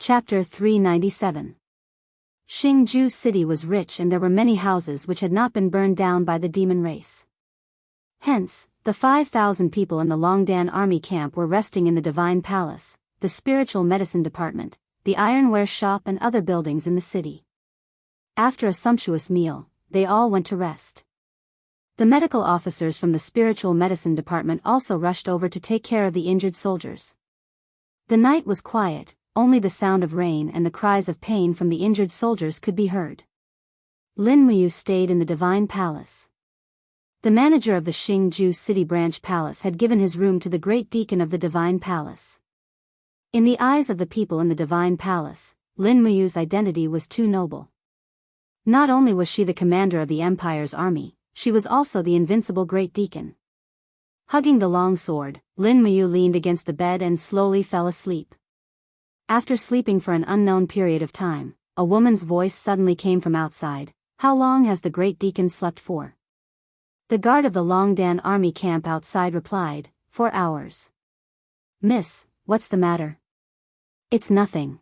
Chapter 397. Xingju City was rich and there were many houses which had not been burned down by the demon race. Hence, the 5,000 people in the Longdan army camp were resting in the Divine Palace, the Spiritual Medicine Department, the Ironware Shop and other buildings in the city. After a sumptuous meal, they all went to rest. The medical officers from the Spiritual Medicine Department also rushed over to take care of the injured soldiers. The night was quiet. Only the sound of rain and the cries of pain from the injured soldiers could be heard. Lin Muyu stayed in the Divine Palace. The manager of the Xingju City Branch Palace had given his room to the Great Deacon of the Divine Palace. In the eyes of the people in the Divine Palace, Lin Muyu's identity was too noble. Not only was she the commander of the Empire's army, she was also the invincible Great Deacon. Hugging the long sword, Lin Muyu leaned against the bed and slowly fell asleep. After sleeping for an unknown period of time, a woman's voice suddenly came from outside. "How long has the Great Deacon slept for?" The guard of the Longdan army camp outside replied, 4 hours. "Miss, what's the matter?" "It's nothing.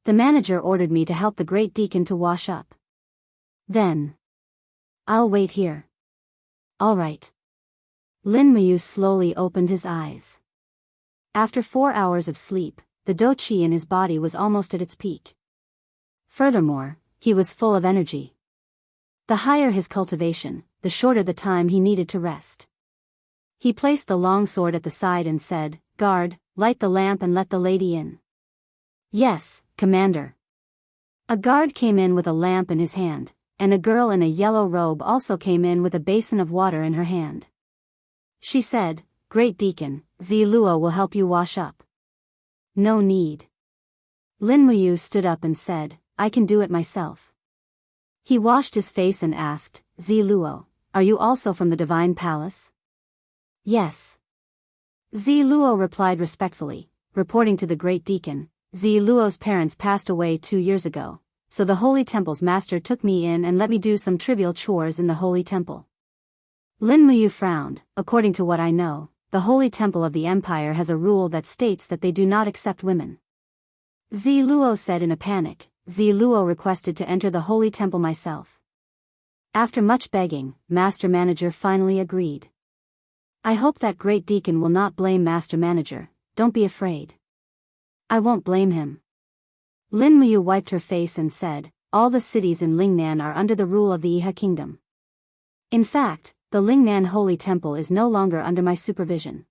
The manager ordered me to help the Great Deacon to wash up." "Then I'll wait here." "All right." Lin Muyu slowly opened his eyes. After 4 hours of sleep, the do qi in his body was almost at its peak. Furthermore, he was full of energy. The higher his cultivation, the shorter the time he needed to rest. He placed the long sword at the side and said, "Guard, light the lamp and let the lady in." "Yes, Commander." A guard came in with a lamp in his hand, and a girl in a yellow robe also came in with a basin of water in her hand. She said, "Great Deacon, Ziluo will help you wash up." "No need." Lin Muyu stood up and said, "I can do it myself." He washed his face and asked, "Ziluo, are you also from the Divine Palace?" "Yes." Ziluo replied respectfully, reporting to the Great Deacon, "Ziluo's parents passed away 2 years ago, so the Holy Temple's master took me in and let me do some trivial chores in the Holy Temple." Lin Muyu frowned. "According to what I know, the Holy Temple of the Empire has a rule that states that they do not accept women." Ziluo said in a panic. Ziluo requested to enter the Holy Temple myself. After much begging, Master Manager finally agreed. "I hope that Great Deacon will not blame Master Manager. Don't be afraid." "I won't blame him." Lin Muyu wiped her face and said, "All the cities in Lingnan are under the rule of the Iha Kingdom. In fact, the Lingnan Holy Temple is no longer under my supervision.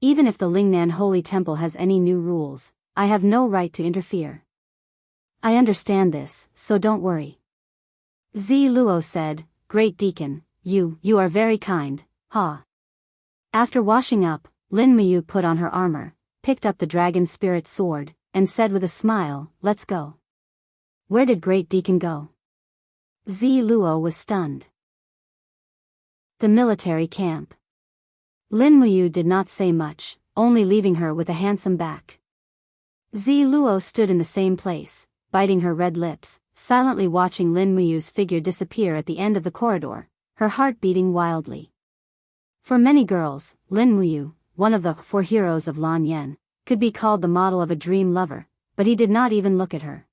Even if the Lingnan Holy Temple has any new rules, I have no right to interfere." "I understand this, so don't worry." Ziluo said, "Great Deacon, you are very kind, ha." After washing up, Lin Muyu put on her armor, picked up the dragon spirit sword, and said with a smile, "Let's go." "Where did Great Deacon go?" Ziluo was stunned. The military camp. Lin Muyu did not say much, only leaving her with a handsome back. Ziluo stood in the same place, biting her red lips, silently watching Lin Muyu's figure disappear at the end of the corridor, her heart beating wildly. For many girls, Lin Muyu, one of the 4 heroes of Lan Yen, could be called the model of a dream lover, but he did not even look at her.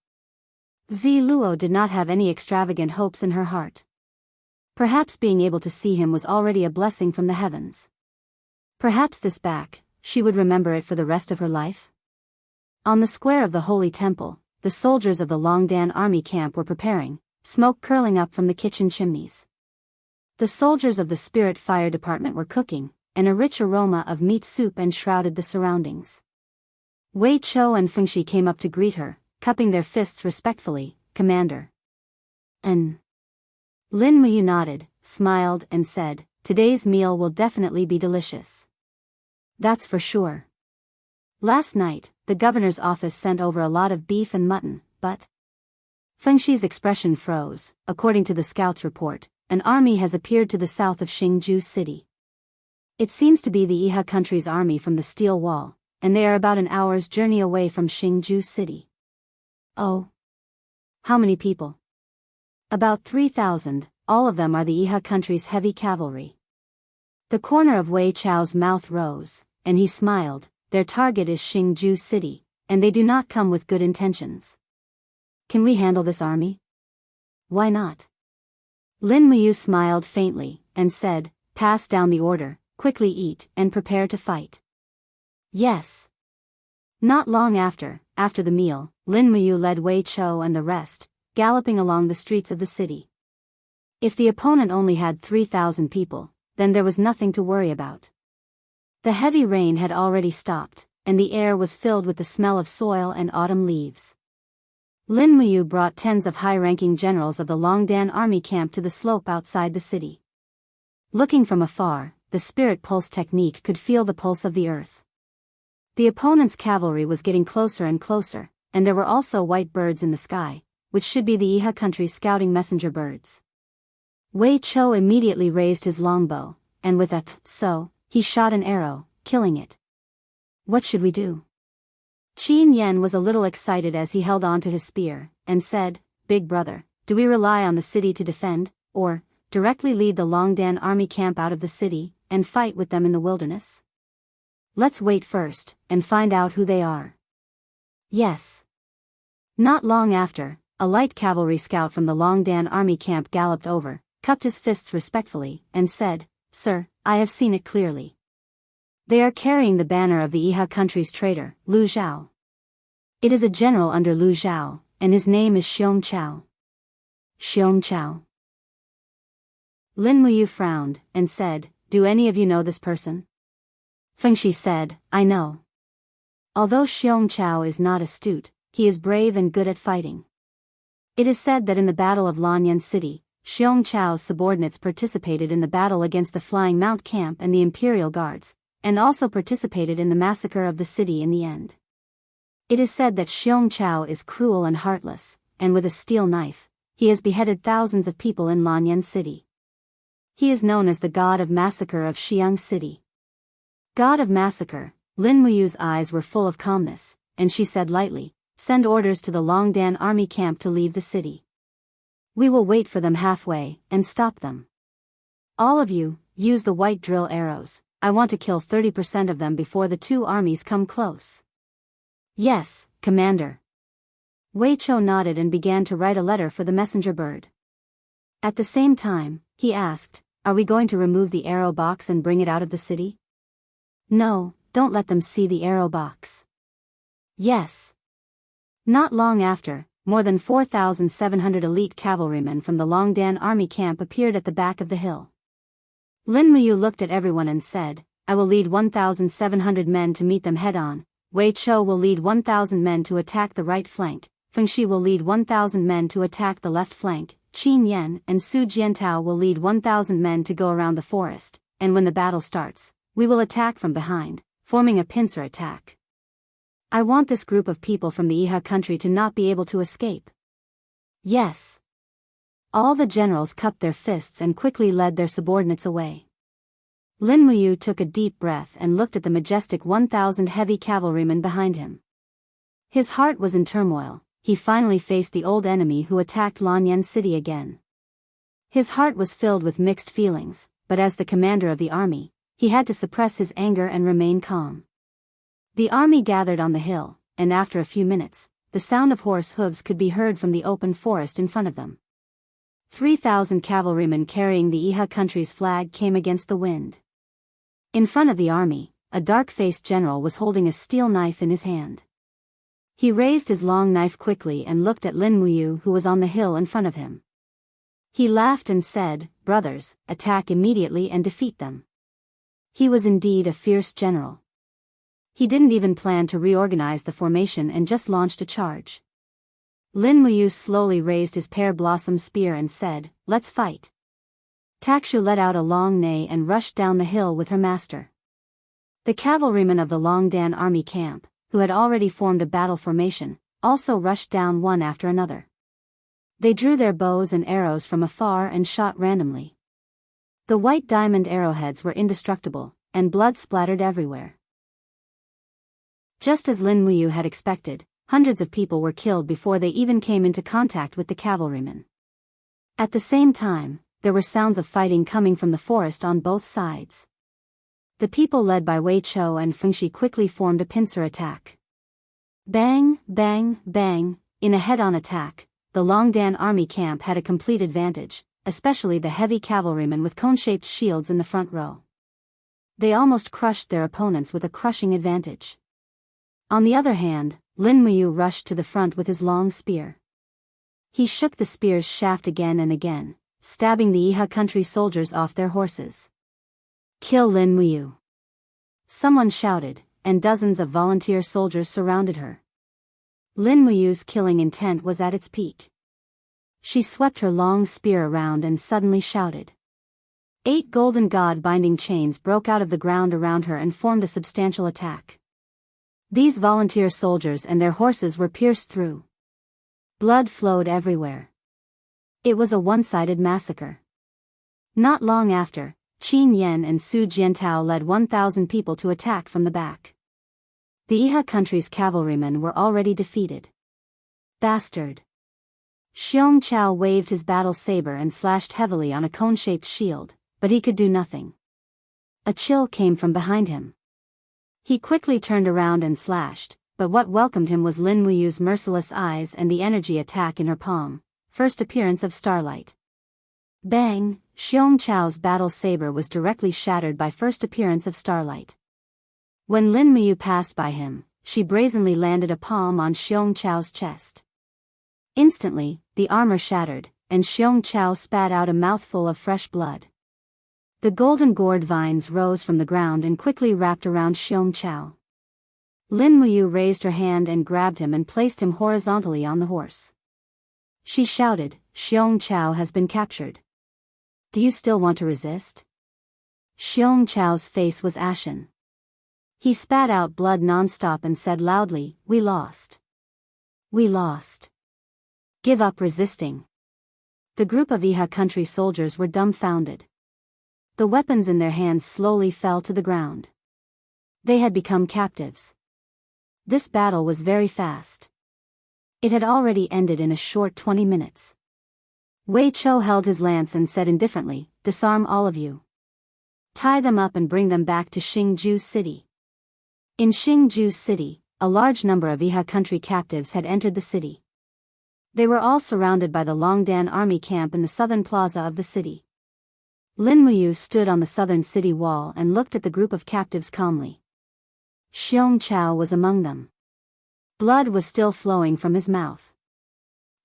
Ziluo did not have any extravagant hopes in her heart. Perhaps being able to see him was already a blessing from the heavens. Perhaps this back, she would remember it for the rest of her life. On the square of the Holy Temple, the soldiers of the Longdan army camp were preparing, smoke curling up from the kitchen chimneys. The soldiers of the Spirit Fire Department were cooking, and a rich aroma of meat soup enshrouded the surroundings. Wei Chou and Fengxi came up to greet her, cupping their fists respectfully. "Commander." Lin Muyu nodded, smiled and said, "Today's meal will definitely be delicious." "That's for sure." Last night, the governor's office sent over a lot of beef and mutton, but Fengxi's expression froze. "According to the scouts' report, an army has appeared to the south of Xingju City. It seems to be the Iha country's army from the Steel Wall, and they are about an hour's journey away from Xingju City." "Oh. How many people?" "About 3,000, all of them are the Iha country's heavy cavalry." The corner of Wei Chao's mouth rose, and he smiled. "Their target is Xingju City, and they do not come with good intentions. Can we handle this army? Why not? Lin Muyu smiled faintly, and said, pass down the order, quickly eat, and prepare to fight. Yes. Not long after the meal, Lin Muyu led Wei Chou and the rest, galloping along the streets of the city. If the opponent only had 3,000 people, then there was nothing to worry about. The heavy rain had already stopped, and the air was filled with the smell of soil and autumn leaves. Lin Muyu brought tens of high-ranking generals of the Longdan army camp to the slope outside the city. Looking from afar, the spirit pulse technique could feel the pulse of the earth. The opponent's cavalry was getting closer and closer, and there were also white birds in the sky, which should be the Iha country's scouting messenger birds. Wei Chou immediately raised his longbow, and with a so, he shot an arrow, killing it. What should we do? Qin Yan was a little excited as he held on to his spear, and said, Big brother, do we rely on the city to defend, or directly lead the Longdan army camp out of the city, and fight with them in the wilderness? Let's wait first, and find out who they are. Yes. Not long after, a light cavalry scout from the Longdan army camp galloped over, cupped his fists respectfully, and said, Sir, I have seen it clearly. They are carrying the banner of the Iha country's traitor, Lu Zhao. It is a general under Lu Zhao, and his name is Xiong Chao. Xiong Chao. Lin Muyu frowned, and said, Do any of you know this person? Feng Shi said, I know. Although Xiong Chao is not astute, he is brave and good at fighting. It is said that in the Battle of Lanyan City, Xiong Chao's subordinates participated in the battle against the Flying Mount Camp and the Imperial Guards, and also participated in the massacre of the city in the end. It is said that Xiong Chao is cruel and heartless, and with a steel knife, he has beheaded thousands of people in Lanyan City. He is known as the God of Massacre of Xiang City. God of Massacre, Lin Muyu's eyes were full of calmness, and she said lightly, Send orders to the Longdan army camp to leave the city. We will wait for them halfway, and stop them. All of you, use the white drill arrows. I want to kill 30% of them before the two armies come close. Yes, Commander. Wei Chou nodded and began to write a letter for the messenger bird. At the same time, he asked, Are we going to remove the arrow box and bring it out of the city? No, don't let them see the arrow box. Yes. Not long after, more than 4,700 elite cavalrymen from the Longdan army camp appeared at the back of the hill. Lin Muyu looked at everyone and said, I will lead 1,700 men to meet them head-on, Wei Chou will lead 1,000 men to attack the right flank, Feng Shi will lead 1,000 men to attack the left flank, Qin Yan and Su Jiantao will lead 1,000 men to go around the forest, and when the battle starts, we will attack from behind, forming a pincer attack. I want this group of people from the Iha country to not be able to escape. Yes. All the generals cupped their fists and quickly led their subordinates away. Lin Muyu took a deep breath and looked at the majestic 1,000 heavy cavalrymen behind him. His heart was in turmoil. He finally faced the old enemy who attacked Lanyan City again. His heart was filled with mixed feelings, but as the commander of the army, he had to suppress his anger and remain calm. The army gathered on the hill, and after a few minutes, the sound of horse hooves could be heard from the open forest in front of them. 3,000 cavalrymen carrying the Iha country's flag came against the wind. In front of the army, a dark-faced general was holding a steel knife in his hand. He raised his long knife quickly and looked at Lin Muyu who was on the hill in front of him. He laughed and said, Brothers, attack immediately and defeat them. He was indeed a fierce general. He didn't even plan to reorganize the formation and just launched a charge. Lin Muyu slowly raised his pear-blossom spear and said, Let's fight. Takshu let out a long neigh and rushed down the hill with her master. The cavalrymen of the Longdan army camp, who had already formed a battle formation, also rushed down one after another. They drew their bows and arrows from afar and shot randomly. The white diamond arrowheads were indestructible, and blood splattered everywhere. Just as Lin Muyu had expected, hundreds of people were killed before they even came into contact with the cavalrymen. At the same time, there were sounds of fighting coming from the forest on both sides. The people led by Wei Chou and Feng Shi quickly formed a pincer attack. Bang, bang, bang, in a head-on attack, the Longdan army camp had a complete advantage, especially the heavy cavalrymen with cone-shaped shields in the front row. They almost crushed their opponents with a crushing advantage. On the other hand, Lin Muyu rushed to the front with his long spear. He shook the spear's shaft again and again, stabbing the Iha country soldiers off their horses. Kill Lin Muyu! Someone shouted, and dozens of volunteer soldiers surrounded her. Lin Muyu's killing intent was at its peak. She swept her long spear around and suddenly shouted. 8 golden god-binding chains broke out of the ground around her and formed a substantial attack. These volunteer soldiers and their horses were pierced through. Blood flowed everywhere. It was a one-sided massacre. Not long after, Qin Yan and Su Jiantao led 1,000 people to attack from the back. The Iha country's cavalrymen were already defeated. Bastard! Xiong Chao waved his battle saber and slashed heavily on a cone-shaped shield, but he could do nothing. A chill came from behind him. He quickly turned around and slashed, but what welcomed him was Lin Muyu's merciless eyes and the energy attack in her palm, first appearance of starlight. Bang! Xiong Chao's battle saber was directly shattered by first appearance of starlight. When Lin Muyu passed by him, she brazenly landed a palm on Xiong Chao's chest. Instantly, the armor shattered, and Xiong Chao spat out a mouthful of fresh blood. The golden gourd vines rose from the ground and quickly wrapped around Xiong Chao. Lin Muyu raised her hand and grabbed him and placed him horizontally on the horse. She shouted, "Xiong Chao has been captured. Do you still want to resist?" Xiong Chao's face was ashen. He spat out blood non-stop and said loudly, "We lost. We lost. Give up resisting." The group of Iha country soldiers were dumbfounded. The weapons in their hands slowly fell to the ground. They had become captives. This battle was very fast. It had already ended in a short 20 minutes. Wei Chou held his lance and said indifferently, "Disarm all of you. Tie them up and bring them back to Xingju City." In Xingju City, a large number of Iha country captives had entered the city. They were all surrounded by the Longdan army camp in the southern plaza of the city. Lin Muyu stood on the southern city wall and looked at the group of captives calmly. Xiong Chao was among them. Blood was still flowing from his mouth.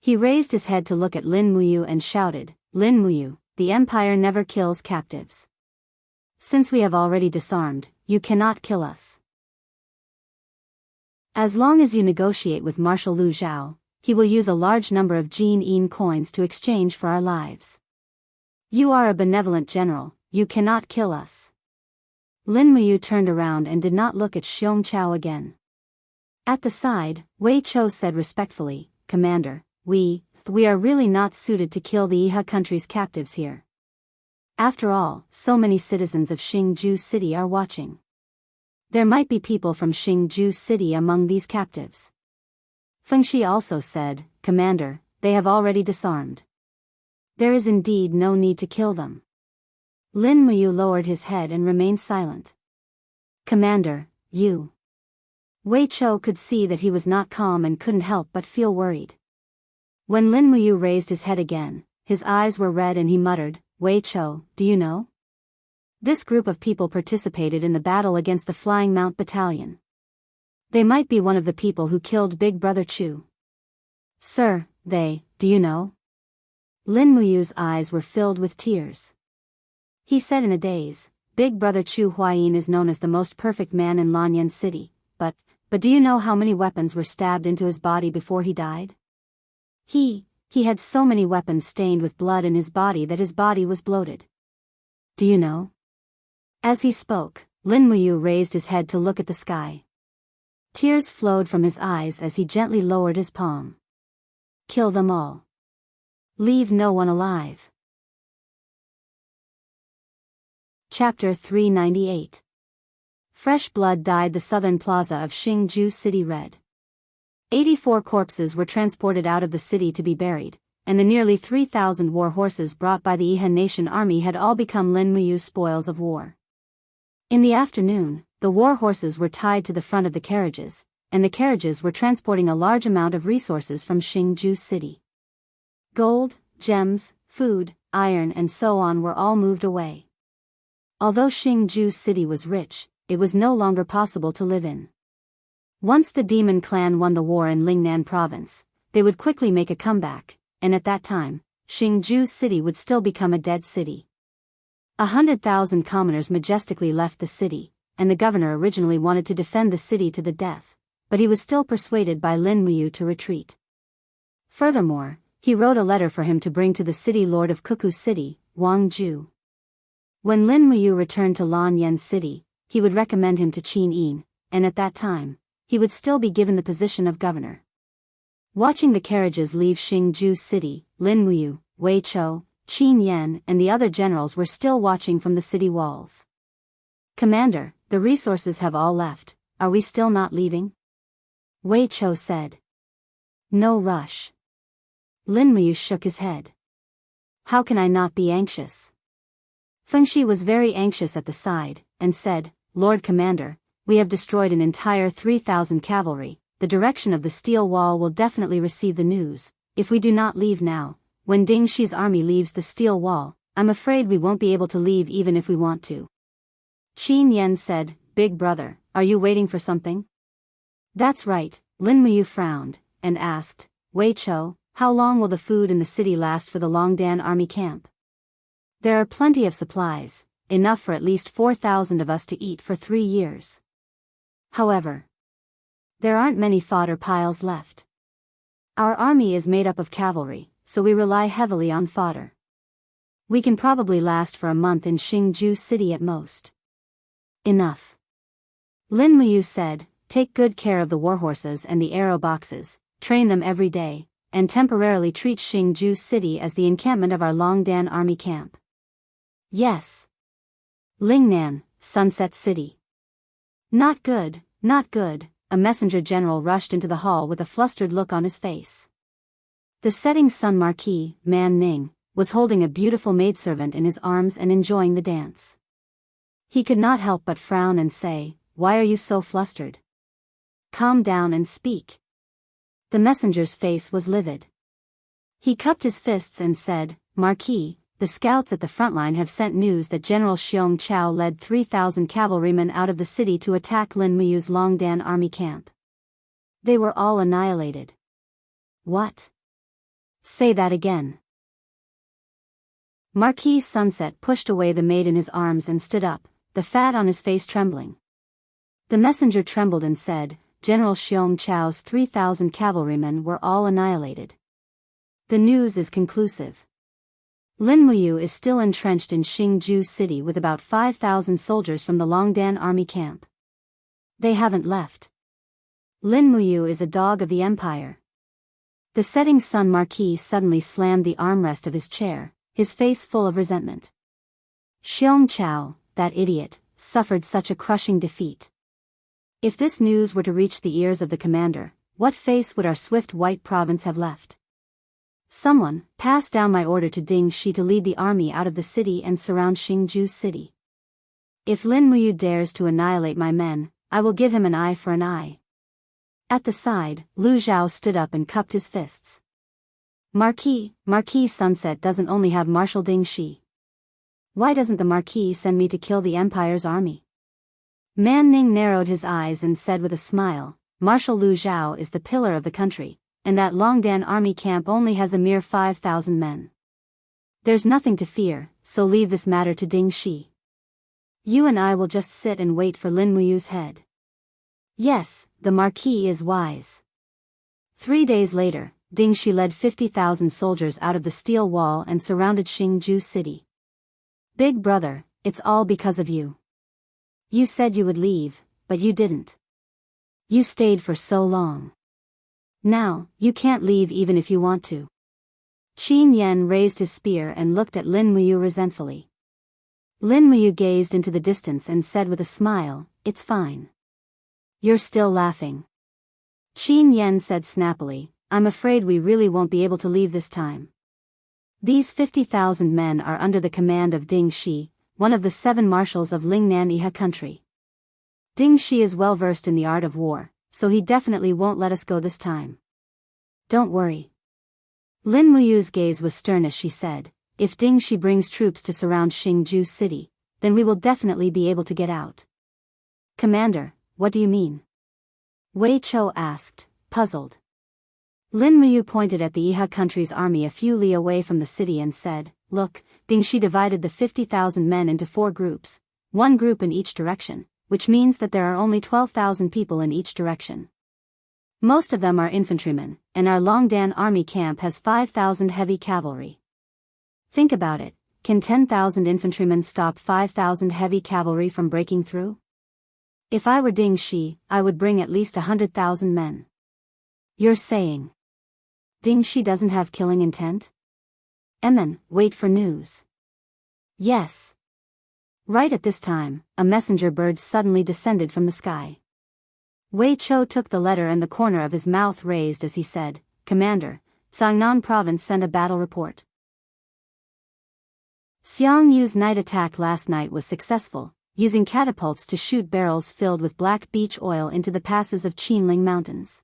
He raised his head to look at Lin Muyu and shouted, "Lin Muyu, the empire never kills captives. Since we have already disarmed, you cannot kill us. As long as you negotiate with Marshal Lu Zhao, he will use a large number of Jin Yin coins to exchange for our lives. You are a benevolent general, you cannot kill us." Lin Muyu turned around and did not look at Xiong Chao again. At the side, Wei Chou said respectfully, "Commander, we are really not suited to kill the Iha country's captives here. After all, so many citizens of Xingju City are watching. There might be people from Xingju City among these captives." Feng Shi also said, "Commander, they have already disarmed. There is indeed no need to kill them." Lin Muyu lowered his head and remained silent. "Commander, you..." Wei Chou could see that he was not calm and couldn't help but feel worried. When Lin Muyu raised his head again, his eyes were red and he muttered, "Wei Chou, do you know? This group of people participated in the battle against the Flying Mount Battalion. They might be one of the people who killed Big Brother Chu." "Sir, do you know?" Lin Muyu's eyes were filled with tears. He said in a daze, "Big Brother Chu Huayin is known as the most perfect man in Lanyan City, but do you know how many weapons were stabbed into his body before he died? He had so many weapons stained with blood in his body that his body was bloated. Do you know?" As he spoke, Lin Muyu raised his head to look at the sky. Tears flowed from his eyes as he gently lowered his palm. "Kill them all. Leave no one alive." Chapter 398. Fresh blood dyed the southern plaza of Xingju City red. 84 corpses were transported out of the city to be buried, and the nearly 3,000 war horses brought by the Iha Nation army had all become Lin Muyu's spoils of war. In the afternoon, the war horses were tied to the front of the carriages, and the carriages were transporting a large amount of resources from Xingju City. Gold, gems, food, iron and so on were all moved away. Although Xingju City was rich, it was no longer possible to live in. Once the demon clan won the war in Lingnan province, they would quickly make a comeback, and at that time, Xingju City would still become a dead city. 100,000 commoners majestically left the city, and the governor originally wanted to defend the city to the death, but he was still persuaded by Lin Muyu to retreat. Furthermore, he wrote a letter for him to bring to the city lord of Cuckoo City, Wang Ju. When Lin Muyu returned to Lan Yen City, he would recommend him to Qin Yin, and at that time, he would still be given the position of governor. Watching the carriages leave Xingju City, Lin Muyu, Wei Chou, Qin Yan and the other generals were still watching from the city walls. "Commander, the resources have all left, are we still not leaving?" Wei Chou said. "No rush." Lin Muyu shook his head. "How can I not be anxious?" Feng Shi was very anxious at the side, and said, "Lord Commander, we have destroyed an entire 3,000 cavalry, the direction of the steel wall will definitely receive the news. If we do not leave now, when Ding Shi's army leaves the steel wall, I'm afraid we won't be able to leave even if we want to." Qin Yan said, "Big brother, are you waiting for something?" "That's right," Lin Muyu frowned, and asked, "Wei Chou, how long will the food in the city last for the Longdan army camp?" "There are plenty of supplies, enough for at least 4,000 of us to eat for 3 years. However, there aren't many fodder piles left. Our army is made up of cavalry, so we rely heavily on fodder. We can probably last for a month in Xingju City at most." "Enough," Lin Muyu said, "take good care of the warhorses and the arrow boxes, train them every day, and temporarily treat Xingju City as the encampment of our Longdan army camp." "Yes." Lingnan, Sunset City. "Not good, not good." A messenger general rushed into the hall with a flustered look on his face. The setting sun Marquis, Man Ning, was holding a beautiful maidservant in his arms and enjoying the dance. He could not help but frown and say, "Why are you so flustered? Calm down and speak." The messenger's face was livid. He cupped his fists and said, "Marquis, the scouts at the front line have sent news that General Xiong Chao led 3,000 cavalrymen out of the city to attack Lin Muyu's Longdan army camp. They were all annihilated." "What? Say that again." Marquis Sunset pushed away the maid in his arms and stood up, the fat on his face trembling. The messenger trembled and said, "General Xiong Chao's 3,000 cavalrymen were all annihilated. The news is conclusive. Lin Muyu is still entrenched in Xingju City with about 5,000 soldiers from the Longdan army camp. They haven't left. Lin Muyu is a dog of the empire." The setting sun Marquis suddenly slammed the armrest of his chair, his face full of resentment. Xiong Chao, that idiot, suffered such a crushing defeat. If this news were to reach the ears of the commander, what face would our swift white province have left? "Someone, pass down my order to Ding Shi to lead the army out of the city and surround Xingju City. If Lin Muyu dares to annihilate my men, I will give him an eye for an eye." At the side, Lu Zhao stood up and cupped his fists. Marquis Sunset doesn't only have Marshal Ding Shi. Why doesn't the Marquis send me to kill the Empire's army?" Man Ning narrowed his eyes and said with a smile, "Marshal Lu Zhao is the pillar of the country, and that Longdan army camp only has a mere 5,000 men. There's nothing to fear, so leave this matter to Ding Shi. You and I will just sit and wait for Lin Muyu's head." Yes, the Marquis is wise. 3 days later, Ding Shi led 50,000 soldiers out of the steel wall and surrounded Xingju City. "Big brother, it's all because of you. You said you would leave, but you didn't. You stayed for so long. Now, you can't leave even if you want to." Qin Yan raised his spear and looked at Lin Muyu resentfully. Lin Muyu gazed into the distance and said with a smile, "It's fine." "You're still laughing." Qin Yan said snappily, "I'm afraid we really won't be able to leave this time. These 50,000 men are under the command of Ding Shi, one of the 7 marshals of Lingnan Iha country. Ding Shi is well versed in the art of war, so he definitely won't let us go this time. Don't worry. Lin Muyu's gaze was stern as she said, if Ding Shi brings troops to surround Xingju City, then we will definitely be able to get out. Commander, what do you mean? Wei Chou asked, puzzled. Lin Muyu pointed at the Iha country's army a few li away from the city and said, look, Ding Shi divided the 50,000 men into 4 groups, 1 group in each direction, which means that there are only 12,000 people in each direction. Most of them are infantrymen, and our Longdan army camp has 5,000 heavy cavalry. Think about it, can 10,000 infantrymen stop 5,000 heavy cavalry from breaking through? If I were Ding Shi, I would bring at least 100,000 men. You're saying Ding Shi doesn't have killing intent? Emin, wait for news. Yes. Right at this time, a messenger bird suddenly descended from the sky. Wei Chou took the letter and the corner of his mouth raised as he said, Commander, Jiangnan Province sent a battle report. Xiang Yu's night attack last night was successful, using catapults to shoot barrels filled with black beech oil into the passes of Qinling Mountains.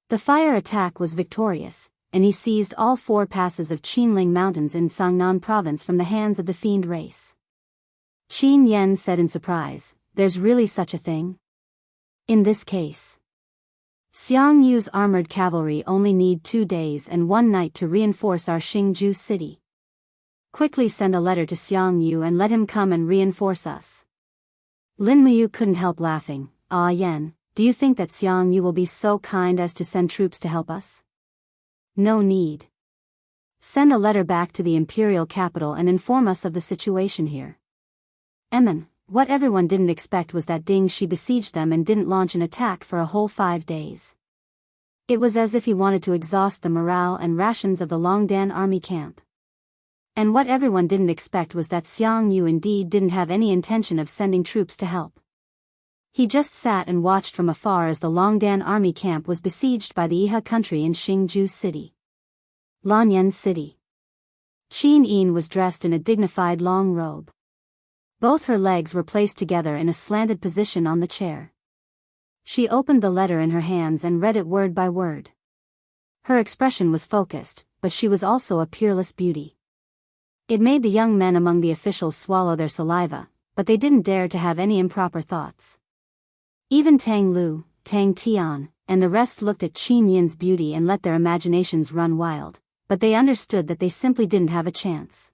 The fire attack was victorious, and he seized all 4 passes of Qinling Mountains in Jiangnan Province from the hands of the fiend race. Qin Yan said in surprise, there's really such a thing? In this case, Xiang Yu's armored cavalry only need 2 days and 1 night to reinforce our Xingju city. Quickly send a letter to Xiang Yu and let him come and reinforce us. Lin Muyu couldn't help laughing. Ah Yan, do you think that Xiang Yu will be so kind as to send troops to help us? No need. Send a letter back to the imperial capital and inform us of the situation here. Emin, what everyone didn't expect was that Ding Shi besieged them and didn't launch an attack for a whole 5 days. It was as if he wanted to exhaust the morale and rations of the Longdan army camp. And what everyone didn't expect was that Xiang Yu indeed didn't have any intention of sending troops to help. He just sat and watched from afar as the Longdan army camp was besieged by the Iha country in Xingju City. Lanyan City. Qin Yin was dressed in a dignified long robe. Both her legs were placed together in a slanted position on the chair. She opened the letter in her hands and read it word by word. Her expression was focused, but she was also a peerless beauty. It made the young men among the officials swallow their saliva, but they didn't dare to have any improper thoughts. Even Tang Lu, Tang Tian, and the rest looked at Qin Yin's beauty and let their imaginations run wild, but they understood that they simply didn't have a chance.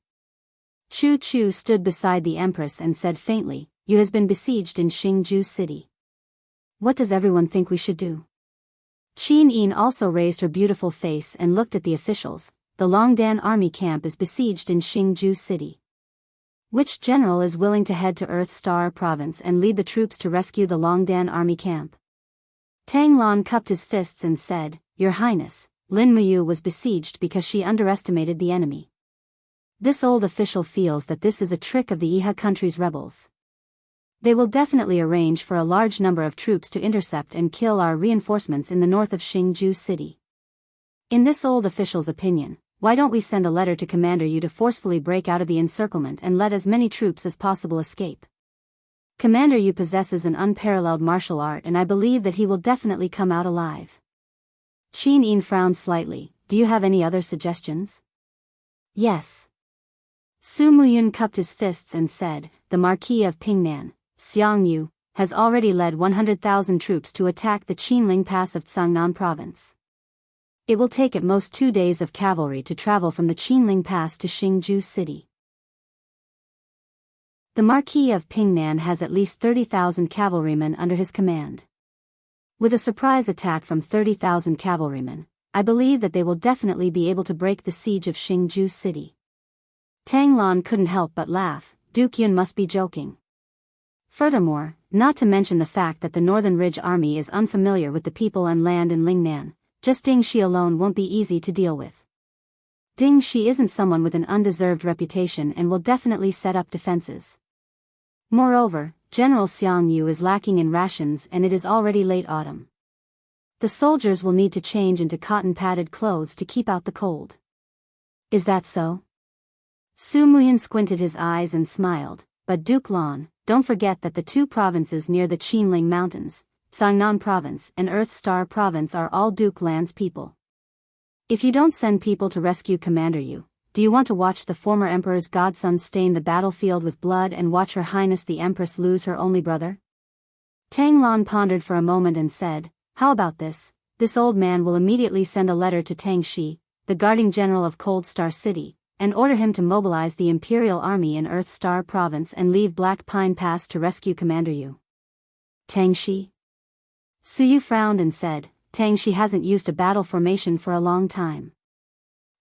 Chu Chu stood beside the Empress and said faintly, "You has been besieged in Xingju City. What does everyone think we should do?" Qin Yin also raised her beautiful face and looked at the officials. The Longdan army camp is besieged in Xingju City. Which general is willing to head to Earth Star Province and lead the troops to rescue the Longdan army camp? Tang Lan cupped his fists and said, "Your Highness, Lin Muyu was besieged because she underestimated the enemy. This old official feels that this is a trick of the Iha country's rebels. They will definitely arrange for a large number of troops to intercept and kill our reinforcements in the north of Xingju City. In this old official's opinion, why don't we send a letter to Commander Yu to forcefully break out of the encirclement and let as many troops as possible escape? Commander Yu possesses an unparalleled martial art and I believe that he will definitely come out alive." Qin Yin frowned slightly. "Do you have any other suggestions?" "Yes." Su Muyun cupped his fists and said, "The Marquis of Pingnan, Xiang Yu, has already led 100,000 troops to attack the Qinling Pass of Jiangnan Province. It will take at most 2 days of cavalry to travel from the Qinling Pass to Xingju City. The Marquis of Pingnan has at least 30,000 cavalrymen under his command. With a surprise attack from 30,000 cavalrymen, I believe that they will definitely be able to break the siege of Xingju City." Tang Lan couldn't help but laugh. Duke Yun must be joking. Furthermore, not to mention the fact that the Northern Ridge Army is unfamiliar with the people and land in Lingnan, just Ding Shi alone won't be easy to deal with. Ding Shi isn't someone with an undeserved reputation and will definitely set up defenses. Moreover, General Xiang Yu is lacking in rations and it is already late autumn. The soldiers will need to change into cotton-padded clothes to keep out the cold. Is that so? Su Muyin squinted his eyes and smiled, "But Duke Lan, don't forget that the 2 provinces near the Qinling Mountains, Sangnan Province, and Earth Star Province are all Duke Land's people. If you don't send people to rescue Commander Yu, do you want to watch the former Emperor's godson stain the battlefield with blood and watch Her Highness the Empress lose her only brother? Tang Lan pondered for a moment and said, how about this? This old man will immediately send a letter to Tang Shi, the guarding general of Cold Star City, and order him to mobilize the Imperial Army in Earth Star Province and leave Black Pine Pass to rescue Commander Yu. Tang Shi? Su Yu frowned and said, Tang Shi hasn't used a battle formation for a long time.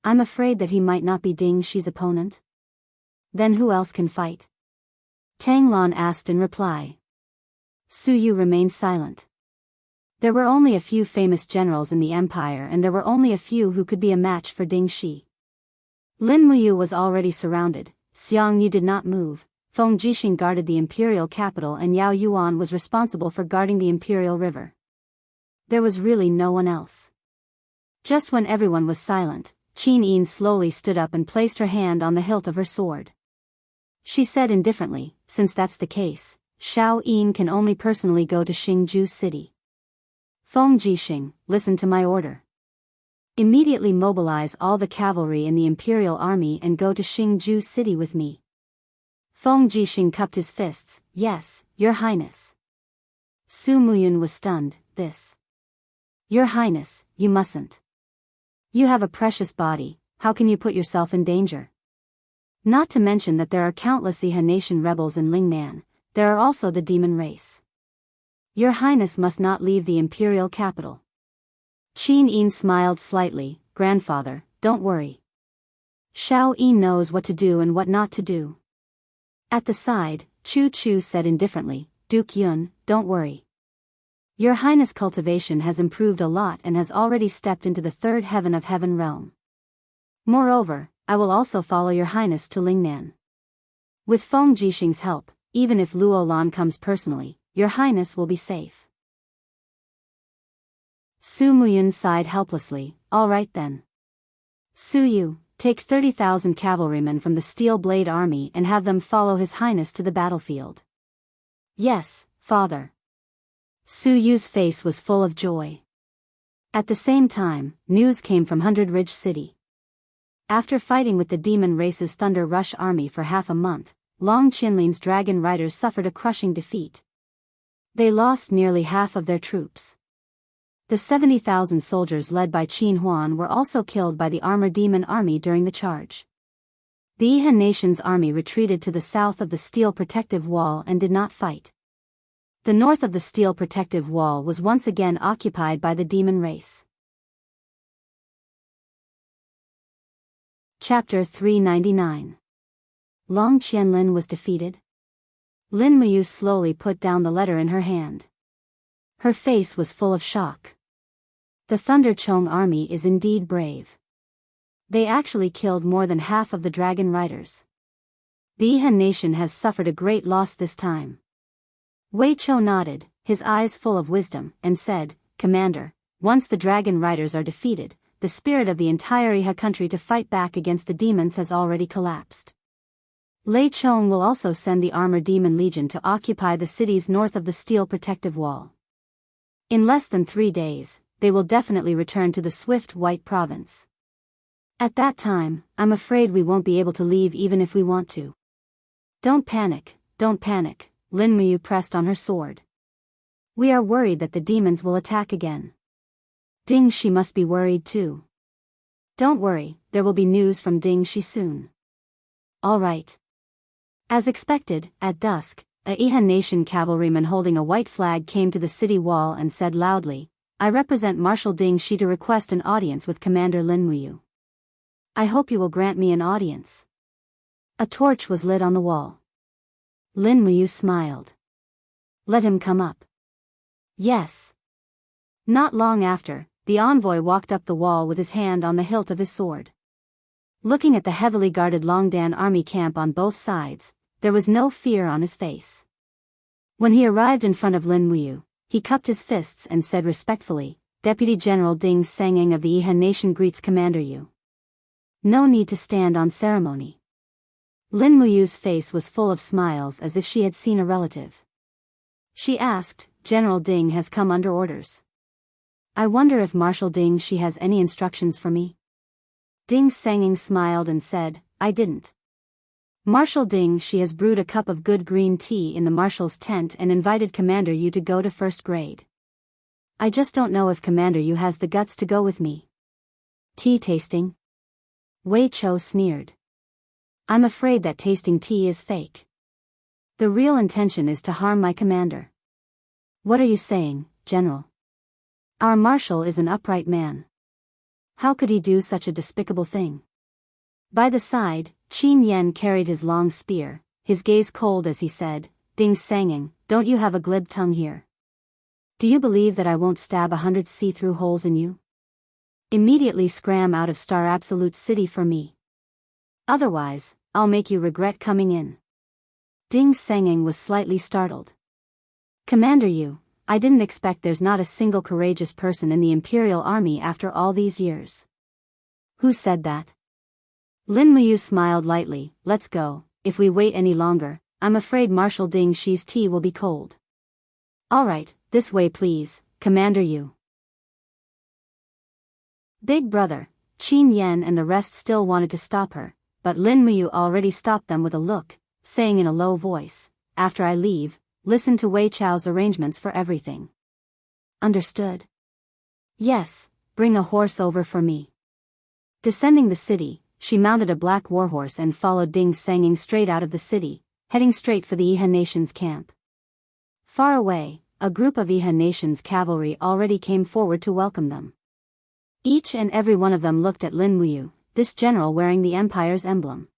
I'm afraid that he might not be Ding Shi's opponent. Then who else can fight? Tang Lan asked in reply. Su Yu remained silent. There were only a few famous generals in the empire and there were only a few who could be a match for Ding Shi. Lin Muyu was already surrounded, Xiang Yu did not move, Feng Jixing guarded the imperial capital and Yao Yuan was responsible for guarding the imperial river. There was really no one else. Just when everyone was silent, Qin Yin slowly stood up and placed her hand on the hilt of her sword. She said indifferently, since that's the case, Xiao Yin can only personally go to Xingju City. Feng Jixing, listen to my order. Immediately mobilize all the cavalry in the Imperial Army and go to Xingju City with me. Feng Jixing cupped his fists, yes, Your Highness. Su Muyun was stunned, this. Your Highness, you mustn't. You have a precious body, how can you put yourself in danger? Not to mention that there are countless Iha nation rebels in Lingnan, there are also the demon race. Your Highness must not leave the imperial capital. Qin Yin smiled slightly, grandfather, don't worry. Xiao Yin knows what to do and what not to do. At the side, Chu Chu said indifferently, Duke Yun, don't worry. Your Highness' cultivation has improved a lot and has already stepped into the third heaven of Heaven Realm. Moreover, I will also follow Your Highness to Lingnan. With Feng Jixing's help, even if Luo Lan comes personally, Your Highness will be safe. Su Muyun sighed helplessly, all right then. Su Yu, take 30,000 cavalrymen from the Steel Blade Army and have them follow His Highness to the battlefield. Yes, Father. Su Yu's face was full of joy. At the same time, news came from Hundred Ridge City. After fighting with the Demon Race's Thunder Rush army for half a month, Long Qinlin's Dragon Riders suffered a crushing defeat. They lost nearly half of their troops. The 70,000 soldiers led by Qin Huan were also killed by the Armor Demon army during the charge. The Iha nation's army retreated to the south of the Steel Protective Wall and did not fight. The north of the Steel Protective Wall was once again occupied by the Demon Race. Chapter 399. Long Qianlin was defeated? Lin Muyu slowly put down the letter in her hand. Her face was full of shock. The Thunder Chong army is indeed brave. They actually killed more than half of the Dragon Riders. The Iha nation has suffered a great loss this time. Wei Chou nodded, his eyes full of wisdom, and said, Commander, once the Dragon Riders are defeated, the spirit of the entire Iha country to fight back against the demons has already collapsed. Lei Chong will also send the Armor Demon Legion to occupy the cities north of the Steel Protective Wall. In less than 3 days, they will definitely return to the Swift White Province. At that time, I'm afraid we won't be able to leave even if we want to. Don't panic, Lin Muyu pressed on her sword. We are worried that the demons will attack again. Ding Shi must be worried too. Don't worry, there will be news from Ding Shi soon. All right. As expected, at dusk, a Iha nation cavalryman holding a white flag came to the city wall and said loudly, I represent Marshal Ding Shi to request an audience with Commander Lin Muyu. I hope you will grant me an audience. A torch was lit on the wall. Lin Muyu smiled. Let him come up. Yes. Not long after, the envoy walked up the wall with his hand on the hilt of his sword. Looking at the heavily guarded Longdan army camp on both sides, there was no fear on his face. When he arrived in front of Lin Muyu, he cupped his fists and said respectfully, Deputy General Ding Sengeng of the Iha nation greets Commander Yu. No need to stand on ceremony. Lin Muyu's face was full of smiles as if she had seen a relative. She asked, General Ding has come under orders. I wonder if Marshal Ding Shi has any instructions for me. Ding Sanging smiled and said, I didn't. Marshal Ding Shi has brewed a cup of good green tea in the Marshal's tent and invited Commander Yu to go to first grade. I just don't know if Commander Yu has the guts to go with me. Tea tasting? Wei Chou sneered. I'm afraid that tasting tea is fake. The real intention is to harm my commander. What are you saying, General? Our Marshal is an upright man. How could he do such a despicable thing? By the side, Qin Yan carried his long spear, his gaze cold as he said, Ding Sanging, don't you have a glib tongue here? Do you believe that I won't stab 100 see-through holes in you? Immediately scram out of Star Absolute City for me. Otherwise, I'll make you regret coming in. Ding Sanging was slightly startled. Commander Yu, I didn't expect there's not a single courageous person in the Imperial Army after all these years. Who said that? Lin Muyu smiled lightly, let's go, if we wait any longer, I'm afraid Marshal Ding Shi's tea will be cold. Alright, this way please, Commander Yu. Big brother, Qin Yan and the rest still wanted to stop her, but Lin Muyu already stopped them with a look, saying in a low voice, after I leave, listen to Wei Chao's arrangements for everything. Understood? Yes, bring a horse over for me. Descending the city, she mounted a black warhorse and followed Ding Sanging straight out of the city, heading straight for the Iha Nation's camp. Far away, a group of Iha Nation's cavalry already came forward to welcome them. Each and every one of them looked at Lin Muyu, this general wearing the Empire's emblem.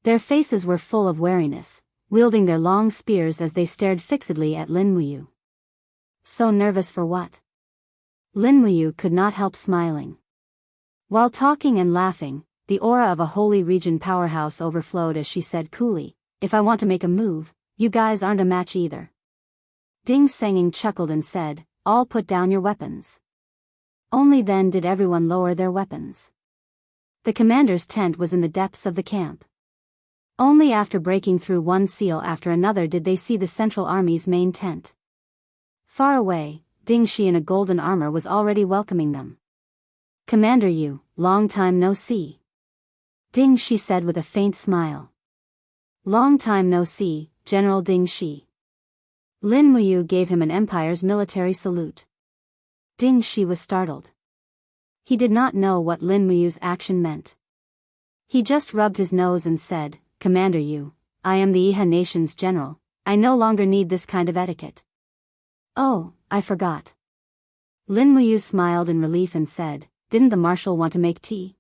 Their faces were full of wariness, wielding their long spears as they stared fixedly at Lin Muyu. So nervous for what? Lin Muyu could not help smiling. While talking and laughing, the aura of a holy region powerhouse overflowed as she said coolly, if I want to make a move, you guys aren't a match either. Ding Sanging chuckled and said, all put down your weapons. Only then did everyone lower their weapons. The commander's tent was in the depths of the camp. Only after breaking through one seal after another did they see the Central Army's main tent. Far away, Ding Shi in a golden armor was already welcoming them. Commander Yu, long time no see. Ding Shi said with a faint smile. Long time no see, General Ding Shi. Lin Muyu gave him an Empire's military salute. Ding Shi was startled. He did not know what Lin Muyu's action meant. He just rubbed his nose and said, Commander Yu, I am the Iha Nation's general, I no longer need this kind of etiquette. Oh, I forgot. Lin Muyu smiled in relief and said, didn't the Marshal want to make tea?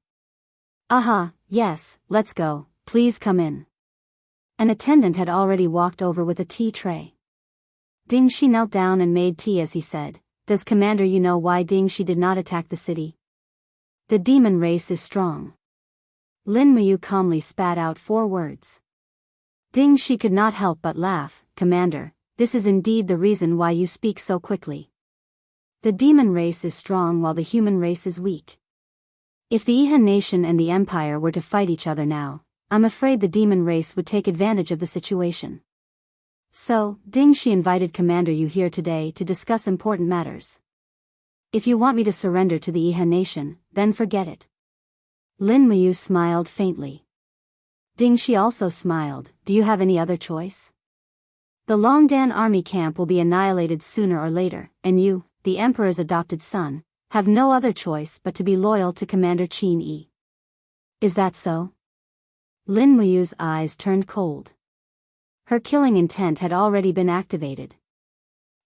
Aha, yes, let's go, please come in. An attendant had already walked over with a tea tray. Ding Shi knelt down and made tea as he said, does Commander Yu know why Ding Shi did not attack the city? The demon race is strong. Lin Muyu calmly spat out 4 words. Ding Shi could not help but laugh, Commander, this is indeed the reason why you speak so quickly. The demon race is strong while the human race is weak. If the Iha Nation and the Empire were to fight each other now, I'm afraid the demon race would take advantage of the situation. So, Ding Shi invited Commander Yu here today to discuss important matters. If you want me to surrender to the Iha Nation, then forget it. Lin Muyu smiled faintly. Ding Shi also smiled, do you have any other choice? The Longdan army camp will be annihilated sooner or later, and you, the Emperor's adopted son, have no other choice but to be loyal to Commander Qin Yi. Is that so? Lin Muyu's eyes turned cold. Her killing intent had already been activated.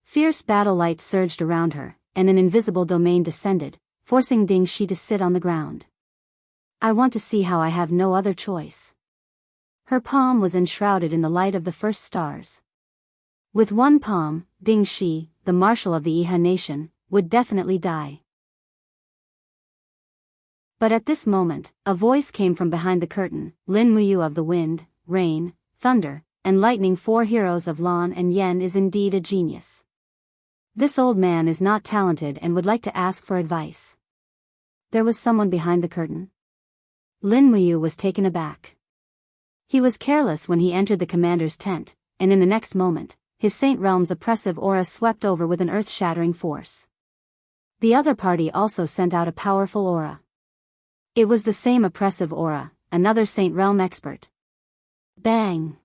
Fierce battle light surged around her, and an invisible domain descended, forcing Ding Shi to sit on the ground. I want to see how I have no other choice. Her palm was enshrouded in the light of the first stars. With one palm, Ding Shi, the Marshal of the Iha Nation, would definitely die. But at this moment, a voice came from behind the curtain, Lin Muyu of the wind, rain, thunder, and lightning, 4 heroes of Lan and Yen is indeed a genius. This old man is not talented and would like to ask for advice. There was someone behind the curtain. Lin Muyu was taken aback. He was careless when he entered the commander's tent, and in the next moment, his Saint Realm's oppressive aura swept over with an earth-shattering force. The other party also sent out a powerful aura. It was the same oppressive aura, another Saint Realm expert. Bang!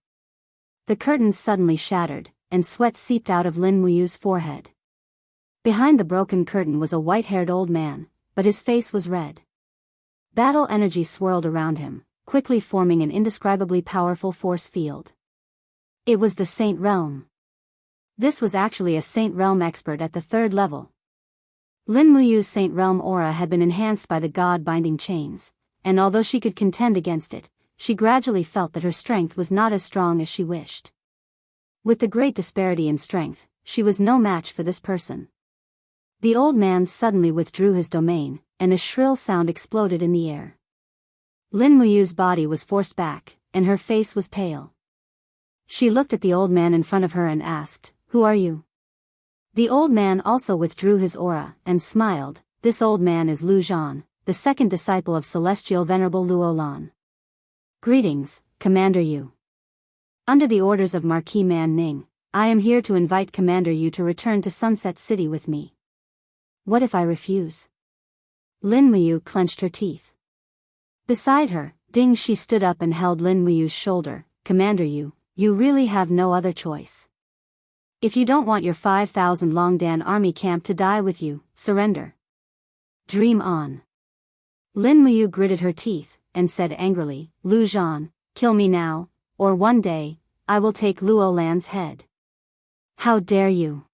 The curtains suddenly shattered, and sweat seeped out of Lin Muyu's forehead. Behind the broken curtain was a white-haired old man, but his face was red. Battle energy swirled around him, quickly forming an indescribably powerful force field. It was the Saint Realm. This was actually a Saint Realm expert at the 3rd level. Lin Muyu's Saint Realm aura had been enhanced by the god-binding chains, and although she could contend against it, she gradually felt that her strength was not as strong as she wished. With the great disparity in strength, she was no match for this person. The old man suddenly withdrew his domain, and a shrill sound exploded in the air. Lin Muyu's body was forced back, and her face was pale. She looked at the old man in front of her and asked, "Who are you?" The old man also withdrew his aura, and smiled. This old man is Lu Zhan, the 2nd disciple of Celestial Venerable Luolan. Greetings, Commander Yu. Under the orders of Marquis Man Ning, I am here to invite Commander Yu to return to Sunset City with me. What if I refuse? Lin Muyu clenched her teeth. Beside her, Ding Shi stood up and held Lin Muyu's shoulder. Commander Yu, you really have no other choice. If you don't want your 5,000 Longdan army camp to die with you, surrender. Dream on. Lin Muyu gritted her teeth, and said angrily, Lu Zhan, kill me now, or one day, I will take Luolan's head. How dare you?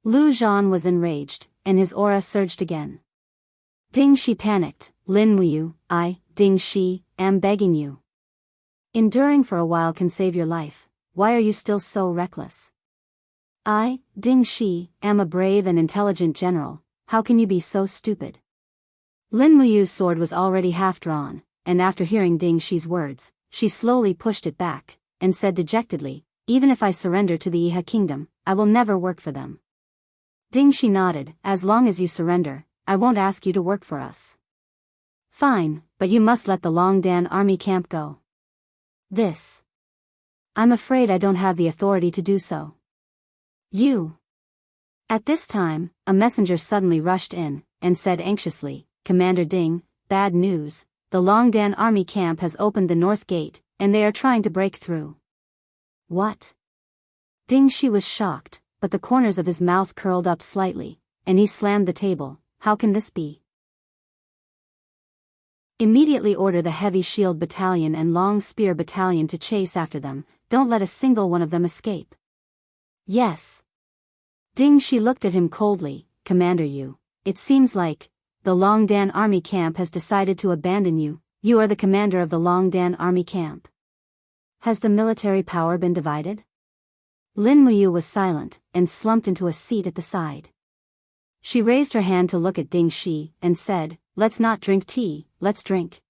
Lu Zhan was enraged, and his aura surged again. Ding Shi panicked. Lin Muyu, I, Ding Shi, am begging you. Enduring for a while can save your life. Why are you still so reckless? I, Ding Shi, am a brave and intelligent general. How can you be so stupid? Lin Muyu's sword was already half drawn, and after hearing Ding Shi's words, she slowly pushed it back, and said dejectedly, even if I surrender to the Iha kingdom, I will never work for them. Ding Shi nodded. As long as you surrender, I won't ask you to work for us. Fine, but you must let the Longdan army camp go. This. I'm afraid I don't have the authority to do so. You. At this time, a messenger suddenly rushed in, and said anxiously, Commander Ding, bad news, the Longdan army camp has opened the north gate, and they are trying to break through. What? Ding Shi was shocked, but the corners of his mouth curled up slightly, and he slammed the table. How can this be? Immediately order the Heavy Shield Battalion and Long Spear Battalion to chase after them. Don't let a single one of them escape. Yes. Ding Shi looked at him coldly. Commander Yu, it seems like the Longdan army camp has decided to abandon you. You are the commander of the Longdan army camp. Has the military power been divided? Lin Muyu was silent, and slumped into a seat at the side. She raised her hand to look at Ding Shi, and said, Let's not drink tea, let's drink.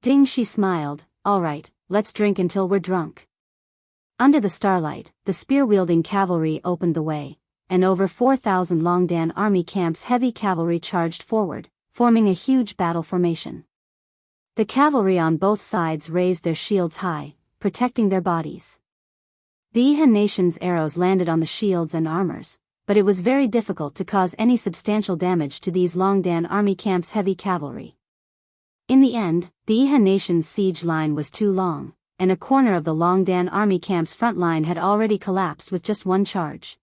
Ding Shi smiled, All right, let's drink until we're drunk. Under the starlight, the spear-wielding cavalry opened the way, and over 4,000 Longdan army camp's heavy cavalry charged forward, forming a huge battle formation. The cavalry on both sides raised their shields high, protecting their bodies. The Iha nation's arrows landed on the shields and armors, but it was very difficult to cause any substantial damage to these Longdan army camp's heavy cavalry. In the end, the Iha nation's siege line was too long, and a corner of the Longdan army camp's front line had already collapsed with just one charge.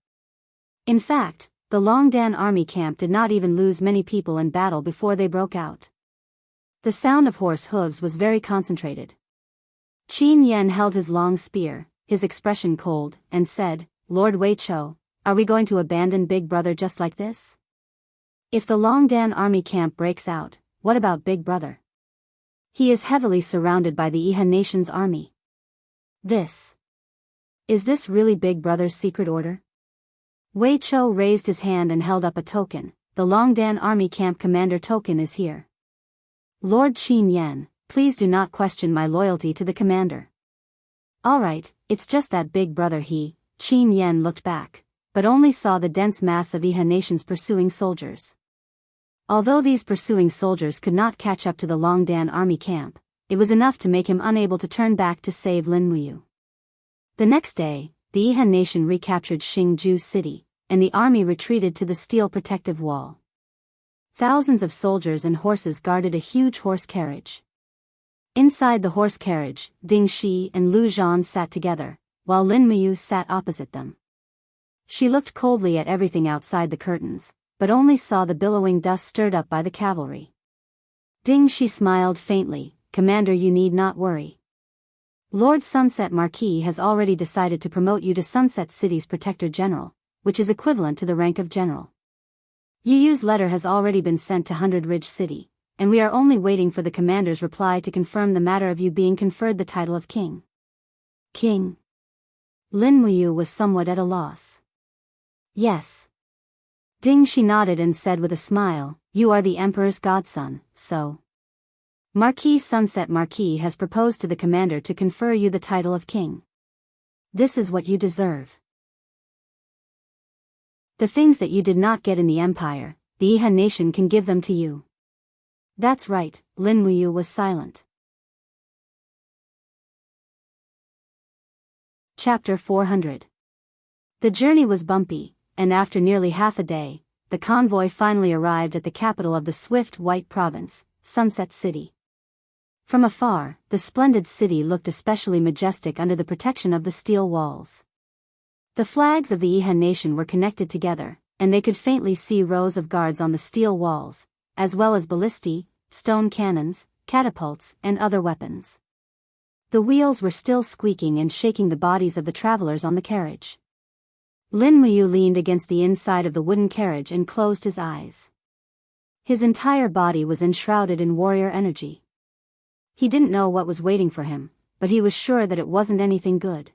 In fact, the Longdan army camp did not even lose many people in battle before they broke out. The sound of horse hooves was very concentrated. Qin Yen held his long spear, his expression cold, and said, Lord Wei Chou, are we going to abandon Big Brother just like this? If the Longdan army camp breaks out, what about Big Brother? He is heavily surrounded by the Iha nation's army. Is this really Big Brother's secret order? Wei Chou raised his hand and held up a token. The Longdan army camp commander token is here. Lord Qin Yen, please do not question my loyalty to the commander. Alright, it's just that Big Brother Qin Yen looked back, but only saw the dense mass of Iha nation's pursuing soldiers. Although these pursuing soldiers could not catch up to the Longdan army camp, it was enough to make him unable to turn back to save Lin Muyu. The next day, the Yihan nation recaptured Xingju City, and the army retreated to the steel protective wall. Thousands of soldiers and horses guarded a huge horse carriage. Inside the horse carriage, Ding Shi and Lu Zhan sat together, while Lin Muyu sat opposite them. She looked coldly at everything outside the curtains, but only saw the billowing dust stirred up by the cavalry. Ding Shi smiled faintly. "Commander, you need not worry. Lord Sunset Marquis has already decided to promote you to Sunset City's Protector General, which is equivalent to the rank of General. Yu Yu's letter has already been sent to Hundred Ridge City, and we are only waiting for the commander's reply to confirm the matter of you being conferred the title of King." King? Lin Muyu was somewhat at a loss. "Yes." Ding Shi nodded and said with a smile, "You are the Emperor's godson, so Marquis Sunset Marquis has proposed to the commander to confer you the title of King. This is what you deserve. The things that you did not get in the Empire, the Yihan nation can give them to you." "That's right." Lin Muyu was silent. Chapter 400. The journey was bumpy, and after nearly half a day, the convoy finally arrived at the capital of the swift white province, Sunset City. From afar, the splendid city looked especially majestic under the protection of the steel walls. The flags of the Yihan nation were connected together, and they could faintly see rows of guards on the steel walls, as well as ballistae, stone cannons, catapults, and other weapons. The wheels were still squeaking and shaking the bodies of the travelers on the carriage. Lin Muyu leaned against the inside of the wooden carriage and closed his eyes. His entire body was enshrouded in warrior energy. He didn't know what was waiting for him, but he was sure that it wasn't anything good.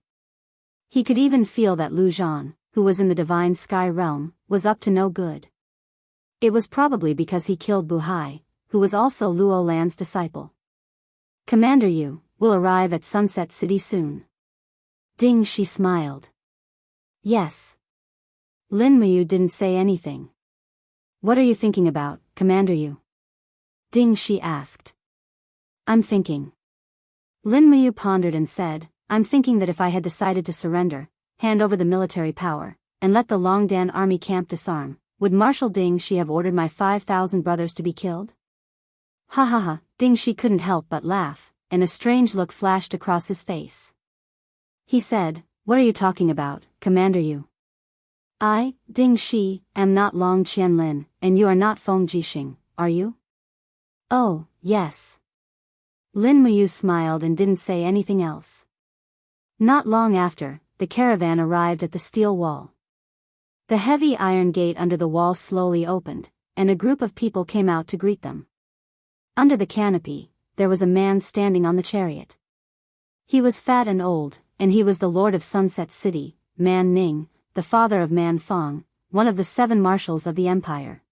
He could even feel that Lu Zhan, who was in the divine sky realm, was up to no good. It was probably because he killed Bu Hai, who was also Luo Lan's disciple. "Commander Yu will arrive at Sunset City soon." Ding Shi smiled. "Yes." Lin Muyu didn't say anything. "What are you thinking about, Commander Yu?" Ding Shi asked. "I'm thinking." Lin Muyu pondered and said, "I'm thinking that if I had decided to surrender, hand over the military power, and let the Longdan army camp disarm, would Marshal Ding Shi have ordered my 5,000 brothers to be killed?" "Ha ha ha." Ding Shi couldn't help but laugh, and a strange look flashed across his face. He said, "What are you talking about, Commander Yu?" "I, Ding Shi, am not Long Qianlin, and you are not Feng Jixing, are you?" "Oh, yes." Lin Muyu smiled and didn't say anything else. Not long after, the caravan arrived at the steel wall. The heavy iron gate under the wall slowly opened, and a group of people came out to greet them. Under the canopy, there was a man standing on the chariot. He was fat and old, and he was the lord of Sunset City, Man Ning, the father of Man Fong, one of the 7 marshals of the empire.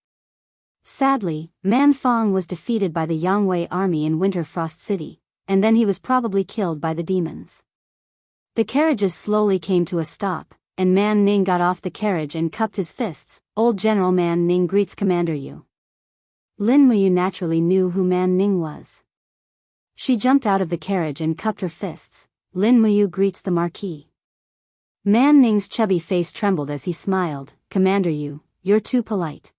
Sadly, Man Fong was defeated by the Yangwei army in Winterfrost City, and then he was probably killed by the demons. The carriages slowly came to a stop, and Man Ning got off the carriage and cupped his fists. "Old General Man Ning greets Commander Yu." Lin Muyu naturally knew who Man Ning was. She jumped out of the carriage and cupped her fists. "Lin Muyu greets the Marquis." Man Ning's chubby face trembled as he smiled. "Commander Yu, you're too polite.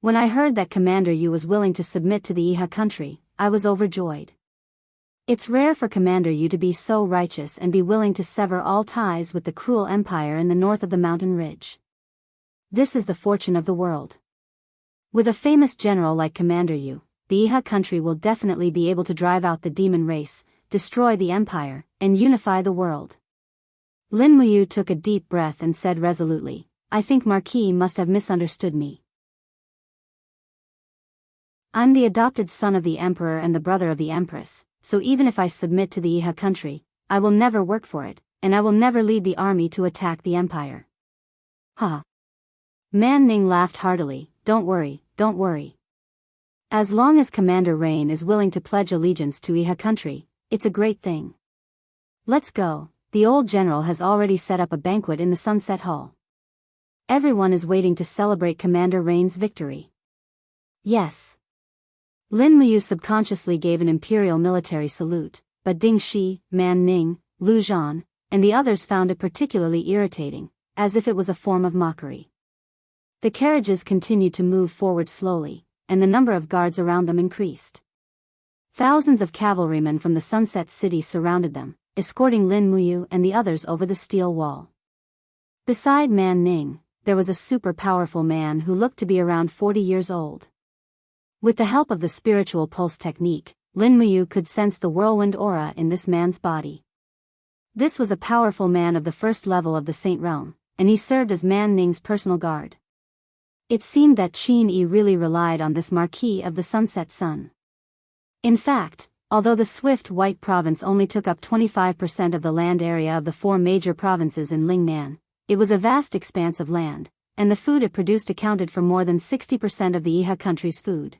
When I heard that Commander Yu was willing to submit to the Yiha country, I was overjoyed. It's rare for Commander Yu to be so righteous and be willing to sever all ties with the cruel empire in the north of the mountain ridge. This is the fortune of the world. With a famous general like Commander Yu, the Yiha country will definitely be able to drive out the demon race, destroy the empire, and unify the world." Lin Muyu took a deep breath and said resolutely, "I think Marquis must have misunderstood me. I'm the adopted son of the Emperor and the brother of the Empress, so even if I submit to the Yiha country, I will never work for it, and I will never lead the army to attack the empire." "Ha!" Man Ning laughed heartily. Don't worry. As long as Commander Rain is willing to pledge allegiance to Yiha country, it's a great thing. Let's go. The old general has already set up a banquet in the Sunset Hall. Everyone is waiting to celebrate Commander Rain's victory." "Yes." Lin Muyu subconsciously gave an imperial military salute, but Ding Shi, Man Ning, Lu Zhan, and the others found it particularly irritating, as if it was a form of mockery. The carriages continued to move forward slowly, and the number of guards around them increased. Thousands of cavalrymen from the Sunset City surrounded them, escorting Lin Muyu and the others over the steel wall. Beside Man Ning, there was a super powerful man who looked to be around 40 years old. With the help of the spiritual pulse technique, Lin Muyu could sense the whirlwind aura in this man's body. This was a powerful man of the first level of the Saint Realm, and he served as Man Ning's personal guard. It seemed that Qin Yi really relied on this Marquis of the Sunset Sun. In fact, although the Swift White Province only took up 25% of the land area of the 4 major provinces in Lingnan, it was a vast expanse of land, and the food it produced accounted for more than 60% of the Iha country's food.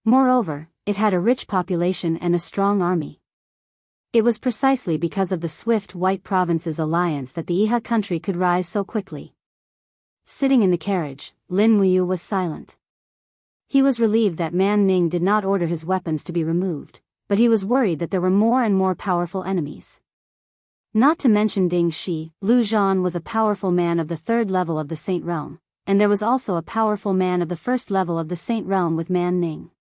Moreover, it had a rich population and a strong army. It was precisely because of the Swift White Province's alliance that the Iha country could rise so quickly. Sitting in the carriage, Lin Muyu was silent. He was relieved that Man Ning did not order his weapons to be removed, but he was worried that there were more and more powerful enemies. Not to mention Ding Shi, Lu Zhan was a powerful man of the 3rd level of the Saint Realm, and there was also a powerful man of the 1st level of the Saint Realm with Man Ning.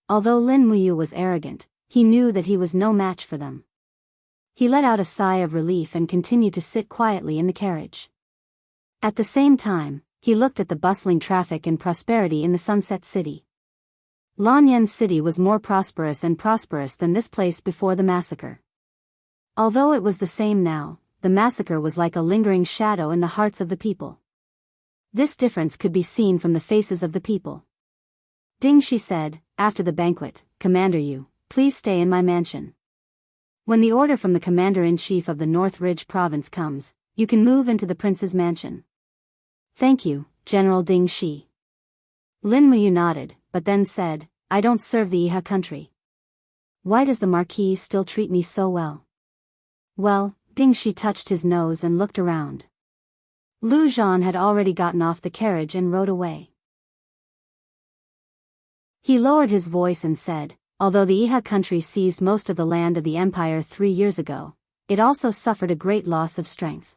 Although Lin Muyu was arrogant, he knew that he was no match for them. He let out a sigh of relief and continued to sit quietly in the carriage. At the same time, he looked at the bustling traffic and prosperity in the Sunset City. Lanyan City was more prosperous than this place before the massacre. Although it was the same now, the massacre was like a lingering shadow in the hearts of the people. This difference could be seen from the faces of the people. Ding Shi said, after the banquet, "Commander Yu, please stay in my mansion. When the order from the Commander-in-Chief of the North Ridge Province comes, you can move into the prince's mansion." "Thank you, General Ding Shi." Lin Muyu nodded, but then said, "I don't serve the Iha country. Why does the Marquis still treat me so well?" "Well," Ding Shi touched his nose and looked around. Lu Zhan had already gotten off the carriage and rode away. He lowered his voice and said, "Although the Iha country seized most of the land of the empire 3 years ago, it also suffered a great loss of strength.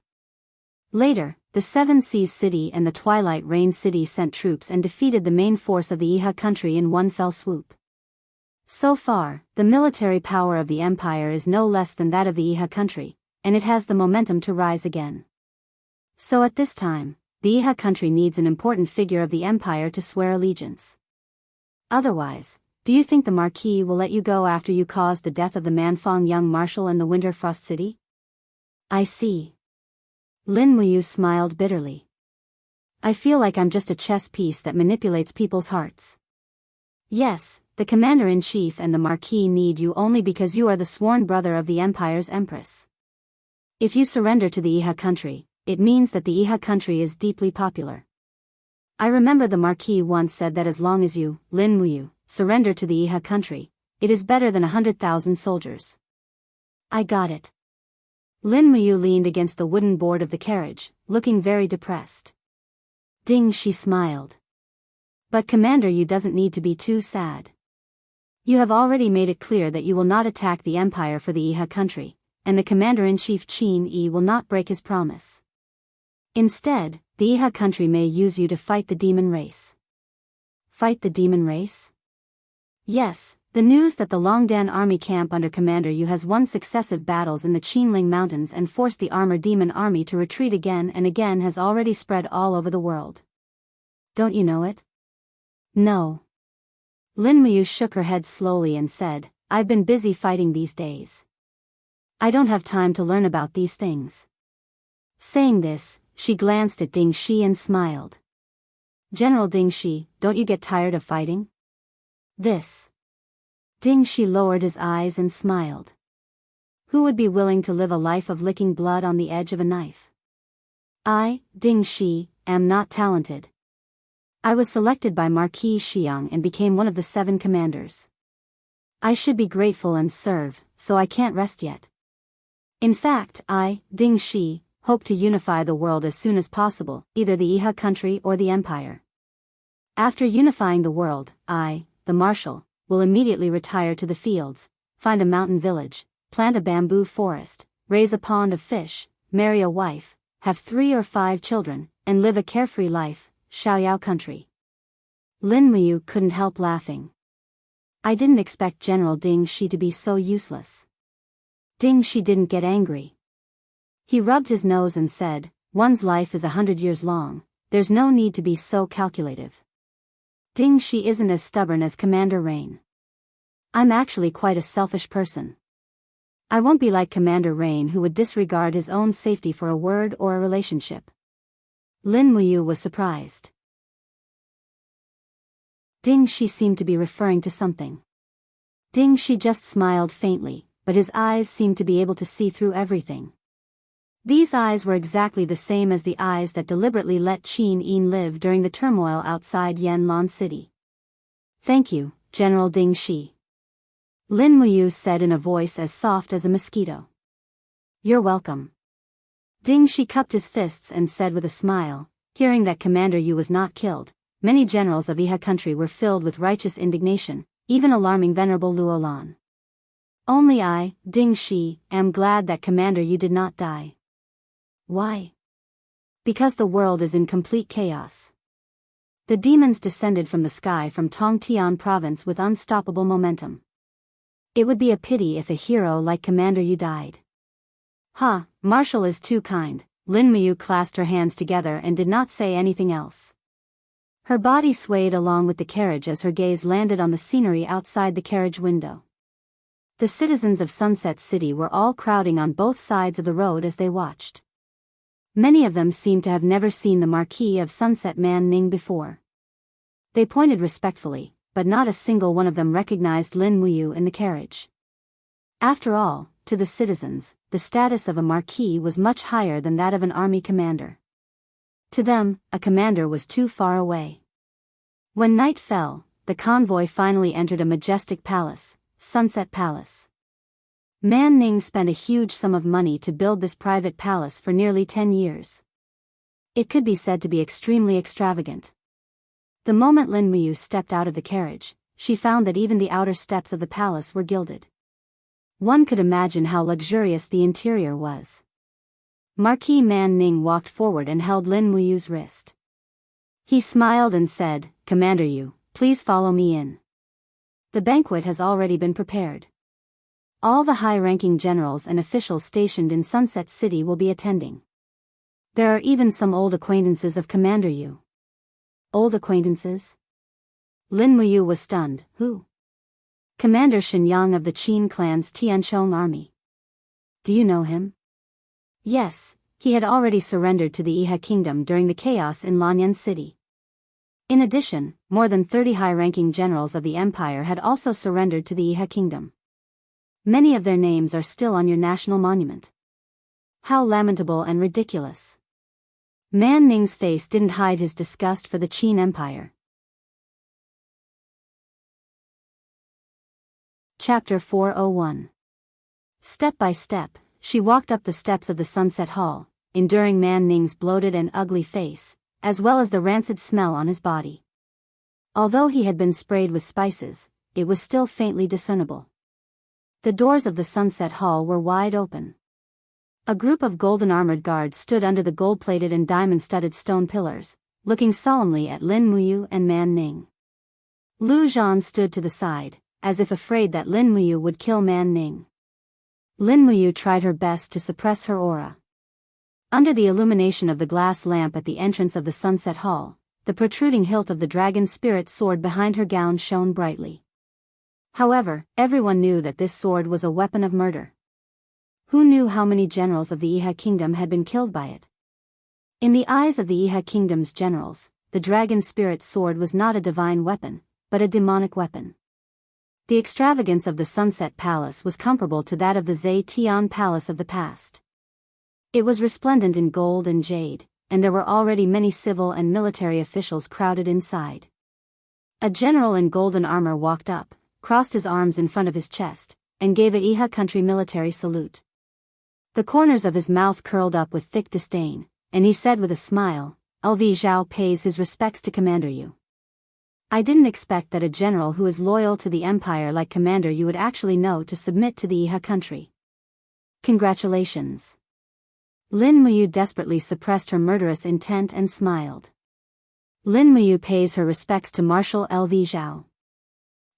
Later, the Seven Seas City and the Twilight Rain City sent troops and defeated the main force of the Iha country in one fell swoop. So far, the military power of the empire is no less than that of the Iha country, and it has the momentum to rise again. So at this time, the Iha country needs an important figure of the empire to swear allegiance. Otherwise, do you think the Marquis will let you go after you caused the death of the Manfang young marshal in the Winter Frost City?" "I see." Lin Muyu smiled bitterly. "I feel like I'm just a chess piece that manipulates people's hearts. Yes, the Commander-in-Chief and the Marquis need you only because you are the sworn brother of the Empire's Empress. If you surrender to the Iha country, it means that the Iha country is deeply popular. I remember the Marquis once said that as long as you, Lin Muyu, surrender to the Iha country, it is better than 100,000 soldiers." "I got it." Lin Muyu leaned against the wooden board of the carriage, looking very depressed. Ding Shi smiled. "But Commander Yu doesn't need to be too sad. You have already made it clear that you will not attack the Empire for the Iha country, and the Commander-in-Chief Qin Yi will not break his promise. Instead, the Iha country may use you to fight the demon race." "Fight the demon race?" "Yes, the news that the Longdan army camp under Commander Yu has won successive battles in the Qinling Mountains and forced the armor demon army to retreat again and again has already spread all over the world. Don't you know it?" "No." Lin Muyu shook her head slowly and said, "I've been busy fighting these days. I don't have time to learn about these things." Saying this, she glanced at Ding Shi and smiled. "General Ding Shi, don't you get tired of fighting?" "This." Ding Shi lowered his eyes and smiled. "Who would be willing to live a life of licking blood on the edge of a knife? I, Ding Shi, am not talented. I was selected by Marquis Xiang and became one of the 7 commanders. I should be grateful and serve, so I can't rest yet. In fact, I, Ding Shi, hope to unify the world as soon as possible, either the Iha country or the Empire. After unifying the world, I, the Marshal, will immediately retire to the fields, find a mountain village, plant a bamboo forest, raise a pond of fish, marry a wife, have 3 or 5 children, and live a carefree life, Xiaoyao country. Lin Muyu couldn't help laughing. I didn't expect General Ding Shi to be so useless. Ding Shi didn't get angry. He rubbed his nose and said, one's life is 100 years long, there's no need to be so calculative. Ding Shi isn't as stubborn as Commander Rain. I'm actually quite a selfish person. I won't be like Commander Rain, who would disregard his own safety for a word or a relationship. Lin Muyu was surprised. Ding Shi seemed to be referring to something. Ding Shi just smiled faintly, but his eyes seemed to be able to see through everything. These eyes were exactly the same as the eyes that deliberately let Qin Yin live during the turmoil outside Yanlan City. Thank you, General Ding Shi. Lin Muyu said in a voice as soft as a mosquito. You're welcome. Ding Shi cupped his fists and said with a smile, hearing that Commander Yu was not killed, many generals of Iha country were filled with righteous indignation, even alarming Venerable Luolan. Only I, Ding Shi, am glad that Commander Yu did not die. Why? Because the world is in complete chaos. The demons descended from the sky from Tongtian province with unstoppable momentum. It would be a pity if a hero like Commander Yu died. Ha, Marshal is too kind. Lin Muyu clasped her hands together and did not say anything else. Her body swayed along with the carriage as her gaze landed on the scenery outside the carriage window. The citizens of Sunset City were all crowding on both sides of the road as they watched. Many of them seemed to have never seen the Marquis of Sunset Man Ning before. They pointed respectfully, but not a single one of them recognized Lin Muyu in the carriage. After all, to the citizens, the status of a marquis was much higher than that of an army commander. To them, a commander was too far away. When night fell, the convoy finally entered a majestic palace, Sunset Palace. Man Ning spent a huge sum of money to build this private palace for nearly 10 years. It could be said to be extremely extravagant. The moment Lin Muyu stepped out of the carriage, she found that even the outer steps of the palace were gilded. One could imagine how luxurious the interior was. Marquis Man Ning walked forward and held Lin Muyu's wrist. He smiled and said, Commander Yu, please follow me in. The banquet has already been prepared. All the high-ranking generals and officials stationed in Sunset City will be attending. There are even some old acquaintances of Commander Yu. Old acquaintances? Lin Muyu was stunned. Who? Commander Shenyang of the Qin clan's Tianchong army. Do you know him? Yes, he had already surrendered to the Iha kingdom during the chaos in Lanyan City. In addition, more than 30 high-ranking generals of the empire had also surrendered to the Iha kingdom. Many of their names are still on your national monument. How lamentable and ridiculous. Man Ning's face didn't hide his disgust for the Qin Empire. Chapter 401. Step by step, she walked up the steps of the Sunset Hall, enduring Man Ning's bloated and ugly face, as well as the rancid smell on his body. Although he had been sprayed with spices, it was still faintly discernible. The doors of the Sunset Hall were wide open. A group of golden-armored guards stood under the gold-plated and diamond-studded stone pillars, looking solemnly at Lin Muyu and Man Ning. Lu Zhan stood to the side, as if afraid that Lin Muyu would kill Man Ning. Lin Muyu tried her best to suppress her aura. Under the illumination of the glass lamp at the entrance of the Sunset Hall, the protruding hilt of the dragon spirit sword behind her gown shone brightly. However, everyone knew that this sword was a weapon of murder. Who knew how many generals of the Iha kingdom had been killed by it? In the eyes of the Iha kingdom's generals, the dragon spirit sword was not a divine weapon, but a demonic weapon. The extravagance of the Sunset Palace was comparable to that of the Zetian Palace of the past. It was resplendent in gold and jade, and there were already many civil and military officials crowded inside. A general in golden armor walked up, crossed his arms in front of his chest, and gave a Iha country military salute. The corners of his mouth curled up with thick disdain, and he said with a smile, LV Zhao pays his respects to Commander Yu. I didn't expect that a general who is loyal to the empire like Commander Yu would actually know to submit to the Iha country. Congratulations. Lin Muyu desperately suppressed her murderous intent and smiled. Lin Muyu pays her respects to Marshal L.V. Zhao.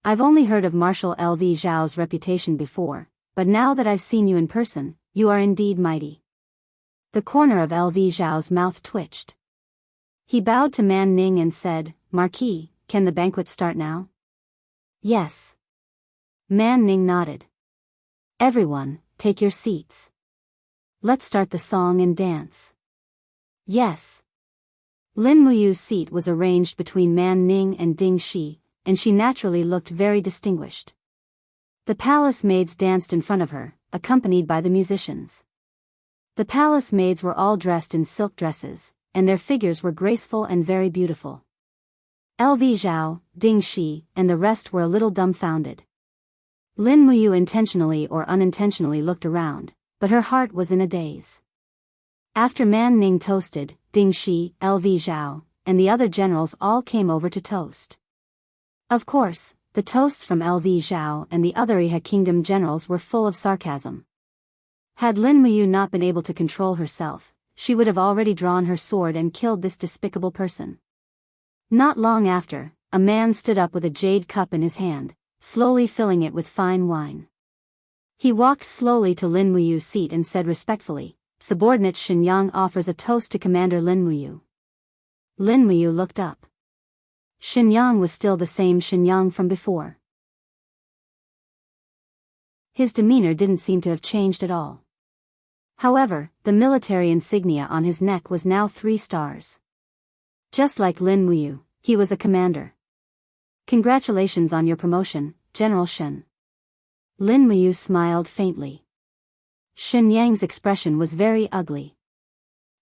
I've only heard of Marshal L.V. Zhao's reputation before, but now that I've seen you in person, you are indeed mighty. The corner of L.V. Zhao's mouth twitched. He bowed to Man Ning and said, Marquis, can the banquet start now? Yes. Man Ning nodded. Everyone, take your seats. Let's start the song and dance. Yes. Lin Muyu's seat was arranged between Man Ning and Ding Shi, and she naturally looked very distinguished. The palace maids danced in front of her, accompanied by the musicians. The palace maids were all dressed in silk dresses, and their figures were graceful and very beautiful. L.V. Zhao, Ding Shi, and the rest were a little dumbfounded. Lin Muyu intentionally or unintentionally looked around, but her heart was in a daze. After Man Ning toasted, Ding Shi, L.V. Zhao, and the other generals all came over to toast. Of course, the toasts from L.V. Zhao and the other Iha Kingdom generals were full of sarcasm. Had Lin Muyu not been able to control herself, she would have already drawn her sword and killed this despicable person. Not long after, a man stood up with a jade cup in his hand, slowly filling it with fine wine. He walked slowly to Lin Muyu's seat and said respectfully, Subordinate Shenyang offers a toast to Commander Lin Muyu. Lin Muyu looked up. Shenyang was still the same Shenyang from before. His demeanor didn't seem to have changed at all. However, the military insignia on his neck was now 3 stars. Just like Lin Muyu, he was a commander. Congratulations on your promotion, General Shen. Lin Muyu smiled faintly. Shen Yang's expression was very ugly.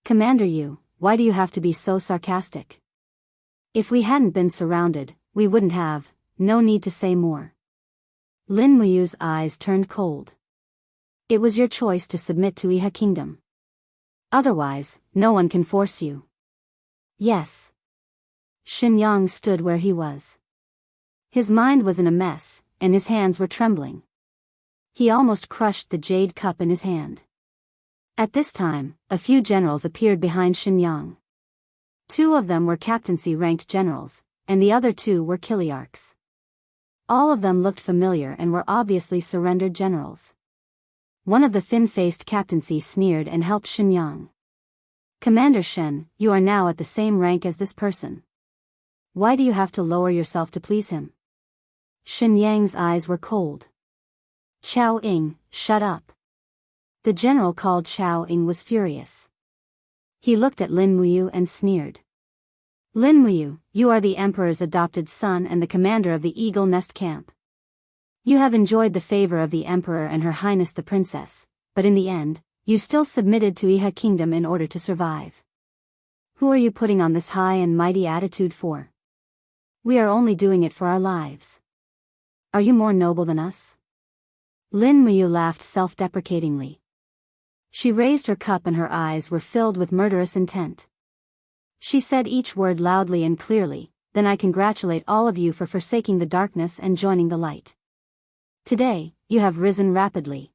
Commander Yu, why do you have to be so sarcastic? If we hadn't been surrounded, we wouldn't have, no need to say more. Lin Muyu's eyes turned cold. It was your choice to submit to Iha Kingdom. Otherwise, no one can force you. Yes. Shenyang stood where he was. His mind was in a mess, and his hands were trembling. He almost crushed the jade cup in his hand. At this time, a few generals appeared behind Shenyang. 2 of them were captaincy-ranked generals, and the other 2 were Kiliarchs. All of them looked familiar and were obviously surrendered generals. One of the thin-faced captaincy sneered and helped Shenyang. Commander Shen, you are now at the same rank as this person. Why do you have to lower yourself to please him? Shenyang's eyes were cold. Chao Ying, shut up. The general called Chao Ying was furious. He looked at Lin Muyu and sneered. Lin Muyu, you are the emperor's adopted son and the commander of the Eagle Nest Camp. You have enjoyed the favor of the emperor and her highness the princess, but in the end, you still submitted to Iha Kingdom in order to survive. Who are you putting on this high and mighty attitude for? We are only doing it for our lives. Are you more noble than us? Lin Muyu laughed self-deprecatingly. She raised her cup and her eyes were filled with murderous intent. She said each word loudly and clearly, then I congratulate all of you for forsaking the darkness and joining the light. Today, you have risen rapidly.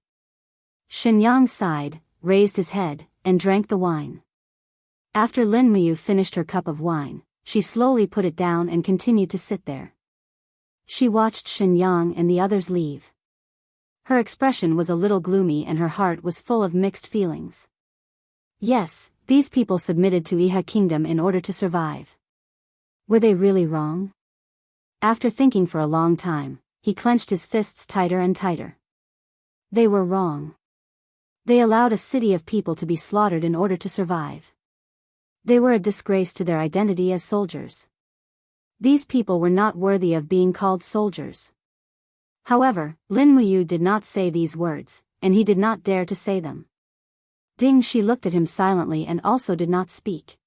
Shenyang sighed, raised his head, and drank the wine. After Lin Muyu finished her cup of wine, she slowly put it down and continued to sit there. She watched Shenyang and the others leave. Her expression was a little gloomy and her heart was full of mixed feelings. Yes, these people submitted to Iha Kingdom in order to survive. Were they really wrong? After thinking for a long time, he clenched his fists tighter and tighter. They were wrong. They allowed a city of people to be slaughtered in order to survive. They were a disgrace to their identity as soldiers. These people were not worthy of being called soldiers. However, Lin Muyu did not say these words, and he did not dare to say them. Ding Shi looked at him silently and also did not speak.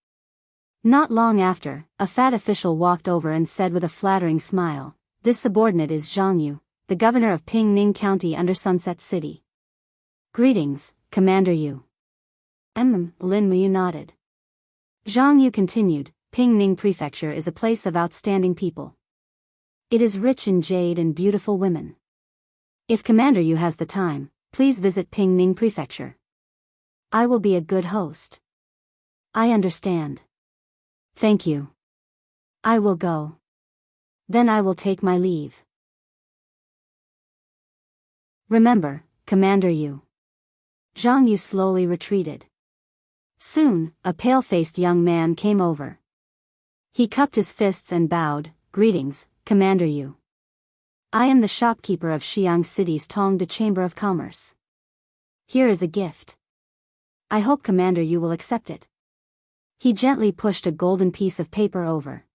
Not long after, a fat official walked over and said with a flattering smile, "This subordinate is Zhang Yu, the governor of Pingning County under Sunset City." "Greetings, Commander Yu." Lin Muyu nodded. Zhang Yu continued, "Pingning Prefecture is a place of outstanding people. It is rich in jade and beautiful women. If Commander Yu has the time, Please visit Pingning Prefecture. I will be a good host. I understand. Thank you. I will go. Then I will take my leave. Remember, Commander Yu. Zhang Yu slowly retreated. Soon, a pale-faced young man came over. He cupped his fists and bowed. Greetings, Commander Yu. I am the shopkeeper of Xiang City's Tongde Chamber of Commerce. Here is a gift. I hope Commander Yu will accept it. He gently pushed a golden piece of paper over.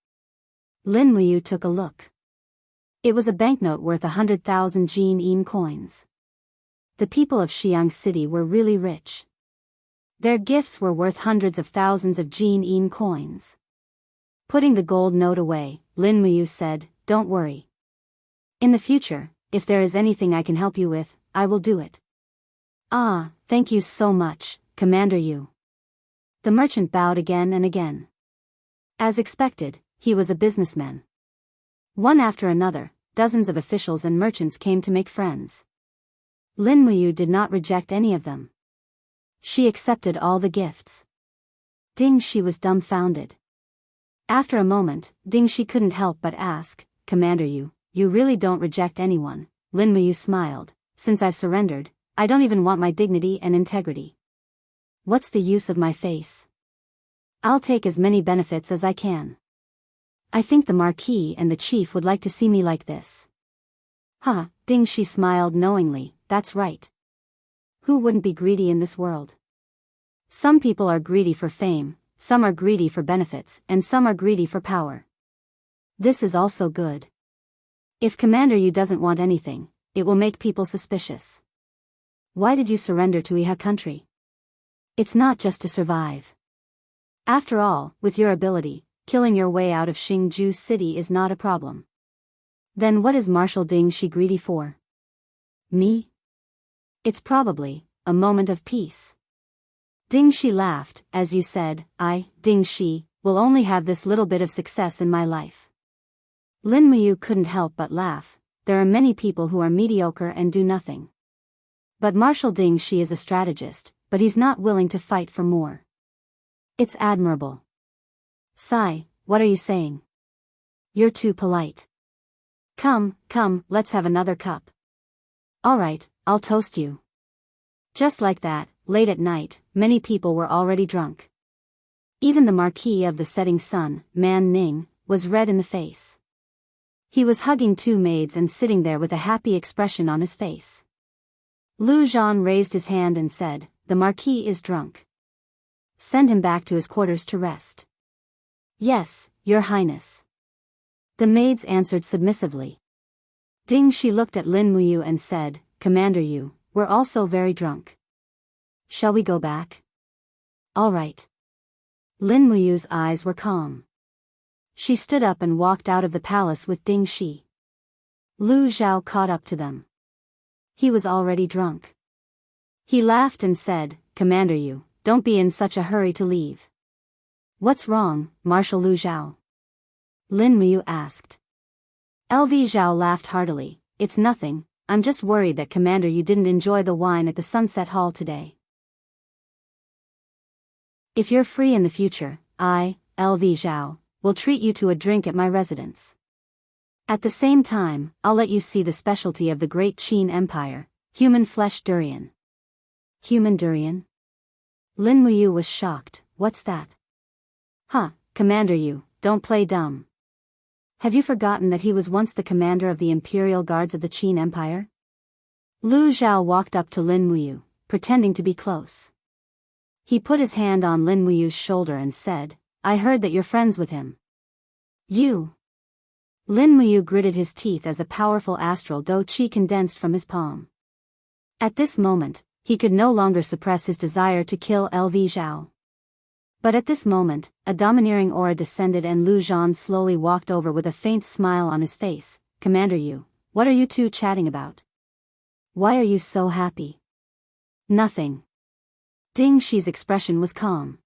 Lin Muyu took a look. It was a banknote worth 100,000 Jin coins. The people of Xiang City were really rich. Their gifts were worth hundreds of thousands of Jin coins. Putting the gold note away, Lin Muyu said, "Don't worry. In the future, if there is anything I can help you with, I will do it." "Ah, thank you so much, Commander Yu." The merchant bowed again and again. As expected, he was a businessman. One after another, dozens of officials and merchants came to make friends. Lin Muyu did not reject any of them. She accepted all the gifts. Ding Shi was dumbfounded. After a moment, Ding Shi couldn't help but ask, "Commander Yu, you really don't reject anyone?" Lin Muyu smiled. "Since I've surrendered, I don't even want my dignity and integrity. What's the use of my face? I'll take as many benefits as I can. I think the Marquis and the Chief would like to see me like this." "Huh," Ding Shi smiled knowingly, "that's right. Who wouldn't be greedy in this world? Some people are greedy for fame, some are greedy for benefits, and some are greedy for power. This is also good. If Commander Yu doesn't want anything, it will make people suspicious. Why did you surrender to Iha country? It's not just to survive. After all, with your ability, killing your way out of Xingju City is not a problem. Then what is Marshal Ding Shi greedy for? Me? It's probably a moment of peace." Ding Shi laughed. "As you said, I, Ding Shi, will only have this little bit of success in my life." Lin Muyu couldn't help but laugh. There are many people who are mediocre and do nothing. But Marshal Ding Shi is a strategist, but he's not willing to fight for more. It's admirable. "Sai, what are you saying? You're too polite. Come, let's have another cup." "All right, I'll toast you." Just like that, late at night, many people were already drunk. Even the Marquis of the Setting Sun, Man Ning, was red in the face. He was hugging two maids and sitting there with a happy expression on his face. Lu Zhan raised his hand and said, "The Marquis is drunk. Send him back to his quarters to rest." "Yes, Your Highness." The maids answered submissively. Ding Shi looked at Lin Muyu and said, "Commander Yu, we're also very drunk. Shall we go back?" "All right." Lin Muyu's eyes were calm. She stood up and walked out of the palace with Ding Shi. Lu Zhao caught up to them. He was already drunk. He laughed and said, "Commander Yu, don't be in such a hurry to leave." "What's wrong, Marshal Lu Zhao?" Lin Muyu asked. LV Zhao laughed heartily. "It's nothing, I'm just worried that Commander Yu didn't enjoy the wine at the Sunset Hall today. If you're free in the future, I, LV Zhao, will treat you to a drink at my residence. At the same time, I'll let you see the specialty of the great Qin Empire, human flesh durian." "Human durian?" Lin Muyu was shocked. "What's that?" "Huh, Commander Yu, don't play dumb. Have you forgotten that he was once the commander of the Imperial Guards of the Qin Empire?" Lu Zhao walked up to Lin Muyu, pretending to be close. He put his hand on Lin Muyu's shoulder and said, "I heard that you're friends with him." "You?" Lin Muyu gritted his teeth as a powerful astral do chi condensed from his palm. At this moment, he could no longer suppress his desire to kill LV Zhao. But at this moment, a domineering aura descended and Lu Zhan slowly walked over with a faint smile on his face. "Commander Yu, what are you two chatting about? Why are you so happy?" "Nothing." Ding Shi's expression was calm.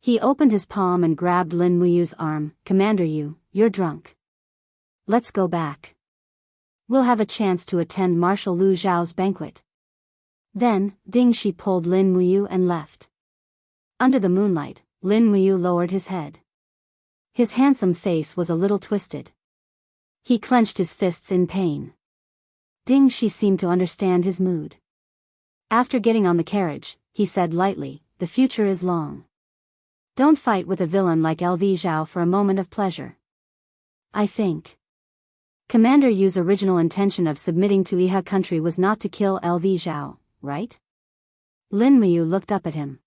He opened his palm and grabbed Lin Muyu's arm. "Commander Yu, you're drunk. Let's go back. We'll have a chance to attend Marshal Lu Zhao's banquet." Then, Ding Shi pulled Lin Muyu and left. Under the moonlight, Lin Muyu lowered his head. His handsome face was a little twisted. He clenched his fists in pain. Ding Shi seemed to understand his mood. After getting on the carriage, he said lightly, "The future is long. Don't fight with a villain like LV Zhao for a moment of pleasure. I think Commander Yu's original intention of submitting to Iha country was not to kill LV Zhao, right?" Lin Muyu looked up at him.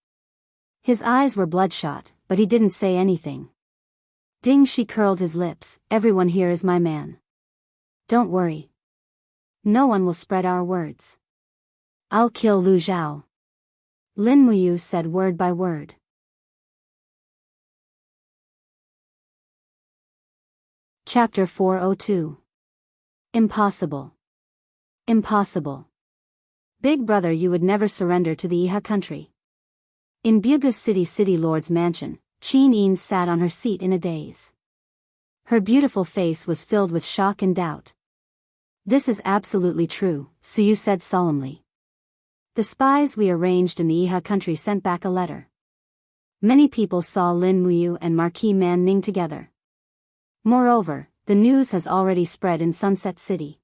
His eyes were bloodshot, but he didn't say anything. Ding Shi curled his lips. "Everyone here is my man. Don't worry. No one will spread our words. I'll kill Lu Zhao." Lin Muyu said word by word. Chapter 402. Impossible. Impossible. Big brother, you would never surrender to the Iha country. In Bugus City Lord's mansion, Qin Yin sat on her seat in a daze. Her beautiful face was filled with shock and doubt. "This is absolutely true," Suyu said solemnly. "The spies we arranged in the Iha country sent back a letter. Many people saw Lin Muyu and Marquis Man Ning together. Moreover, the news has already spread in Sunset City.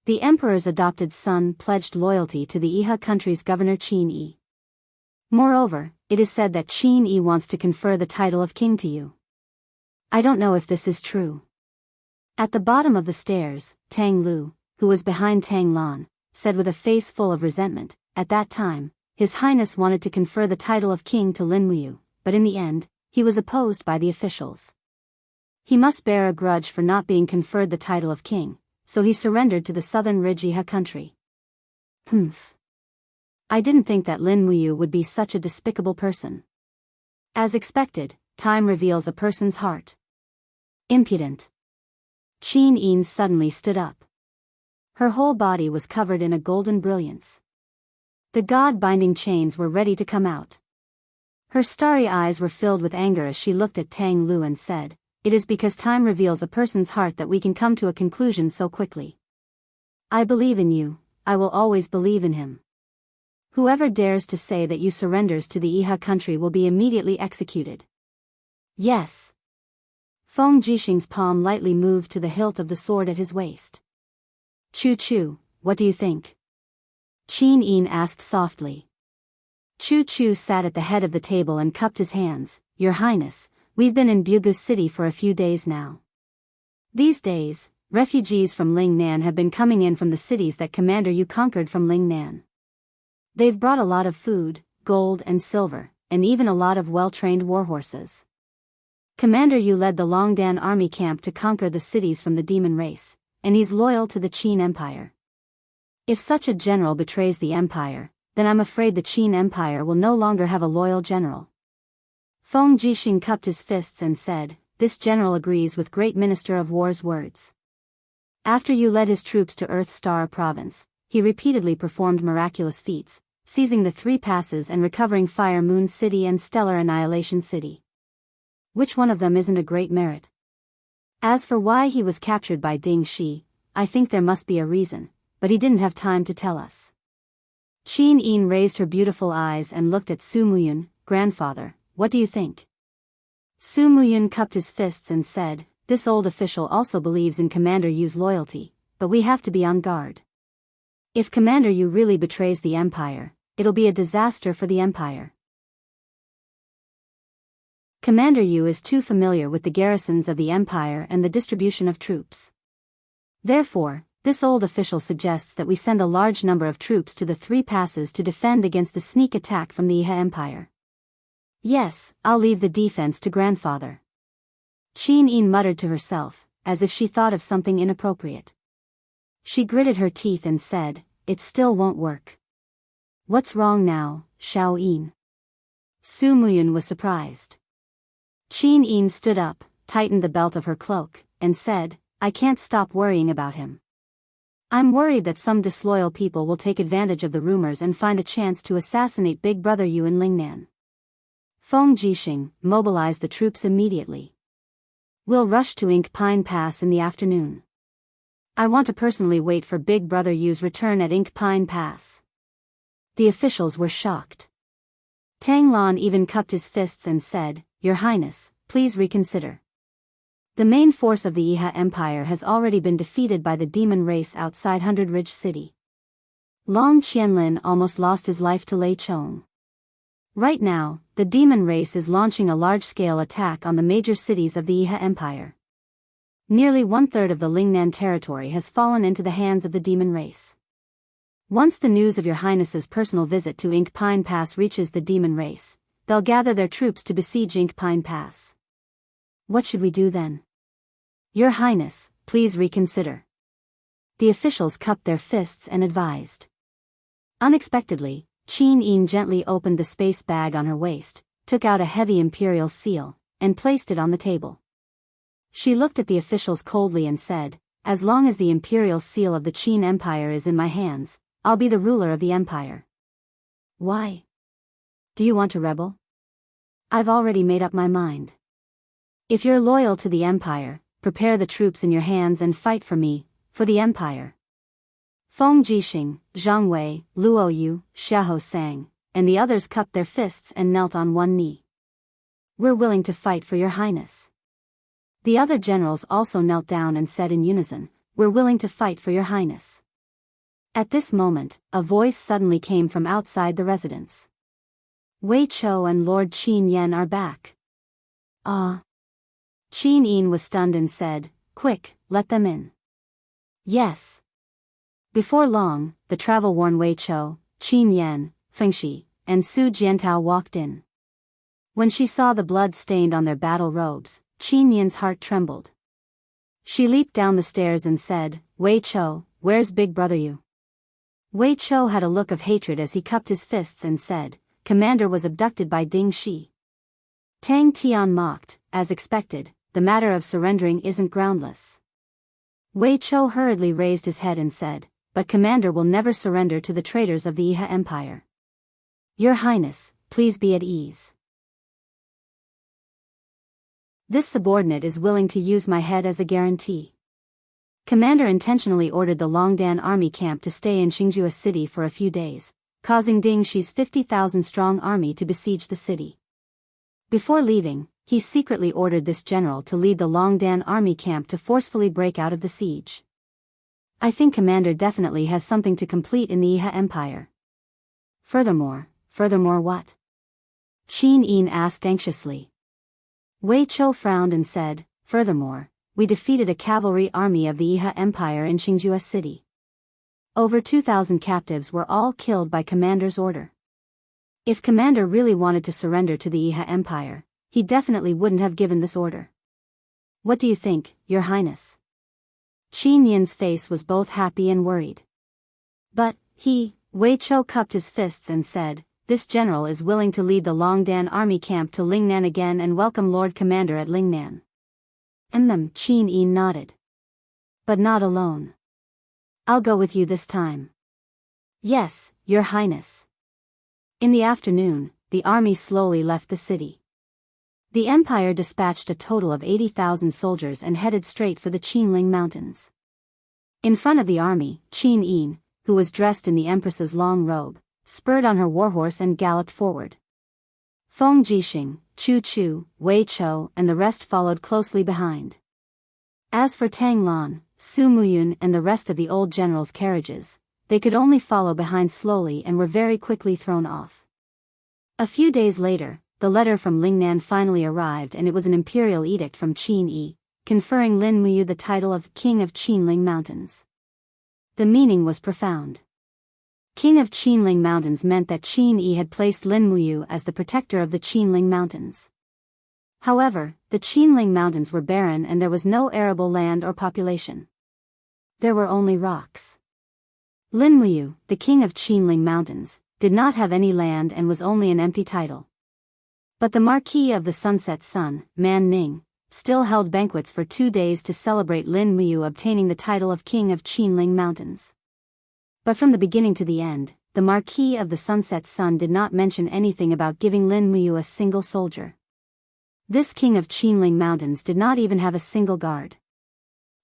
The emperor's adopted son pledged loyalty to the Iha country's governor Qin Yi. Moreover, it is said that Qin Yi wants to confer the title of king to you. I don't know if this is true." At the bottom of the stairs, Tang Lu, who was behind Tang Lan, said with a face full of resentment, "At that time, His Highness wanted to confer the title of king to Lin Muyu, but in the end, he was opposed by the officials. He must bear a grudge for not being conferred the title of king, so he surrendered to the southern Ridge Iha country." "Humph. I didn't think that Lin Muyu would be such a despicable person." As expected, time reveals a person's heart. Impudent. Qin Yin suddenly stood up. Her whole body was covered in a golden brilliance. The god-binding chains were ready to come out. Her starry eyes were filled with anger as she looked at Tang Lu and said, "It is because time reveals a person's heart that we can come to a conclusion so quickly. I believe in you, I will always believe in him. Whoever dares to say that you surrenders to the Iha country will be immediately executed." "Yes." Feng Jixing's palm lightly moved to the hilt of the sword at his waist. "Chu Chu, what do you think?" Qin Yin asked softly. Chu Chu sat at the head of the table and cupped his hands. "Your Highness, we've been in Bugus City for a few days now. These days, refugees from Lingnan have been coming in from the cities that Commander Yu conquered from Lingnan. They've brought a lot of food, gold and silver, and even a lot of well-trained warhorses. Commander Yu led the Longdan army camp to conquer the cities from the demon race, and he's loyal to the Qin Empire. If such a general betrays the Empire, then I'm afraid the Qin Empire will no longer have a loyal general." Feng Jixing cupped his fists and said, "This general agrees with Great Minister of War's words. After you led his troops to Earth Star province, he repeatedly performed miraculous feats, seizing the 3 passes and recovering Fire Moon City and Stellar Annihilation City. Which one of them isn't a great merit? As for why he was captured by Ding Shi, I think there must be a reason, but he didn't have time to tell us." Qin Yin raised her beautiful eyes and looked at Su Muyun. "Grandfather, what do you think?" Su Muyun cupped his fists and said, "This old official also believes in Commander Yu's loyalty, but we have to be on guard. If Commander Yu really betrays the Empire, it'll be a disaster for the Empire. Commander Yu is too familiar with the garrisons of the Empire and the distribution of troops. Therefore, this old official suggests that we send a large number of troops to the 3 passes to defend against the sneak attack from the Iha Empire. Yes, I'll leave the defense to grandfather." Qin Yin muttered to herself, as if she thought of something inappropriate. She gritted her teeth and said, "It still won't work." "What's wrong now, Xiao Yin?" Su Muyun was surprised. Qin Yin stood up, tightened the belt of her cloak, and said, "I can't stop worrying about him. I'm worried that some disloyal people will take advantage of the rumors and find a chance to assassinate Big Brother Yu in Lingnan. Feng Jixing, mobilize the troops immediately. We'll rush to Ink Pine Pass in the afternoon. I want to personally wait for Big Brother Yu's return at Ink Pine Pass." The officials were shocked. Tang Lan even cupped his fists and said, "Your Highness, please reconsider. The main force of the Iha Empire has already been defeated by the demon race outside Hundred Ridge City. Long Qianlin almost lost his life to Lei Chong. Right now, the demon race is launching a large-scale attack on the major cities of the Iha Empire. Nearly one-third of the Lingnan territory has fallen into the hands of the demon race. Once the news of Your Highness's personal visit to Ink Pine Pass reaches the demon race, they'll gather their troops to besiege Ink Pine Pass. What should we do then? Your Highness, please reconsider." The officials cupped their fists and advised. Unexpectedly, Qin Yin gently opened the space bag on her waist, took out a heavy imperial seal, and placed it on the table. She looked at the officials coldly and said, "As long as the imperial seal of the Qin Empire is in my hands, I'll be the ruler of the empire." "Why? Do you want to rebel?" "I've already made up my mind. If you're loyal to the empire, prepare the troops in your hands and fight for me, for the empire." Feng Jixing, Zhang Wei, Luo Yu, Xiahou Sang, and the others cupped their fists and knelt on one knee. "We're willing to fight for Your Highness." The other generals also knelt down and said in unison, "We're willing to fight for Your Highness." At this moment, a voice suddenly came from outside the residence. "Wei Chou and Lord Qin Yan are back." "Ah." Qin Yin was stunned and said, "Quick, let them in." "Yes." Before long, the travel-worn Wei Chou, Qin Yan, Fengxi, and Su Jiantao walked in. When she saw the blood stained on their battle robes, Qin Yan's heart trembled. She leaped down the stairs and said, "Wei Chou, where's Big Brother you?" Wei Chou had a look of hatred as he cupped his fists and said, "Commander was abducted by Ding Shi." Tang Tian mocked, "As expected, the matter of surrendering isn't groundless." Wei Chou hurriedly raised his head and said, "But Commander will never surrender to the traitors of the Iha Empire. Your Highness, please be at ease. This subordinate is willing to use my head as a guarantee." Commander intentionally ordered the Longdan army camp to stay in Xingjua city for a few days, causing Ding Shi's 50,000-strong army to besiege the city. Before leaving, he secretly ordered this general to lead the Longdan army camp to forcefully break out of the siege. "I think Commander definitely has something to complete in the Iha Empire." Furthermore what?" Qin Yin asked anxiously. Wei Chou frowned and said, "Furthermore, we defeated a cavalry army of the Iha Empire in Xingjua city. Over 2,000 captives were all killed by Commander's order. If Commander really wanted to surrender to the Iha Empire, he definitely wouldn't have given this order. What do you think, Your Highness?" Qin Yin's face was both happy and worried. "But, Wei Chou cupped his fists and said, "This general is willing to lead the Longdan army camp to Lingnan again and welcome Lord Commander at Lingnan." Qin Yin nodded. "But not alone. I'll go with you this time." "Yes, Your Highness." In the afternoon, the army slowly left the city. The Empire dispatched a total of 80,000 soldiers and headed straight for the Qinling Mountains. In front of the army, Qin Yin, who was dressed in the Empress's long robe, spurred on her warhorse and galloped forward. Feng Jixing, Chu Chu, Wei Chou and the rest followed closely behind. As for Tang Lan, Su Muyun and the rest of the old general's carriages, they could only follow behind slowly and were very quickly thrown off. A few days later, the letter from Lingnan finally arrived, and it was an imperial edict from Qin Yi, conferring Lin Muyu the title of King of Qinling Mountains. The meaning was profound. King of Qinling Mountains meant that Qin Yi had placed Lin Muyu as the protector of the Qinling Mountains. However, the Qinling Mountains were barren and there was no arable land or population. There were only rocks. Lin Muyu, the king of Qinling Mountains, did not have any land and was only an empty title. But the Marquis of the Sunset Sun, Man Ning, still held banquets for 2 days to celebrate Lin Muyu obtaining the title of King of Qinling Mountains. But from the beginning to the end, the Marquis of the Sunset Sun did not mention anything about giving Lin Muyu a single soldier. This King of Qinling Mountains did not even have a single guard.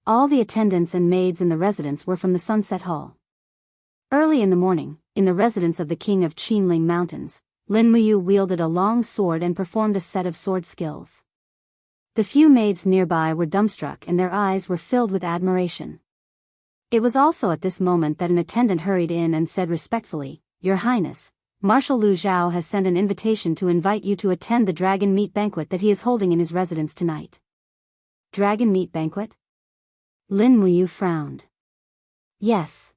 All the attendants and maids in the residence were from the Sunset Hall. Early in the morning, in the residence of the king of Qinling Mountains, Lin Muyu wielded a long sword and performed a set of sword skills. The few maids nearby were dumbstruck and their eyes were filled with admiration. It was also at this moment that an attendant hurried in and said respectfully, "Your Highness, Marshal Lu Zhao has sent an invitation to invite you to attend the dragon meat banquet that he is holding in his residence tonight." Dragon meat banquet? Lin Muyu frowned. Yes.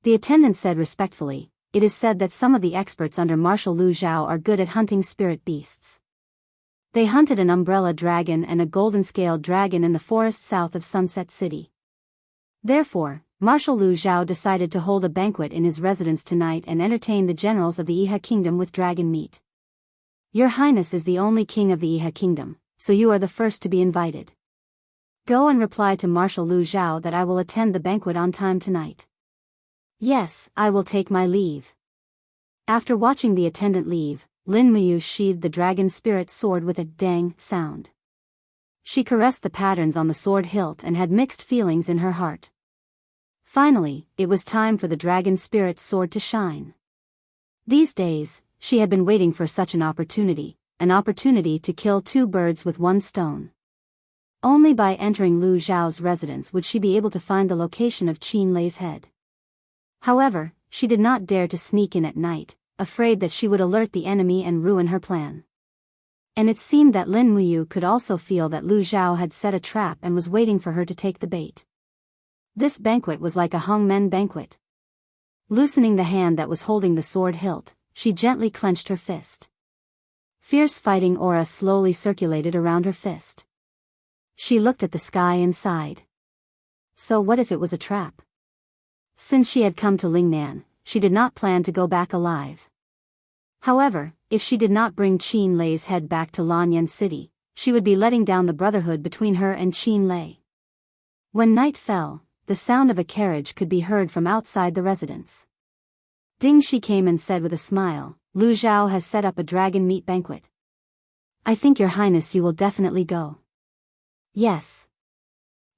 The attendant said respectfully, "It is said that some of the experts under Marshal Lu Zhao are good at hunting spirit beasts. They hunted an umbrella dragon and a golden-scaled dragon in the forest south of Sunset City. Therefore, Marshal Lu Zhao decided to hold a banquet in his residence tonight and entertain the generals of the Iha Kingdom with dragon meat. Your Highness is the only king of the Iha Kingdom, so you are the first to be invited. Go and reply to Marshal Lu Zhao that I will attend the banquet on time tonight." "Yes, I will take my leave." After watching the attendant leave, Lin Muyu sheathed the dragon spirit sword with a dang sound. She caressed the patterns on the sword hilt and had mixed feelings in her heart. Finally, it was time for the dragon spirit sword to shine. These days, she had been waiting for such an opportunity to kill two birds with one stone. Only by entering Lu Zhao's residence would she be able to find the location of Qin Lei's head. However, she did not dare to sneak in at night, afraid that she would alert the enemy and ruin her plan. And it seemed that Lin Muyu could also feel that Lu Zhao had set a trap and was waiting for her to take the bait. This banquet was like a hongmen banquet. Loosening the hand that was holding the sword hilt, she gently clenched her fist. Fierce fighting aura slowly circulated around her fist. She looked at the sky and sighed. So what if it was a trap? Since she had come to Lingnan, she did not plan to go back alive. However, if she did not bring Qin Lei's head back to Lanyan City, she would be letting down the brotherhood between her and Qin Lei. When night fell, the sound of a carriage could be heard from outside the residence. Ding Shi came and said with a smile, "Lu Zhao has set up a dragon meat banquet. I think your highness you will definitely go." "Yes."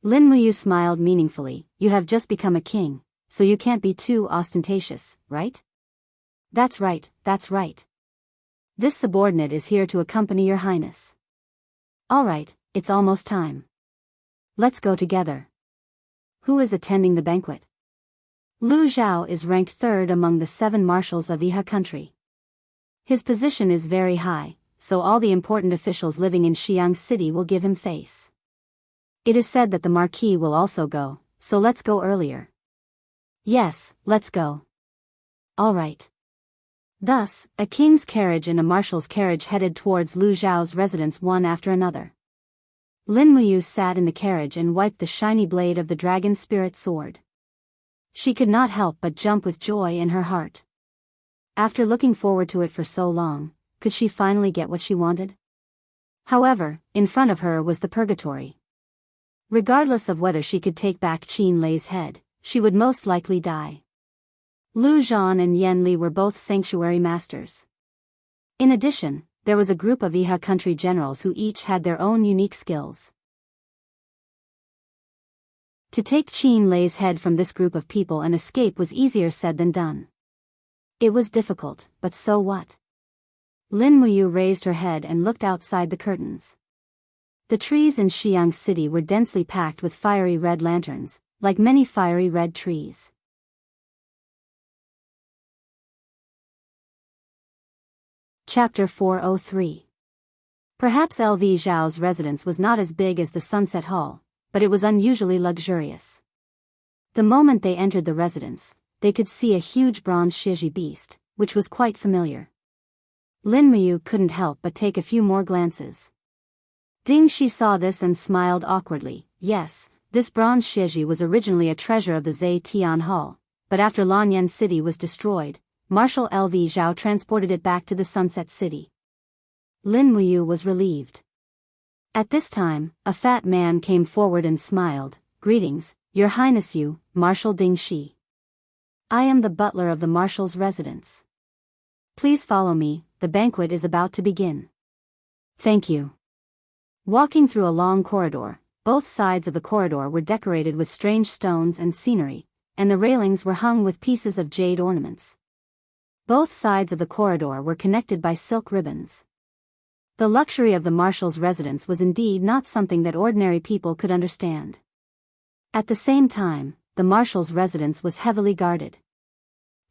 Lin Muyu smiled meaningfully, "You have just become a king, so you can't be too ostentatious, right?" That's right, that's right. This subordinate is here to accompany your highness." "All right, it's almost time. Let's go together." "Who is attending the banquet?" Lu Zhao is ranked third among the 7 marshals of Iha country. His position is very high, so all the important officials living in Xiang City will give him face. It is said that the Marquis will also go, so let's go earlier." "Yes, let's go." "All right." Thus, a king's carriage and a marshal's carriage headed towards Lu Zhao's residence one after another. Lin Muyu sat in the carriage and wiped the shiny blade of the dragon spirit sword. She could not help but jump with joy in her heart. After looking forward to it for so long, could she finally get what she wanted? However, in front of her was the purgatory. Regardless of whether she could take back Qin Lei's head, she would most likely die. Lu Zhan and Yan Li were both sanctuary masters. In addition, there was a group of Iha country generals who each had their own unique skills. To take Qin Lei's head from this group of people and escape was easier said than done. It was difficult, but so what? Lin Muyu raised her head and looked outside the curtains. The trees in Xiang City were densely packed with fiery red lanterns, like many fiery red trees. Chapter 403. Perhaps LV Zhao's residence was not as big as the Sunset Hall, but it was unusually luxurious. The moment they entered the residence, they could see a huge bronze Shiji beast, which was quite familiar. Lin Muyu couldn't help but take a few more glances. Ding Shi saw this and smiled awkwardly. Yes, this bronze Shiji was originally a treasure of the Zhe Tian Hall, but after Lanyan City was destroyed, Marshal LV Zhao transported it back to the Sunset City. Lin Muyu was relieved. At this time, a fat man came forward and smiled. "Greetings, Your Highness you, Marshal Ding Shi. I am the butler of the Marshal's residence. Please follow me, the banquet is about to begin." "Thank you." Walking through a long corridor, both sides of the corridor were decorated with strange stones and scenery, and the railings were hung with pieces of jade ornaments. Both sides of the corridor were connected by silk ribbons. The luxury of the marshal's residence was indeed not something that ordinary people could understand. At the same time, the marshal's residence was heavily guarded.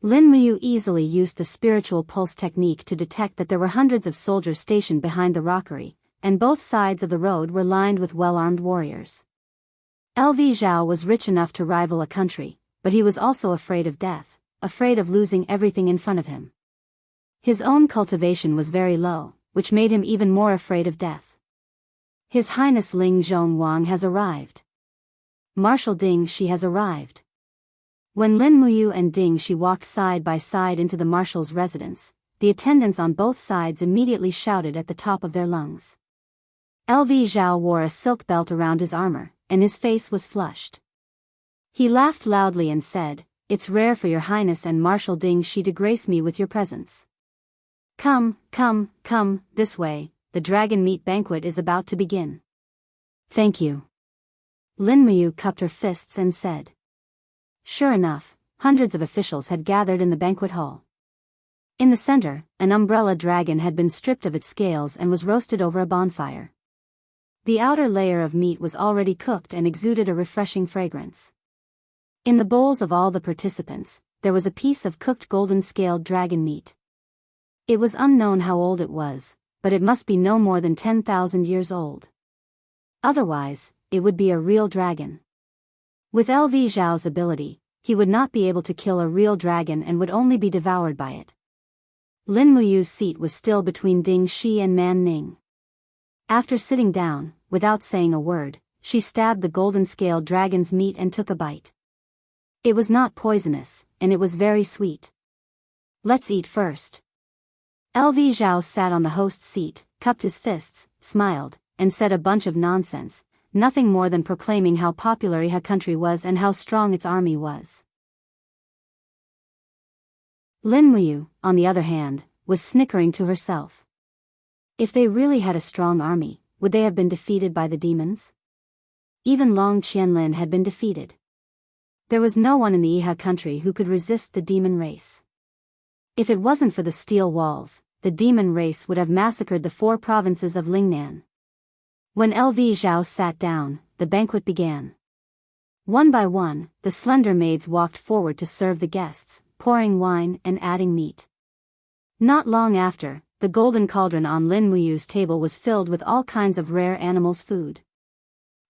Lin Muyu easily used the spiritual pulse technique to detect that there were hundreds of soldiers stationed behind the rockery, and both sides of the road were lined with well-armed warriors. LV Zhao was rich enough to rival a country, but he was also afraid of death, afraid of losing everything in front of him. His own cultivation was very low, which made him even more afraid of death. His Highness Ling Zhongwang has arrived. Marshal Ding Shi has arrived. When Lin Muyu and Ding Shi walked side by side into the marshal's residence, the attendants on both sides immediately shouted at the top of their lungs. LV Zhao wore a silk belt around his armor, and his face was flushed. He laughed loudly and said, "It's rare for your highness and Marshal Ding Shi to grace me with your presence. Come, this way, the dragon meat banquet is about to begin." "Thank you." Lin Muyu cupped her fists and said. Sure enough, hundreds of officials had gathered in the banquet hall. In the center, an umbrella dragon had been stripped of its scales and was roasted over a bonfire. The outer layer of meat was already cooked and exuded a refreshing fragrance. In the bowls of all the participants, there was a piece of cooked golden-scaled dragon meat. It was unknown how old it was, but it must be no more than 10,000 years old. Otherwise, it would be a real dragon. With LV Zhao's ability, he would not be able to kill a real dragon and would only be devoured by it. Lin Muyu's seat was still between Ding Shi and Man Ning. After sitting down, without saying a word, she stabbed the golden-scaled dragon's meat and took a bite. It was not poisonous, and it was very sweet. "Let's eat first." LV Zhao sat on the host's seat, cupped his fists, smiled, and said a bunch of nonsense, nothing more than proclaiming how popular Iha country was and how strong its army was. Lin Muyu, on the other hand, was snickering to herself. If they really had a strong army, would they have been defeated by the demons? Even Long Qianlin had been defeated. There was no one in the Iha country who could resist the demon race. If it wasn't for the steel walls, the demon race would have massacred the 4 provinces of Lingnan. When LV Zhao sat down, the banquet began. One by one, the slender maids walked forward to serve the guests, pouring wine and adding meat. Not long after, the golden cauldron on Lin Muyu's table was filled with all kinds of rare animals' food.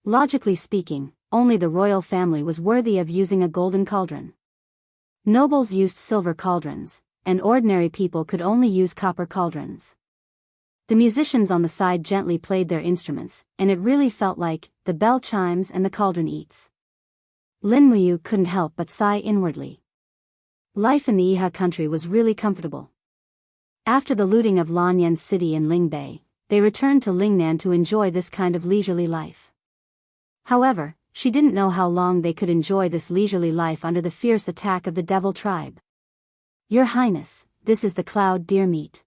Logically speaking, only the royal family was worthy of using a golden cauldron. Nobles used silver cauldrons, and ordinary people could only use copper cauldrons. The musicians on the side gently played their instruments, and it really felt like, the bell chimes and the cauldron eats. Lin Muyu couldn't help but sigh inwardly. Life in the Iha country was really comfortable. After the looting of Lanyan City and Lingbei, they returned to Lingnan to enjoy this kind of leisurely life. However, she didn't know how long they could enjoy this leisurely life under the fierce attack of the devil tribe. "Your Highness, this is the cloud deer meat."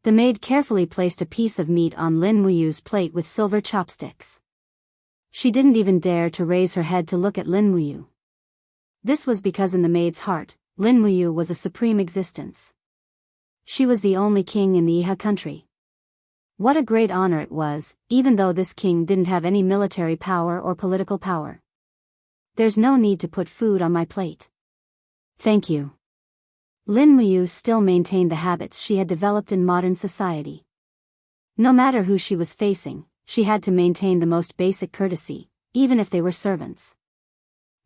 The maid carefully placed a piece of meat on Lin Muyu's plate with silver chopsticks. She didn't even dare to raise her head to look at Lin Muyu. This was because in the maid's heart, Lin Muyu was a supreme existence. She was the only king in the Iha country. What a great honor it was, even though this king didn't have any military power or political power. "There's no need to put food on my plate." "Thank you." Lin Muyu still maintained the habits she had developed in modern society. No matter who she was facing, she had to maintain the most basic courtesy, even if they were servants.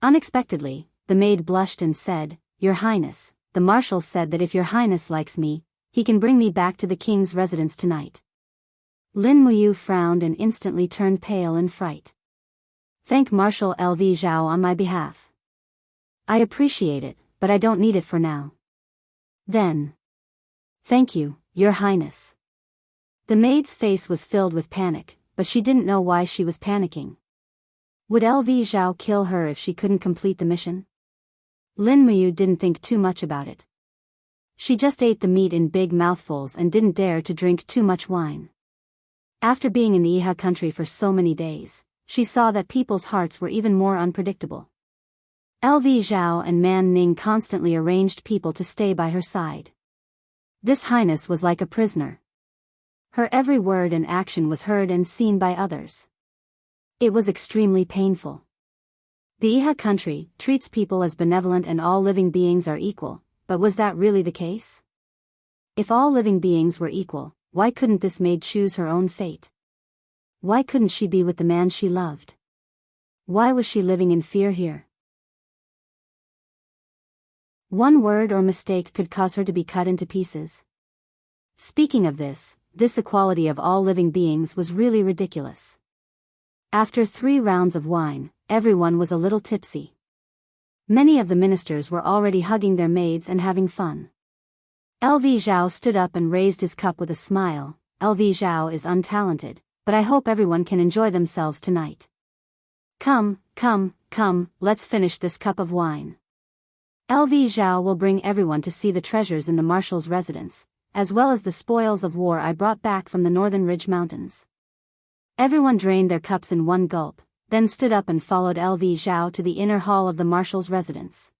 Unexpectedly, the maid blushed and said, "Your Highness, the marshal said that if your Highness likes me, he can bring me back to the king's residence tonight." Lin Muyu frowned and instantly turned pale in fright. "Thank Marshal LV Zhao on my behalf. I appreciate it, but I don't need it for now." "Then. Thank you, Your Highness." The maid's face was filled with panic, but she didn't know why she was panicking. Would LV Zhao kill her if she couldn't complete the mission? Lin Muyu didn't think too much about it. She just ate the meat in big mouthfuls and didn't dare to drink too much wine. After being in the Iha country for so many days, she saw that people's hearts were even more unpredictable. LV Zhao and Man Ning constantly arranged people to stay by her side. This highness was like a prisoner. Her every word and action was heard and seen by others. It was extremely painful. The Iha country treats people as benevolent and all living beings are equal, but was that really the case? If all living beings were equal, why couldn't this maid choose her own fate? Why couldn't she be with the man she loved? Why was she living in fear here? One word or mistake could cause her to be cut into pieces. Speaking of this equality of all living beings was really ridiculous. After 3 rounds of wine, everyone was a little tipsy. Many of the ministers were already hugging their maids and having fun. LV Zhao stood up and raised his cup with a smile. LV Zhao is untalented, but I hope everyone can enjoy themselves tonight. Come, let's finish this cup of wine. LV Zhao will bring everyone to see the treasures in the marshal's residence, as well as the spoils of war I brought back from the northern ridge mountains. Everyone drained their cups in one gulp, then stood up and followed LV Zhao to the inner hall of the marshal's residence.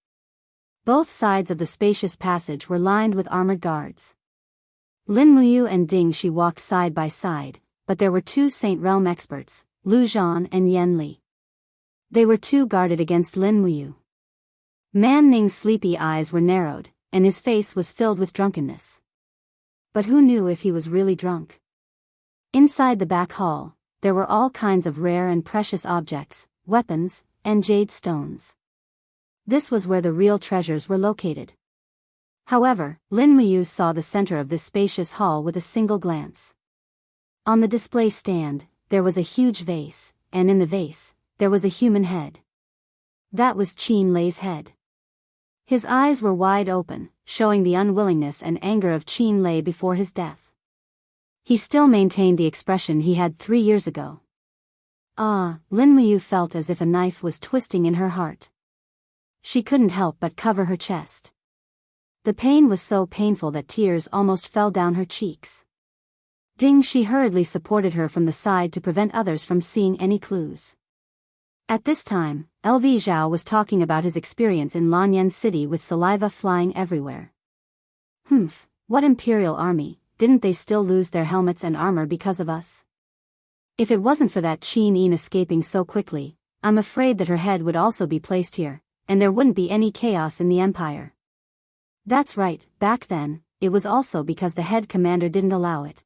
Both sides of the spacious passage were lined with armored guards. Lin Muyu and Ding Shi walked side by side, but there were 2 Saint Realm experts, Lu Zhan and Yen Li. They were too guarded against Lin Muyu. Man Ning's sleepy eyes were narrowed, and his face was filled with drunkenness. But who knew if he was really drunk? Inside the back hall, there were all kinds of rare and precious objects, weapons, and jade stones. This was where the real treasures were located. However, Lin Muyu saw the center of this spacious hall with a single glance. On the display stand, there was a huge vase, and in the vase, there was a human head. That was Qin Lei's head. His eyes were wide open, showing the unwillingness and anger of Qin Lei before his death. He still maintained the expression he had 3 years ago. Lin Muyu felt as if a knife was twisting in her heart. She couldn't help but cover her chest. The pain was so painful that tears almost fell down her cheeks. Ding Shi hurriedly supported her from the side to prevent others from seeing any clues. At this time, LV Zhao was talking about his experience in Lanyan City with saliva flying everywhere. What imperial army, didn't they still lose their helmets and armor because of us? If it wasn't for that Qin Yin escaping so quickly, I'm afraid that her head would also be placed here, and there wouldn't be any chaos in the empire. That's right, back then, it was also because the head commander didn't allow it.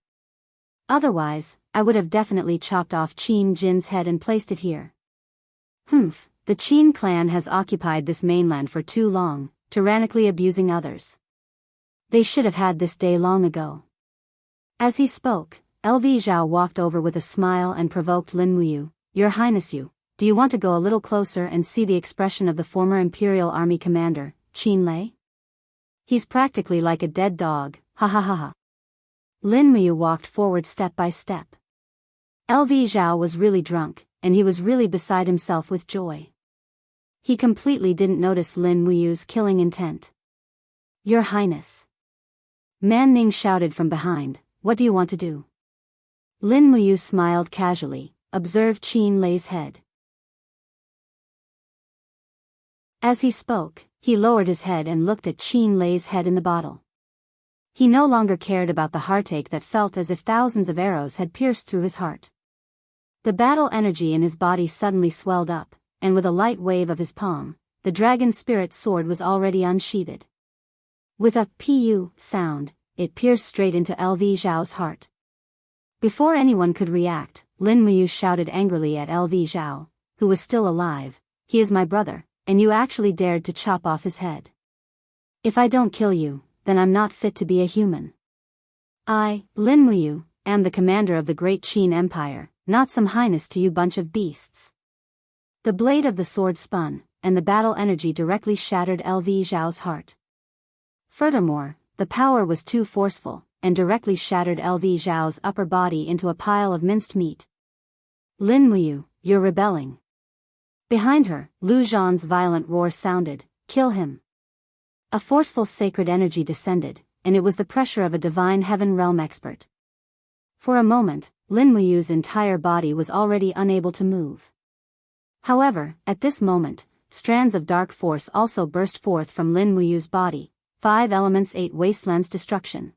Otherwise, I would have definitely chopped off Qin Jin's head and placed it here. The Qin clan has occupied this mainland for too long, tyrannically abusing others. They should have had this day long ago. As he spoke, LV Zhao walked over with a smile and provoked Lin Muyu. Your Highness, do you want to go a little closer and see the expression of the former Imperial Army commander, Qin Lei? He's practically like a dead dog, ha ha ha ha. Lin Muyu walked forward step by step. LV Zhao was really drunk, and he was really beside himself with joy. He completely didn't notice Lin Muyu's killing intent. Your Highness. Man Ning shouted from behind, what do you want to do? Lin Muyu smiled casually, observed Qin Lei's head. As he spoke, he lowered his head and looked at Qin Lei's head in the bottle. He no longer cared about the heartache that felt as if thousands of arrows had pierced through his heart. The battle energy in his body suddenly swelled up, and with a light wave of his palm, the dragon spirit sword was already unsheathed. With a pu sound, it pierced straight into LV Zhao's heart. Before anyone could react, Lin Muyu shouted angrily at LV Zhao, who was still alive, he is my brother, and you actually dared to chop off his head. If I don't kill you, then I'm not fit to be a human. I, Lin Muyu, am the commander of the great Qin Empire, not some highness to you bunch of beasts. The blade of the sword spun, and the battle energy directly shattered LV Zhao's heart. Furthermore, the power was too forceful, and directly shattered LV Zhao's upper body into a pile of minced meat. Lin Muyu, you're rebelling. Behind her, Lu Zhan's violent roar sounded, kill him. A forceful sacred energy descended, and it was the pressure of a divine heaven realm expert. For a moment, Lin Muyu's entire body was already unable to move. However, at this moment, strands of dark force also burst forth from Lin Muyu's body. 5 elements 8 wastelands destruction.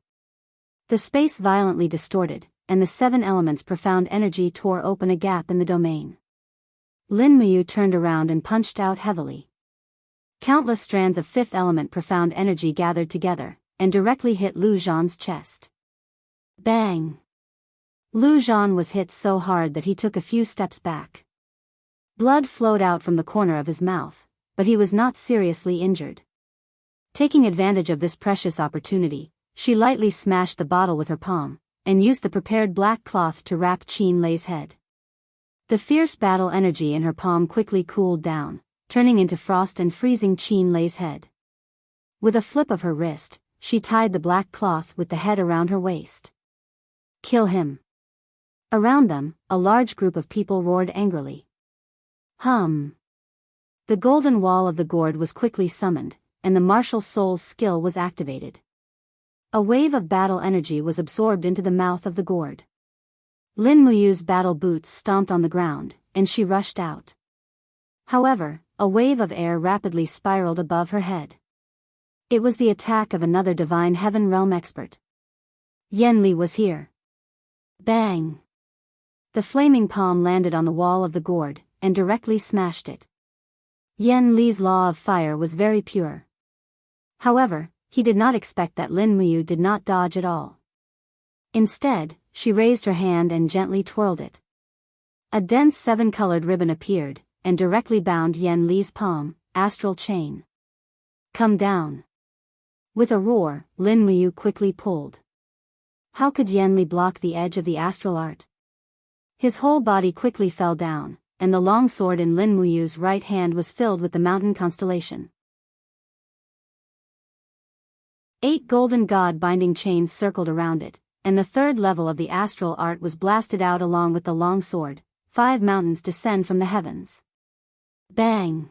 The space violently distorted, and the 7 elements profound energy tore open a gap in the domain. Lin Muyu turned around and punched out heavily. Countless strands of 5th element profound energy gathered together, and directly hit Lu Zhan's chest. Bang! Lu Zhan was hit so hard that he took a few steps back. Blood flowed out from the corner of his mouth, but he was not seriously injured. Taking advantage of this precious opportunity, she lightly smashed the bottle with her palm, and used the prepared black cloth to wrap Qin Lei's head. The fierce battle energy in her palm quickly cooled down, turning into frost and freezing Qin Lei's head. With a flip of her wrist, she tied the black cloth with the head around her waist. Kill him! Around them, a large group of people roared angrily. The golden wall of the gourd was quickly summoned, and the martial soul's skill was activated. A wave of battle energy was absorbed into the mouth of the gourd. Lin Muyu's battle boots stomped on the ground, and she rushed out. However, a wave of air rapidly spiraled above her head. It was the attack of another divine heaven realm expert. Yen Li was here. Bang! The flaming palm landed on the wall of the gourd, and directly smashed it. Yen Li's law of fire was very pure. However, he did not expect that Lin Muyu did not dodge at all. Instead, she raised her hand and gently twirled it. A dense 7-colored ribbon appeared, and directly bound Yen Li's palm, astral chain. Come down. With a roar, Lin Muyu quickly pulled. How could Yen Li block the edge of the astral art? His whole body quickly fell down, and the long sword in Lin Muyu's right hand was filled with the mountain constellation. 8 golden god-binding chains circled around it, and the 3rd level of the astral art was blasted out along with the long sword. 5 mountains descend from the heavens. Bang!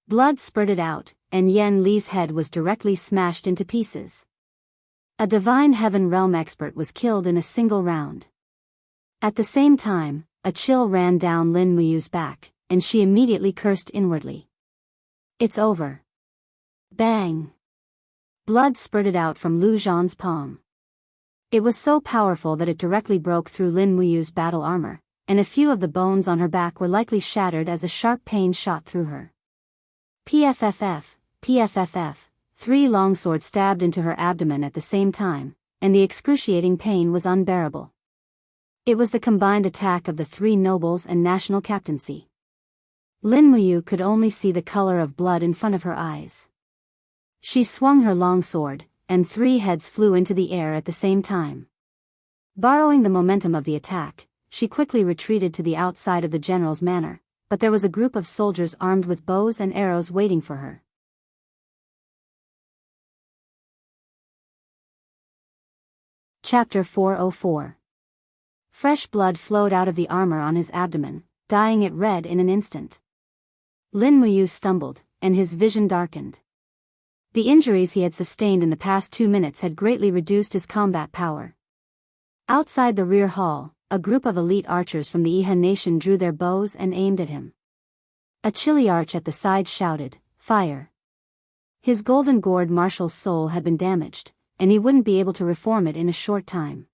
Blood spurted out, and Yen Li's head was directly smashed into pieces. A divine heaven realm expert was killed in a single round. At the same time, a chill ran down Lin Muyu's back, and she immediately cursed inwardly. It's over. Bang! Blood spurted out from Lu Zhan's palm. It was so powerful that it directly broke through Lin Muyu's battle armor, and a few of the bones on her back were likely shattered as a sharp pain shot through her. PFFF, PFFF, 3 longswords stabbed into her abdomen at the same time, and the excruciating pain was unbearable. It was the combined attack of the 3 nobles and national captaincy. Lin Muyu could only see the color of blood in front of her eyes. She swung her long sword, and 3 heads flew into the air at the same time. Borrowing the momentum of the attack, she quickly retreated to the outside of the general's manor, but there was a group of soldiers armed with bows and arrows waiting for her. Chapter 404. Fresh blood flowed out of the armor on his abdomen, dyeing it red in an instant. Lin Muyu stumbled, and his vision darkened. The injuries he had sustained in the past 2 minutes had greatly reduced his combat power. Outside the rear hall, a group of elite archers from the Ihan nation drew their bows and aimed at him. A chilly arch at the side shouted, "Fire!" His golden gourd martial soul had been damaged, and he wouldn't be able to reform it in a short time.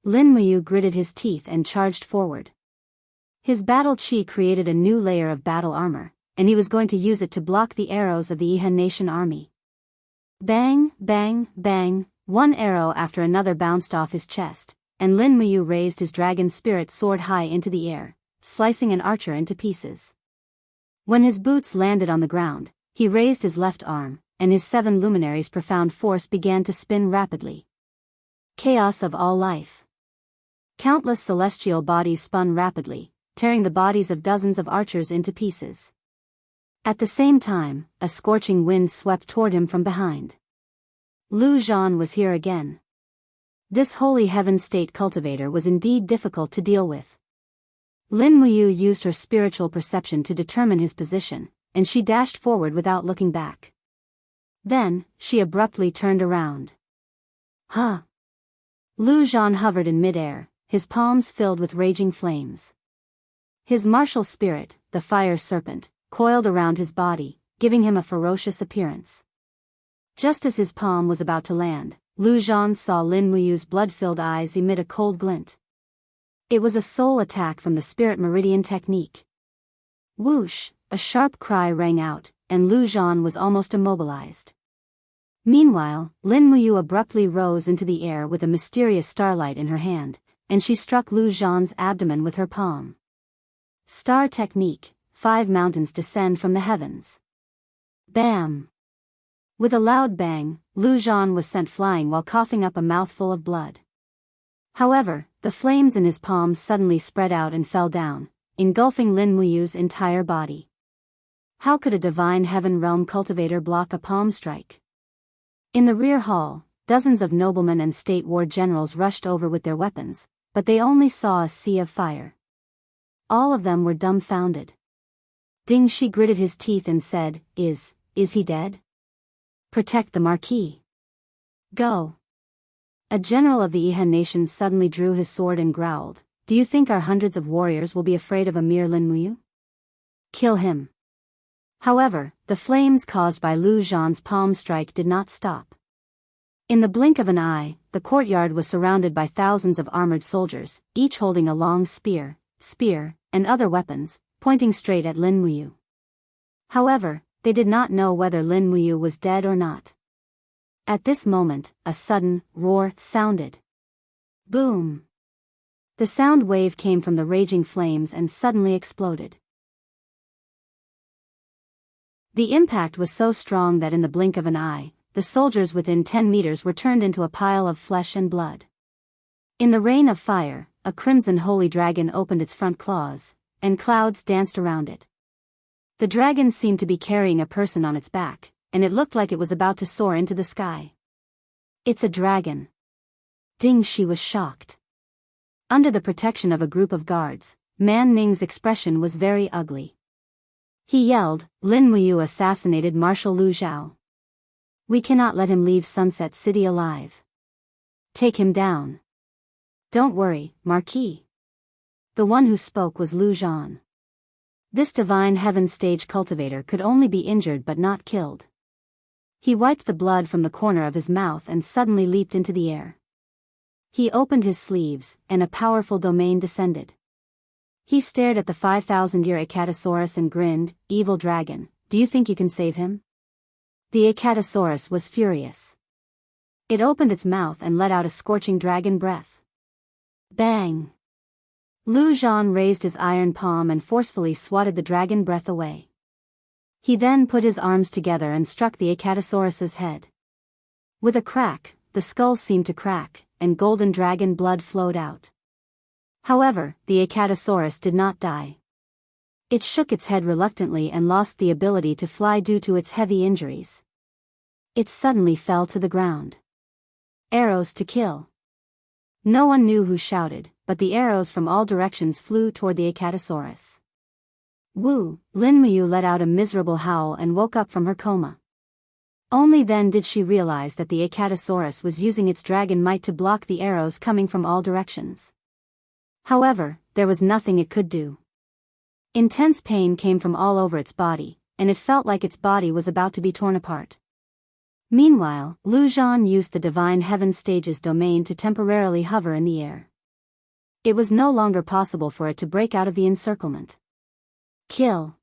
Lin Muyu gritted his teeth and charged forward. His battle chi created a new layer of battle armor, and he was going to use it to block the arrows of the Ihan nation army. Bang, bang, bang, one arrow after another bounced off his chest, and Lin Muyu raised his dragon spirit sword high into the air, slicing an archer into pieces. When his boots landed on the ground, he raised his left arm, and his 7 luminaries' profound force began to spin rapidly. Chaos of all life. Countless celestial bodies spun rapidly, tearing the bodies of dozens of archers into pieces. At the same time, a scorching wind swept toward him from behind. Lu Zhan was here again. This holy heaven state cultivator was indeed difficult to deal with. Lin Muyu used her spiritual perception to determine his position, and she dashed forward without looking back. Then, she abruptly turned around. Huh! Lu Zhan hovered in midair, his palms filled with raging flames. His martial spirit, the fire serpent, coiled around his body, giving him a ferocious appearance. Just as his palm was about to land, Lu Zhan saw Lin Muyu's blood-filled eyes emit a cold glint. It was a soul attack from the Spirit Meridian technique. Whoosh! A sharp cry rang out, and Lu Zhan was almost immobilized. Meanwhile, Lin Muyu abruptly rose into the air with a mysterious starlight in her hand, and she struck Lu Zhan's abdomen with her palm. Star technique, 5 mountains descend from the heavens. Bam! With a loud bang, Lu Zhan was sent flying while coughing up a mouthful of blood. However, the flames in his palms suddenly spread out and fell down, engulfing Lin Muyu's entire body. How could a divine heaven realm cultivator block a palm strike? In the rear hall, dozens of noblemen and state war generals rushed over with their weapons, but they only saw a sea of fire. All of them were dumbfounded. Ding Shi gritted his teeth and said, Is he dead? Protect the Marquis. Go. A general of the Ihan nation suddenly drew his sword and growled, Do you think our hundreds of warriors will be afraid of a mere Lin Muyu? Kill him. However, the flames caused by Lu Zhan's palm strike did not stop. In the blink of an eye, the courtyard was surrounded by thousands of armored soldiers, each holding a long spear, and other weapons, pointing straight at Lin Muyu. However, they did not know whether Lin Muyu was dead or not. At this moment, a sudden roar sounded. Boom! The sound wave came from the raging flames and suddenly exploded. The impact was so strong that in the blink of an eye, the soldiers within 10 meters were turned into a pile of flesh and blood. In the rain of fire, a crimson holy dragon opened its front claws, and clouds danced around it. The dragon seemed to be carrying a person on its back, and it looked like it was about to soar into the sky. It's a dragon. Ding Shi was shocked. Under the protection of a group of guards, Man Ning's expression was very ugly. He yelled, Lin Muyu assassinated Marshal Lu Zhao. We cannot let him leave Sunset City alive. Take him down. Don't worry, Marquis. The one who spoke was Lu Zhan. This divine heaven stage cultivator could only be injured but not killed. He wiped the blood from the corner of his mouth and suddenly leaped into the air. He opened his sleeves, and a powerful domain descended. He stared at the 5,000-year Acatosaurus and grinned, Evil dragon, do you think you can save him? The Acatosaurus was furious. It opened its mouth and let out a scorching dragon breath. Bang! Lu Zhan raised his iron palm and forcefully swatted the dragon breath away. He then put his arms together and struck the Acatosaurus's head. With a crack, the skull seemed to crack, and golden dragon blood flowed out. However, the Acatosaurus did not die. It shook its head reluctantly and lost the ability to fly due to its heavy injuries. It suddenly fell to the ground. Arrows to kill. No one knew who shouted, but the arrows from all directions flew toward the Acatosaurus. Woo! Lin Muyu let out a miserable howl and woke up from her coma. Only then did she realize that the Acatosaurus was using its dragon might to block the arrows coming from all directions. However, there was nothing it could do. Intense pain came from all over its body, and it felt like its body was about to be torn apart. Meanwhile, Lu Zhan used the Divine Heaven Stage's domain to temporarily hover in the air. It was no longer possible for it to break out of the encirclement. Kill!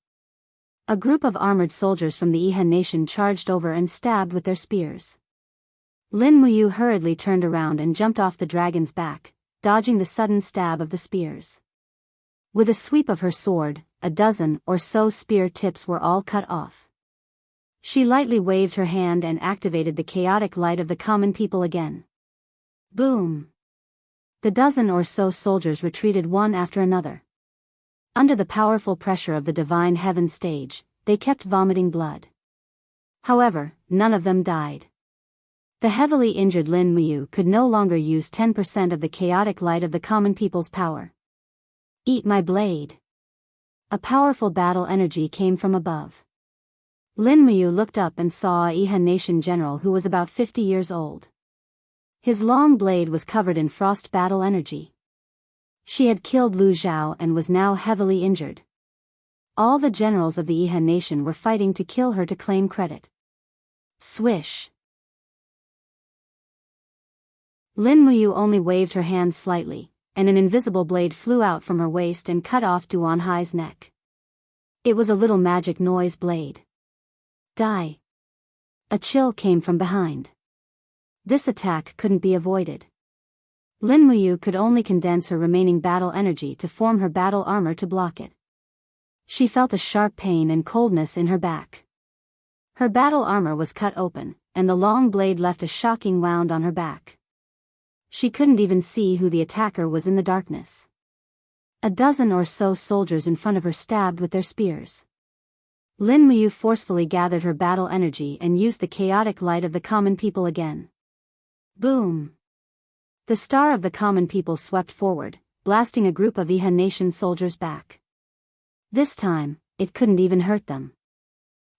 A group of armored soldiers from the Ihan nation charged over and stabbed with their spears. Lin Muyu hurriedly turned around and jumped off the dragon's back, dodging the sudden stab of the spears. With a sweep of her sword, a dozen or so spear tips were all cut off. She lightly waved her hand and activated the chaotic light of the common people again. Boom! The dozen or so soldiers retreated one after another. Under the powerful pressure of the Divine Heaven Stage, they kept vomiting blood. However, none of them died. The heavily injured Lin Muyu could no longer use 10% of the chaotic light of the common people's power. Eat my blade! A powerful battle energy came from above. Lin Muyu looked up and saw a Ihan nation general who was about 50 years old. His long blade was covered in frost battle energy. She had killed Lu Zhao and was now heavily injured. All the generals of the Yihan nation were fighting to kill her to claim credit. Swish. Lin Muyu only waved her hand slightly, and an invisible blade flew out from her waist and cut off Duan Hai's neck. It was a little magic noise blade. Die. A chill came from behind. This attack couldn't be avoided. Lin Muyu could only condense her remaining battle energy to form her battle armor to block it. She felt a sharp pain and coldness in her back. Her battle armor was cut open, and the long blade left a shocking wound on her back. She couldn't even see who the attacker was in the darkness. A dozen or so soldiers in front of her stabbed with their spears. Lin Muyu forcefully gathered her battle energy and used the chaotic light of the common people again. Boom! The star of the common people swept forward, blasting a group of Yihan nation soldiers back. This time, it couldn't even hurt them.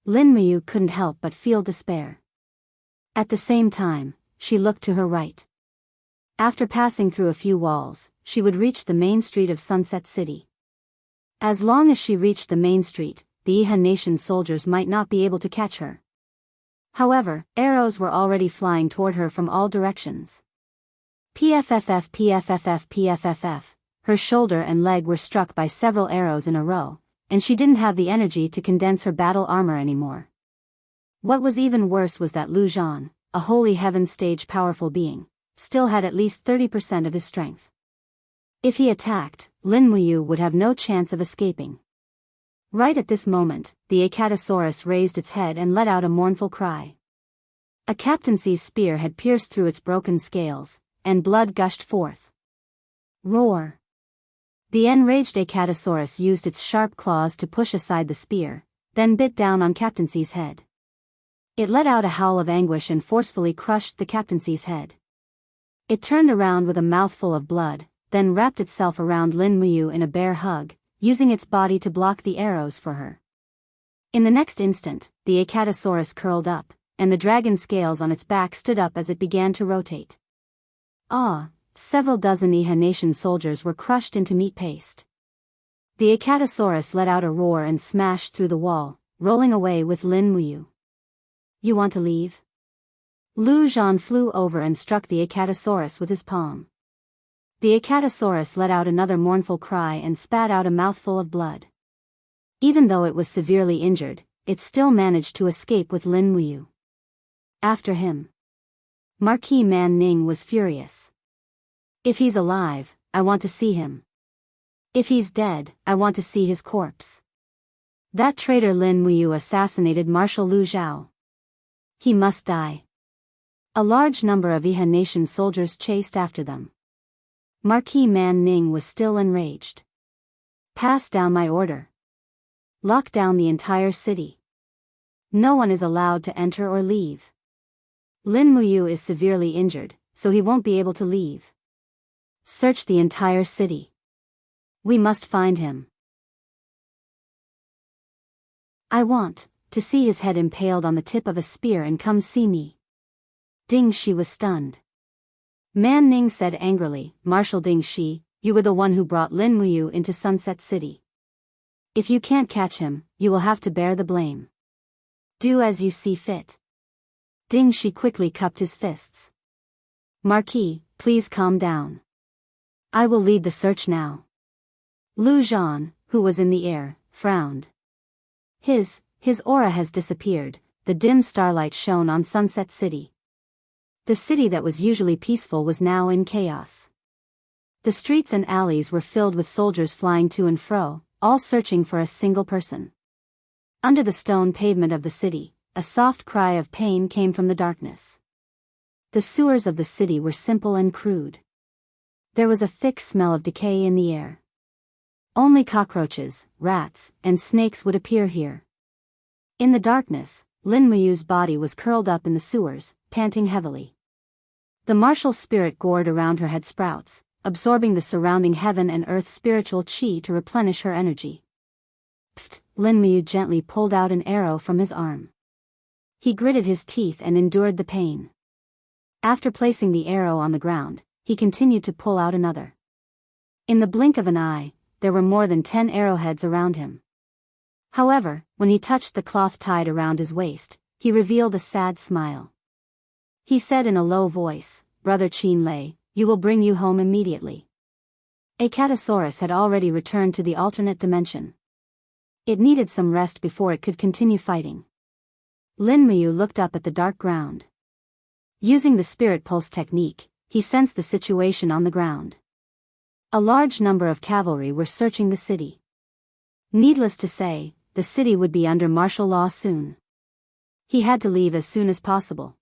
Lin Muyu couldn't help but feel despair. At the same time, she looked to her right. After passing through a few walls, she would reach the main street of Sunset City. As long as she reached the main street, the Yihan nation soldiers might not be able to catch her. However, arrows were already flying toward her from all directions. PFFF PFFF PFFF. Her shoulder and leg were struck by several arrows in a row, and she didn't have the energy to condense her battle armor anymore. What was even worse was that Lu Zhan, a holy heaven stage powerful being, still had at least 30% of his strength. If he attacked, Lin Muyu would have no chance of escaping. Right at this moment, the Acatosaurus raised its head and let out a mournful cry. A captaincy's spear had pierced through its broken scales, and blood gushed forth. Roar! The enraged Acatosaurus used its sharp claws to push aside the spear, then bit down on Captaincy's head. It let out a howl of anguish and forcefully crushed the Captaincy's head. It turned around with a mouthful of blood, then wrapped itself around Lin Muyu in a bear hug, using its body to block the arrows for her. In the next instant, the Acatosaurus curled up, and the dragon scales on its back stood up as it began to rotate. Ah! Several dozen Yihan nation soldiers were crushed into meat paste. The Acatosaurus let out a roar and smashed through the wall, rolling away with Lin Muyu. You want to leave? Lu Zhan flew over and struck the Acatosaurus with his palm. The Acatosaurus let out another mournful cry and spat out a mouthful of blood. Even though it was severely injured, it still managed to escape with Lin Muyu. After him. Marquis Man Ning was furious. If he's alive, I want to see him. If he's dead, I want to see his corpse. That traitor Lin Muyu assassinated Marshal Lu Zhao. He must die. A large number of Yihan nation soldiers chased after them. Marquis Man Ning was still enraged. Pass down my order. Lock down the entire city. No one is allowed to enter or leave. Lin Muyu is severely injured, so he won't be able to leave. Search the entire city. We must find him. I want to see his head impaled on the tip of a spear and come see me. Ding Shi was stunned. Man Ning said angrily, Marshal Ding Shi, you were the one who brought Lin Muyu into Sunset City. If you can't catch him, you will have to bear the blame. Do as you see fit. Ding Shi quickly cupped his fists. Marquis, please calm down. I will lead the search now. Lu Zhan, who was in the air, frowned. His aura has disappeared, the dim starlight shone on Sunset City. The city that was usually peaceful was now in chaos. The streets and alleys were filled with soldiers flying to and fro, all searching for a single person. Under the stone pavement of the city, a soft cry of pain came from the darkness. The sewers of the city were simple and crude. There was a thick smell of decay in the air. Only cockroaches, rats, and snakes would appear here. In the darkness, Lin Muyu's body was curled up in the sewers, panting heavily. The martial spirit gored around her head sprouts, absorbing the surrounding heaven and earth spiritual chi to replenish her energy. Pfft! Lin Muyu gently pulled out an arrow from his arm. He gritted his teeth and endured the pain. After placing the arrow on the ground, he continued to pull out another. In the blink of an eye, there were more than 10 arrowheads around him. However, when he touched the cloth tied around his waist, he revealed a sad smile. He said in a low voice, "Brother Chinlei, you will bring you home immediately." Acatosaurus had already returned to the alternate dimension. It needed some rest before it could continue fighting. Lin Muyu looked up at the dark ground. Using the spirit pulse technique, he sensed the situation on the ground. A large number of cavalry were searching the city. Needless to say, the city would be under martial law soon. He had to leave as soon as possible.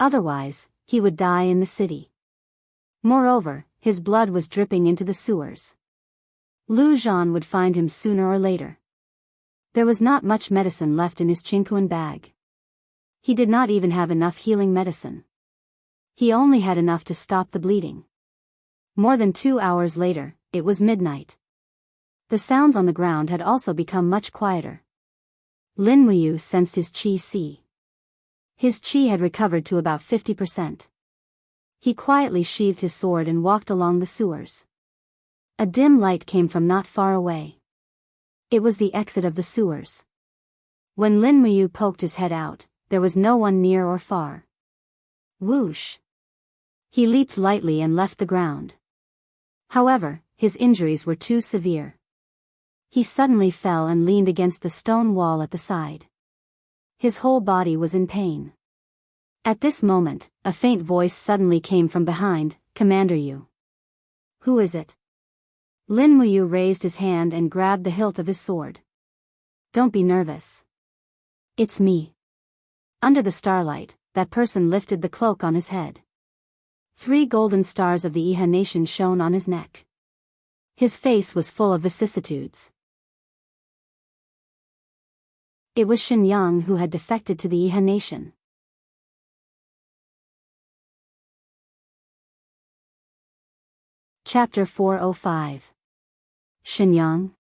Otherwise, he would die in the city. Moreover, his blood was dripping into the sewers. Lu Zhan would find him sooner or later. There was not much medicine left in his Qingquan bag. He did not even have enough healing medicine. He only had enough to stop the bleeding. More than 2 hours later, it was midnight. The sounds on the ground had also become much quieter. Lin Muyu sensed his qi. His qi had recovered to about 50%. He quietly sheathed his sword and walked along the sewers. A dim light came from not far away. It was the exit of the sewers. When Lin Muyu poked his head out, there was no one near or far. Whoosh! He leaped lightly and left the ground. However, his injuries were too severe. He suddenly fell and leaned against the stone wall at the side. His whole body was in pain. At this moment, a faint voice suddenly came from behind, "Commander Yu." "Who is it?" Lin Muyu raised his hand and grabbed the hilt of his sword. "Don't be nervous. It's me." Under the starlight, that person lifted the cloak on his head. 3 golden stars of the Iha nation shone on his neck. His face was full of vicissitudes. It was Shenyang who had defected to the Iha nation. Chapter 405. Shenyang?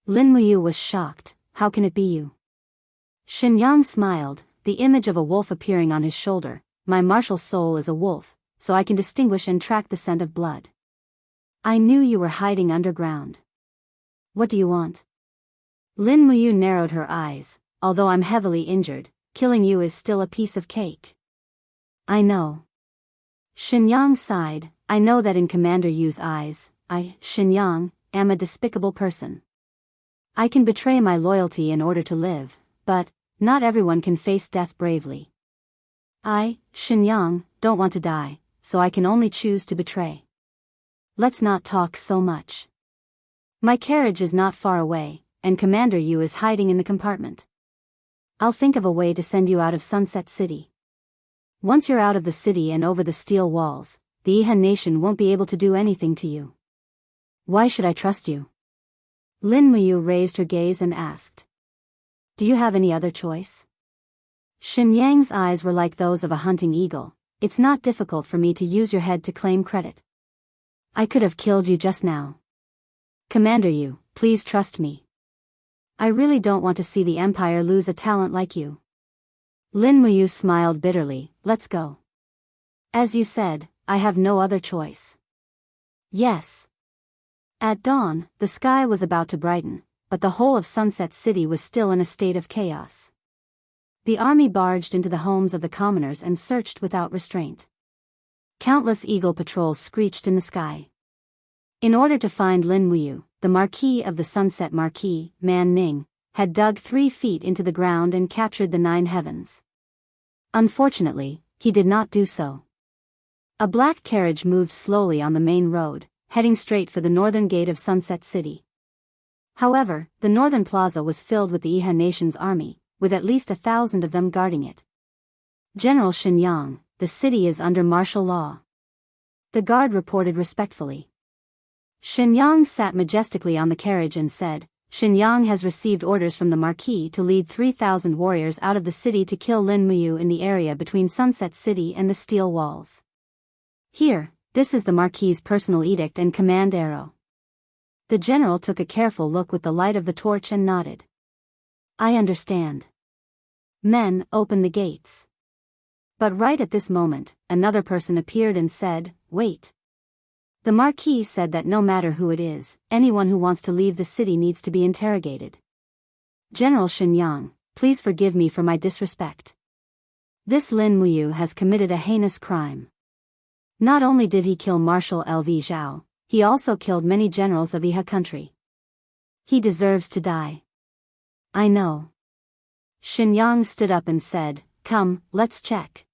Lin Muyu was shocked. "How can it be you?" Shenyang smiled, the image of a wolf appearing on his shoulder. "My martial soul is a wolf, so I can distinguish and track the scent of blood. I knew you were hiding underground. What do you want?" Lin Muyu narrowed her eyes. "Although I'm heavily injured, killing you is still a piece of cake." "I know." Shenyang sighed. "I know that in Commander Yu's eyes, I, Shenyang, am a despicable person. I can betray my loyalty in order to live, but not everyone can face death bravely. I, Shenyang, don't want to die, so I can only choose to betray. Let's not talk so much. My carriage is not far away, and Commander Yu is hiding in the compartment. I'll think of a way to send you out of Sunset City. Once you're out of the city and over the steel walls, the Iha nation won't be able to do anything to you. Why should I trust you?" Lin Muyu raised her gaze and asked. "Do you have any other choice?" Shenyang's eyes were like those of a hunting eagle. "It's not difficult for me to use your head to claim credit. I could have killed you just now. Commander Yu, please trust me. I really don't want to see the Empire lose a talent like you." Lin Muyu smiled bitterly. "Let's go. As you said, I have no other choice." "Yes." At dawn, the sky was about to brighten, but the whole of Sunset City was still in a state of chaos. The army barged into the homes of the commoners and searched without restraint. Countless eagle patrols screeched in the sky. In order to find Lin Muyu, the Marquis of the Sunset Marquis, Man Ning, had dug 3 feet into the ground and captured the 9 heavens. Unfortunately, he did not do so. A black carriage moved slowly on the main road, heading straight for the northern gate of Sunset City. However, the northern plaza was filled with the Iha nation's army, with at least 1,000 of them guarding it. "General Shenyang, the city is under martial law," the guard reported respectfully. Shenyang sat majestically on the carriage and said, "Shenyang has received orders from the Marquis to lead 3,000 warriors out of the city to kill Lin Muyu in the area between Sunset City and the steel walls. Here, this is the Marquis's personal edict and command arrow." The general took a careful look with the light of the torch and nodded. "I understand. Men, open the gates." But right at this moment, another person appeared and said, "Wait." The Marquis said that no matter who it is, anyone who wants to leave the city needs to be interrogated. "General Shenyang, please forgive me for my disrespect. This Lin Muyu has committed a heinous crime. Not only did he kill Marshal Lv Zhao, he also killed many generals of Iha country. He deserves to die." "I know." Shenyang stood up and said, "Come, let's check."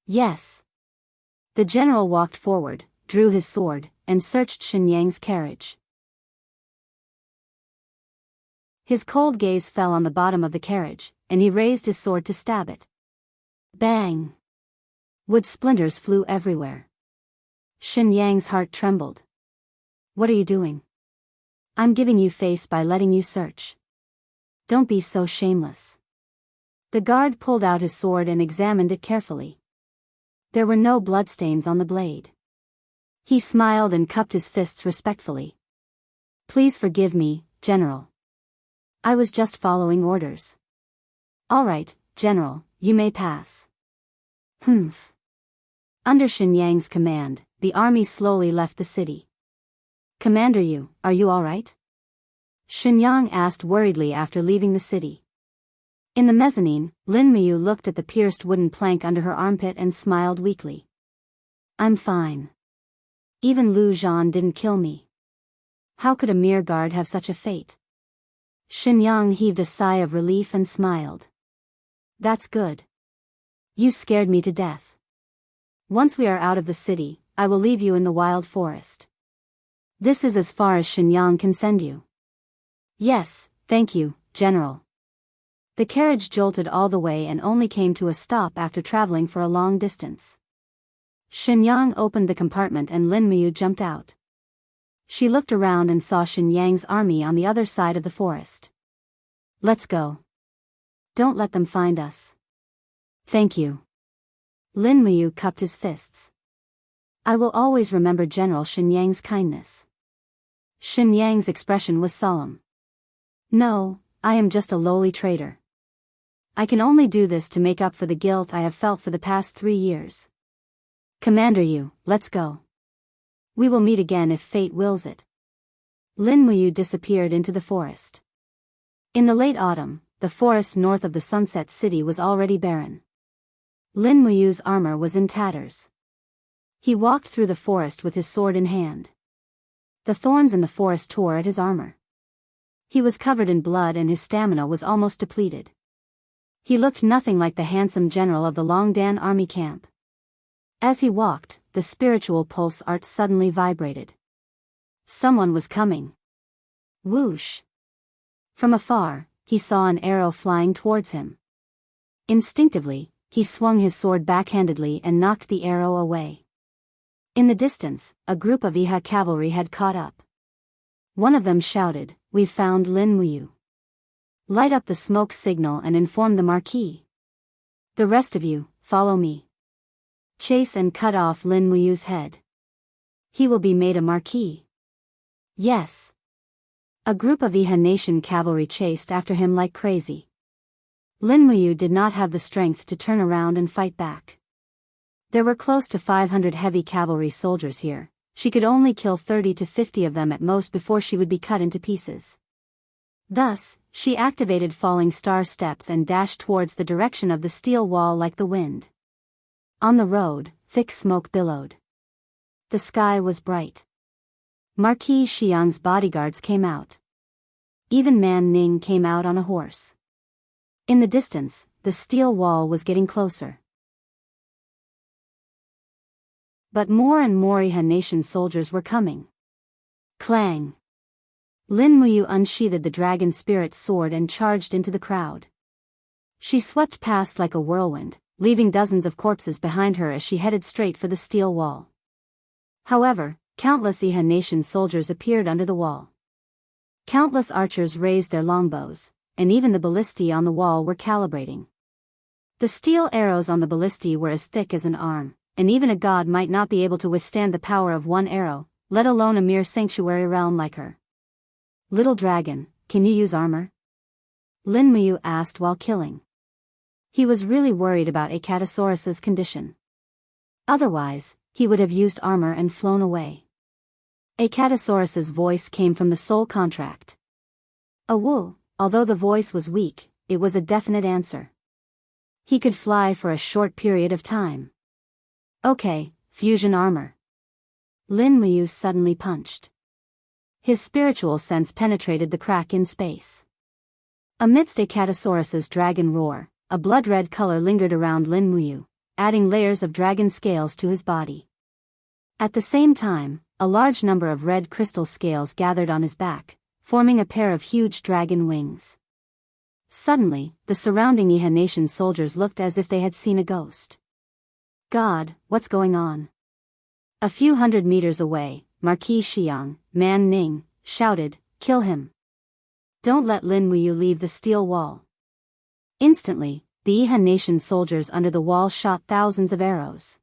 "Yes." The general walked forward, drew his sword, and searched Shenyang's carriage. His cold gaze fell on the bottom of the carriage, and he raised his sword to stab it. Bang! Wood splinters flew everywhere. Shenyang's heart trembled. "What are you doing?" "I'm giving you face by letting you search. Don't be so shameless." The guard pulled out his sword and examined it carefully. There were no bloodstains on the blade. He smiled and cupped his fists respectfully. "Please forgive me, General. I was just following orders." "All right, General, you may pass." Humph. Under Shenyang's command, the army slowly left the city. "Commander Yu, are you all right?" Shenyang asked worriedly after leaving the city. In the mezzanine, Lin Muyu looked at the pierced wooden plank under her armpit and smiled weakly. "I'm fine. Even Lu Zhan didn't kill me. How could a mere guard have such a fate?" Shenyang heaved a sigh of relief and smiled. "That's good. You scared me to death. Once we are out of the city, I will leave you in the wild forest. This is as far as Shenyang can send you." "Yes, thank you, General." The carriage jolted all the way and only came to a stop after traveling for a long distance. Shenyang opened the compartment and Lin Muyu jumped out. She looked around and saw Shenyang's army on the other side of the forest. "Let's go. Don't let them find us." "Thank you." Lin Muyu cupped his fists. "I will always remember General Shenyang's kindness." Shenyang's expression was solemn. "No, I am just a lowly trader. I can only do this to make up for the guilt I have felt for the past 3 years. Commander Yu, let's go. We will meet again if fate wills it." Lin Muyu disappeared into the forest. In the late autumn, the forest north of the Sunset City was already barren. Lin Muyu's armor was in tatters. He walked through the forest with his sword in hand. The thorns in the forest tore at his armor. He was covered in blood and his stamina was almost depleted. He looked nothing like the handsome general of the Longdan army camp. As he walked, the spiritual pulse art suddenly vibrated. Someone was coming. Whoosh! From afar, he saw an arrow flying towards him. Instinctively, he swung his sword backhandedly and knocked the arrow away. In the distance, a group of Iha cavalry had caught up. One of them shouted, "We've found Lin Muyu. Light up the smoke signal and inform the Marquis. The rest of you, follow me. Chase and cut off Lin Muyu's head. He will be made a Marquis." "Yes." A group of Iha Nation cavalry chased after him like crazy. Lin Muyu did not have the strength to turn around and fight back. There were close to 500 heavy cavalry soldiers here. She could only kill 30 to 50 of them at most before she would be cut into pieces. Thus, she activated falling star steps and dashed towards the direction of the steel wall like the wind. On the road, thick smoke billowed. The sky was bright. Marquis Xiang's bodyguards came out. Even Man Ning came out on a horse. In the distance, the steel wall was getting closer. But more and more Iha Nation soldiers were coming. Clang! Lin Muyu unsheathed the dragon spirit sword and charged into the crowd. She swept past like a whirlwind, leaving dozens of corpses behind her as she headed straight for the steel wall. However, countless Iha Nation soldiers appeared under the wall. Countless archers raised their longbows, and even the ballistae on the wall were calibrating. The steel arrows on the ballistae were as thick as an arm, and even a god might not be able to withstand the power of one arrow, let alone a mere sanctuary realm like her. "Little dragon, can you use armor?" Lin Muyu asked while killing. He was really worried about Acatosaurus's condition. Otherwise, he would have used armor and flown away. Acatosaurus's voice came from the soul contract. Awoo, although the voice was weak, it was a definite answer. He could fly for a short period of time. Okay, fusion armor. Lin Muyu suddenly punched. His spiritual sense penetrated the crack in space. Amidst Acatosaurus's dragon roar, a blood-red color lingered around Lin Muyu, adding layers of dragon scales to his body. At the same time, a large number of red crystal scales gathered on his back, forming a pair of huge dragon wings. Suddenly, the surrounding Iha Nation soldiers looked as if they had seen a ghost. God, what's going on? A few hundred meters away, Marquis Xiang, Man Ning, shouted, "Kill him! Don't let Lin Muyu leave the steel wall." Instantly, the Iha Nation soldiers under the wall shot thousands of arrows.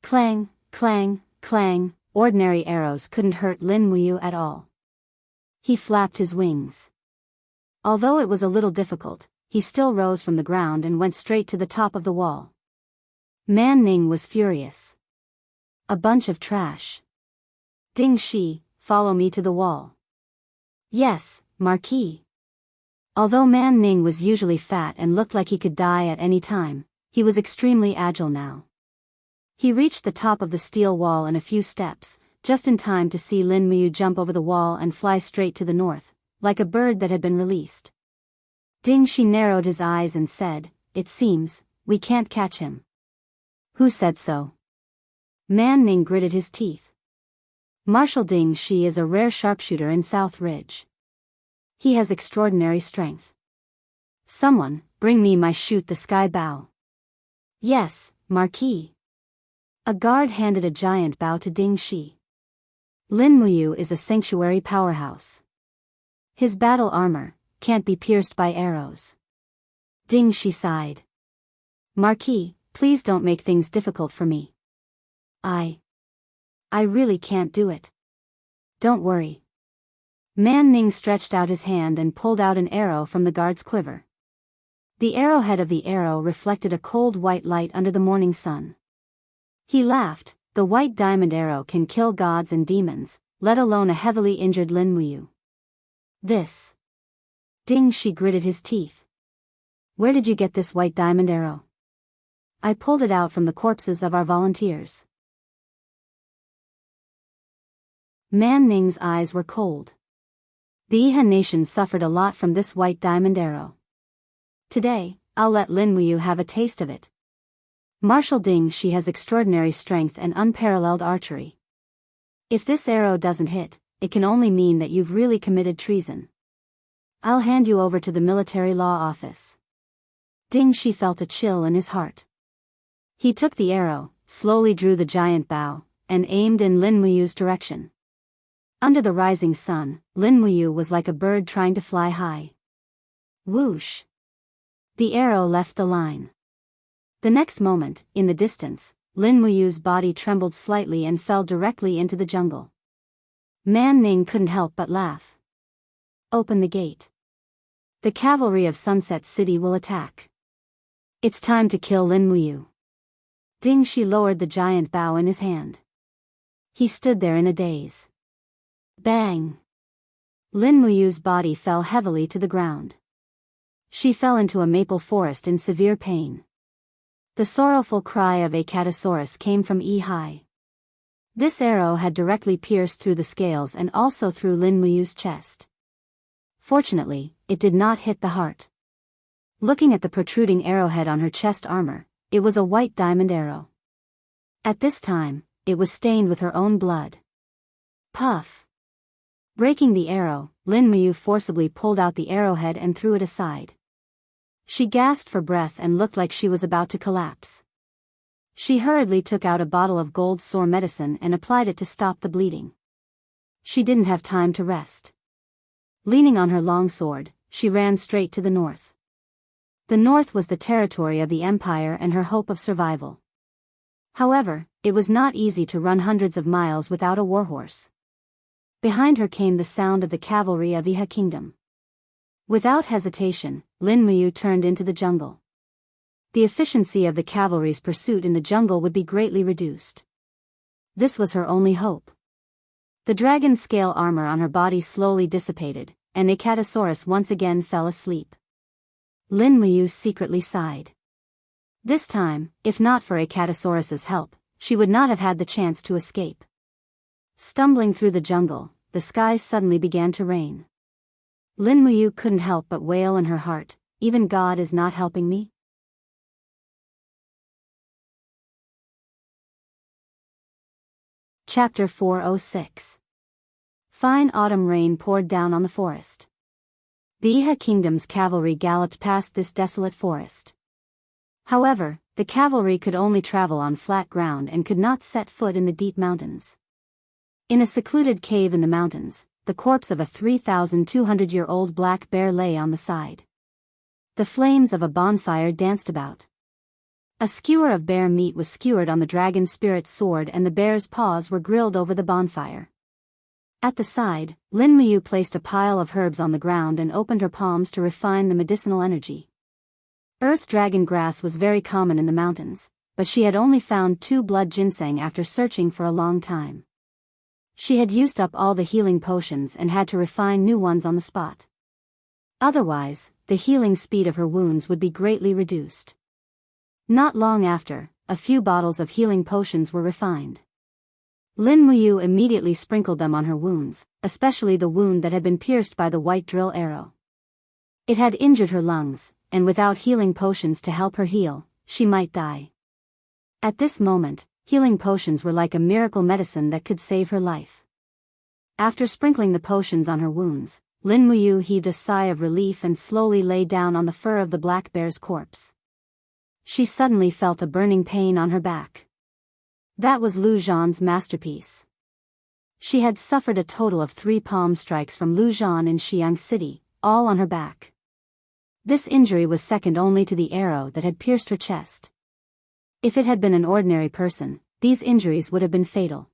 Clang, clang, clang, ordinary arrows couldn't hurt Lin Muyu at all. He flapped his wings. Although it was a little difficult, he still rose from the ground and went straight to the top of the wall. Man Ning was furious. A bunch of trash. Ding Shi, follow me to the wall. Yes, Marquis. Although Man Ning was usually fat and looked like he could die at any time, he was extremely agile now. He reached the top of the steel wall in a few steps, just in time to see Lin Muyu jump over the wall and fly straight to the north, like a bird that had been released. Ding Shi narrowed his eyes and said, "It seems, we can't catch him." Who said so? Man Ning gritted his teeth. Marshal Ding Shi is a rare sharpshooter in South Ridge. He has extraordinary strength. Someone, bring me my shoot the sky bow. Yes, Marquis. A guard handed a giant bow to Ding Shi. Lin Muyu is a sanctuary powerhouse. His battle armor can't be pierced by arrows. Ding Shi sighed. Marquis, please don't make things difficult for me. I really can't do it. Don't worry. Man Ning stretched out his hand and pulled out an arrow from the guard's quiver. The arrowhead of the arrow reflected a cold white light under the morning sun. He laughed. The white diamond arrow can kill gods and demons, let alone a heavily injured Lin Muyu. This. Ding Shi gritted his teeth. Where did you get this white diamond arrow? I pulled it out from the corpses of our volunteers. Man Ning's eyes were cold. The Iha Nation suffered a lot from this white diamond arrow. Today, I'll let Lin Muyu have a taste of it. Marshal Ding Shi has extraordinary strength and unparalleled archery. If this arrow doesn't hit, it can only mean that you've really committed treason. I'll hand you over to the military law office. Ding Shi felt a chill in his heart. He took the arrow, slowly drew the giant bow, and aimed in Lin Muyu's direction. Under the rising sun, Lin Muyu was like a bird trying to fly high. Whoosh! The arrow left the line. The next moment, in the distance, Lin Muyu's body trembled slightly and fell directly into the jungle. Man Ning couldn't help but laugh. Open the gate. The cavalry of Sunset City will attack. It's time to kill Lin Muyu. Ding Shi lowered the giant bow in his hand. He stood there in a daze. Bang! Lin Muyu's body fell heavily to the ground. She fell into a maple forest in severe pain. The sorrowful cry of Acatosaurus came from Ehai. This arrow had directly pierced through the scales and also through Lin Muyu's chest. Fortunately, it did not hit the heart. Looking at the protruding arrowhead on her chest armor, it was a white diamond arrow. At this time, it was stained with her own blood. Puff! Breaking the arrow, Lin Muyu forcibly pulled out the arrowhead and threw it aside. She gasped for breath and looked like she was about to collapse. She hurriedly took out a bottle of gold sore medicine and applied it to stop the bleeding. She didn't have time to rest. Leaning on her long sword, she ran straight to the north. The north was the territory of the Empire and her hope of survival. However, it was not easy to run hundreds of miles without a warhorse. Behind her came the sound of the cavalry of Iha Kingdom. Without hesitation, Lin Muyu turned into the jungle. the efficiency of the cavalry's pursuit in the jungle would be greatly reduced. This was her only hope. The dragon scale armor on her body slowly dissipated, and Acatosaurus once again fell asleep. Lin Muyu secretly sighed. This time, if not for Acatosaurus's help, she would not have had the chance to escape. Stumbling through the jungle, the skies suddenly began to rain. Lin Muyu couldn't help but wail in her heart, even God is not helping me. Chapter 406. Fine autumn rain poured down on the forest. The Iha Kingdom's cavalry galloped past this desolate forest. However, the cavalry could only travel on flat ground and could not set foot in the deep mountains. In a secluded cave in the mountains, the corpse of a 3,200-year-old black bear lay on the side. The flames of a bonfire danced about. A skewer of bear meat was skewered on the dragon spirit's sword and the bear's paws were grilled over the bonfire. At the side, Lin Muyu placed a pile of herbs on the ground and opened her palms to refine the medicinal energy. Earth dragon grass was very common in the mountains, but she had only found 2 blood ginseng after searching for a long time. She had used up all the healing potions and had to refine new ones on the spot. Otherwise, the healing speed of her wounds would be greatly reduced. Not long after, a few bottles of healing potions were refined. Lin Muyu immediately sprinkled them on her wounds, especially the wound that had been pierced by the white drill arrow. It had injured her lungs, and without healing potions to help her heal, she might die. At this moment, healing potions were like a miracle medicine that could save her life. After sprinkling the potions on her wounds, Lin Muyu heaved a sigh of relief and slowly lay down on the fur of the black bear's corpse. She suddenly felt a burning pain on her back. That was Lu Zhan's masterpiece. She had suffered a total of 3 palm strikes from Lu Zhan in Xiang City, all on her back. This injury was second only to the arrow that had pierced her chest. If it had been an ordinary person, these injuries would have been fatal.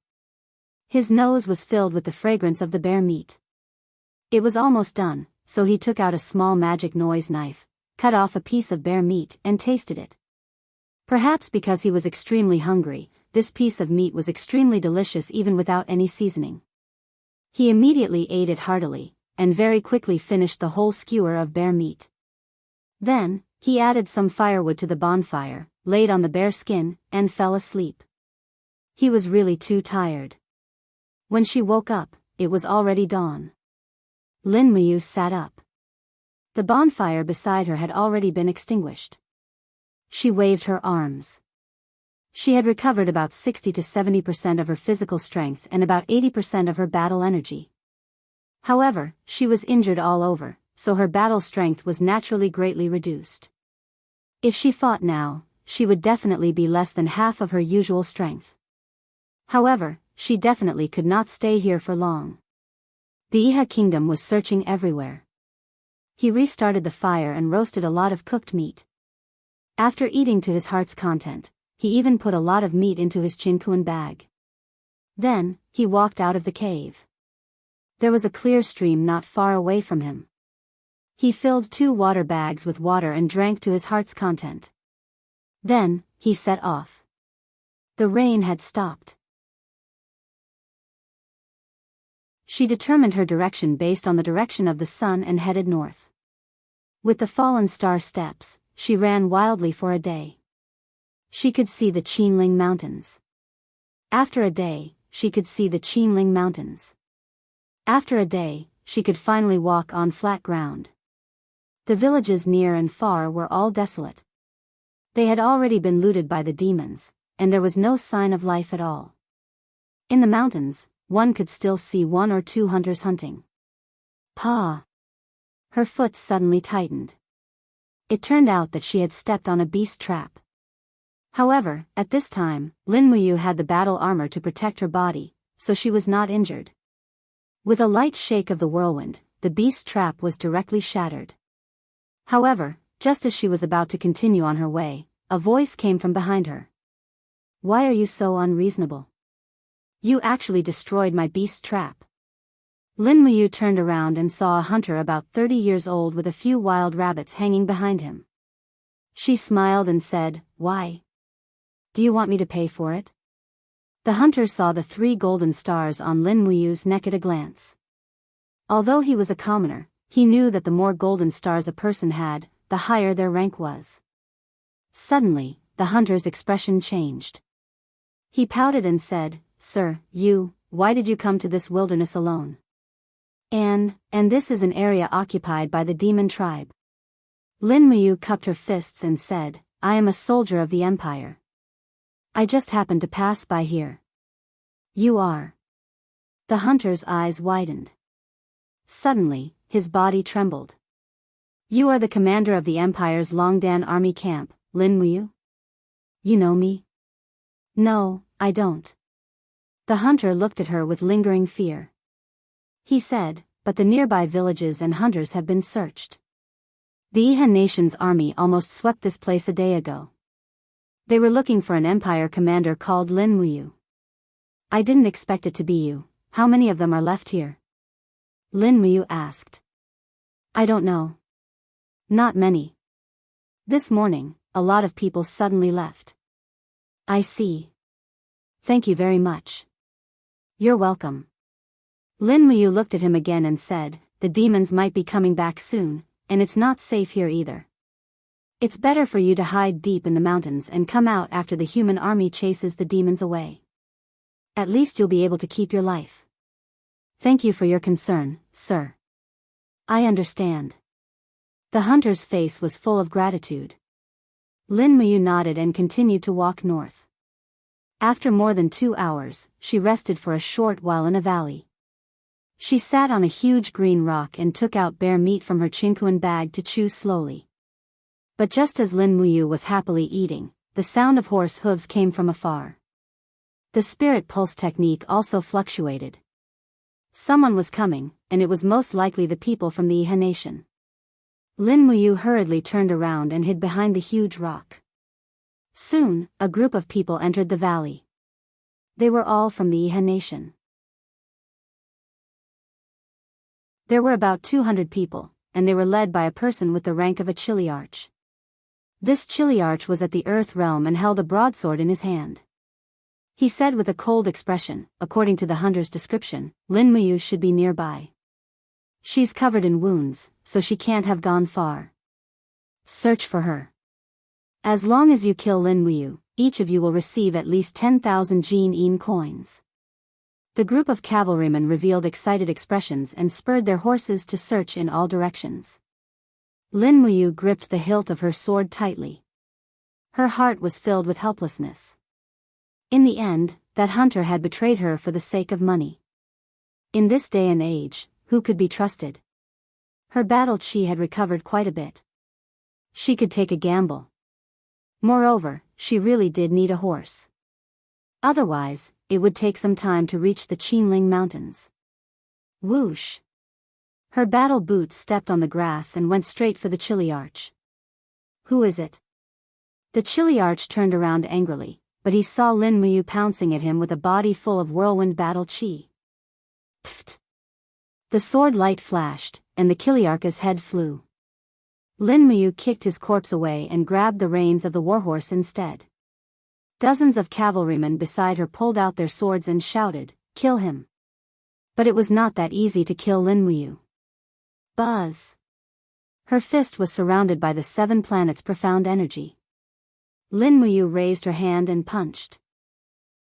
His nose was filled with the fragrance of the bear meat. It was almost done, so he took out a small magic noise knife, cut off a piece of bear meat and tasted it. Perhaps because he was extremely hungry, this piece of meat was extremely delicious even without any seasoning. He immediately ate it heartily, and very quickly finished the whole skewer of bear meat. Then, he added some firewood to the bonfire, laid on the bear skin, and fell asleep. He was really too tired. When she woke up, it was already dawn. Lin Muyu sat up. The bonfire beside her had already been extinguished. She waved her arms. She had recovered about 60 to 70% of her physical strength and about 80% of her battle energy. However, she was injured all over, so her battle strength was naturally greatly reduced. If she fought now, she would definitely be less than half of her usual strength. However, she definitely could not stay here for long. The Iha Kingdom was searching everywhere. He restarted the fire and roasted a lot of cooked meat. After eating to his heart's content, he even put a lot of meat into his chinkuan bag. Then, he walked out of the cave. There was a clear stream not far away from him. He filled 2 water bags with water and drank to his heart's content. Then, he set off. The rain had stopped. She determined her direction based on the direction of the sun and headed north. With the fallen star steps, she ran wildly for a day. She could see the Qinling Mountains. After a day, she could see the Qinling Mountains. After a day, she could finally walk on flat ground. The villages near and far were all desolate. They had already been looted by the demons, and there was no sign of life at all. In the mountains, one could still see 1 or 2 hunters hunting. Pa! Her foot suddenly tightened. It turned out that she had stepped on a beast trap. However, at this time, Lin Muyu had the battle armor to protect her body, so she was not injured. With a light shake of the whirlwind, the beast trap was directly shattered. However, just as she was about to continue on her way, a voice came from behind her. "Why are you so unreasonable? You actually destroyed my beast trap." Lin Muyu turned around and saw a hunter about 30 years old with a few wild rabbits hanging behind him. She smiled and said, "Why? Do you want me to pay for it?" The hunter saw the 3 golden stars on Lin Muyu's neck at a glance. Although he was a commoner, he knew that the more golden stars a person had, the higher their rank was. Suddenly, the hunter's expression changed. He pouted and said, "Sir, why did you come to this wilderness alone? And this is an area occupied by the demon tribe." Lin Muyu cupped her fists and said, "I am a soldier of the Empire. I just happened to pass by here." "You are?" The hunter's eyes widened. Suddenly, his body trembled. "You are the commander of the Empire's Longdan army camp, Lin Muyu? You know me?" "No, I don't." The hunter looked at her with lingering fear. He said, "But the nearby villages and hunters have been searched. The Ihan nation's army almost swept this place a day ago. They were looking for an Empire commander called Lin Muyu. I didn't expect it to be you. How many of them are left here?" Lin Muyu asked. "I don't know. Not many. This morning, a lot of people suddenly left." "I see. Thank you very much." "You're welcome." Lin Muyu looked at him again and said, "The demons might be coming back soon, and it's not safe here either. It's better for you to hide deep in the mountains and come out after the human army chases the demons away. At least you'll be able to keep your life." "Thank you for your concern, sir. I understand." The hunter's face was full of gratitude. Lin Muyu nodded and continued to walk north. After more than 2 hours, she rested for a short while in a valley. She sat on a huge green rock and took out bear meat from her chinkuan bag to chew slowly. But just as Lin Muyu was happily eating, the sound of horse hooves came from afar. The spirit pulse technique also fluctuated. Someone was coming, and it was most likely the people from the Ihan nation. Lin Muyu hurriedly turned around and hid behind the huge rock. Soon, a group of people entered the valley. They were all from the Ihan nation. There were about 200 people, and they were led by a person with the rank of a chiliarch. This chiliarch was at the earth realm and held a broadsword in his hand. He said with a cold expression, according to the hunter's description, "Lin Muyu should be nearby. She's covered in wounds, so she can't have gone far. Search for her. As long as you kill Lin Muyu, each of you will receive at least 10,000 Jin coins." The group of cavalrymen revealed excited expressions and spurred their horses to search in all directions. Lin Muyu gripped the hilt of her sword tightly. Her heart was filled with helplessness. In the end, that hunter had betrayed her for the sake of money. In this day and age, who could be trusted? Her battle chi had recovered quite a bit. She could take a gamble. Moreover, she really did need a horse. Otherwise, it would take some time to reach the Qinling Mountains. Whoosh! Her battle boots stepped on the grass and went straight for the chiliarch. "Who is it?" The chiliarch turned around angrily, but he saw Lin Muyu pouncing at him with a body full of whirlwind battle chi. Pfft! The sword light flashed, and the chiliarch's head flew. Lin Muyu kicked his corpse away and grabbed the reins of the warhorse instead. Dozens of cavalrymen beside her pulled out their swords and shouted, "Kill him!" But it was not that easy to kill Lin Muyu. Buzz! Her fist was surrounded by the 7 planets' profound energy. Lin Muyu raised her hand and punched.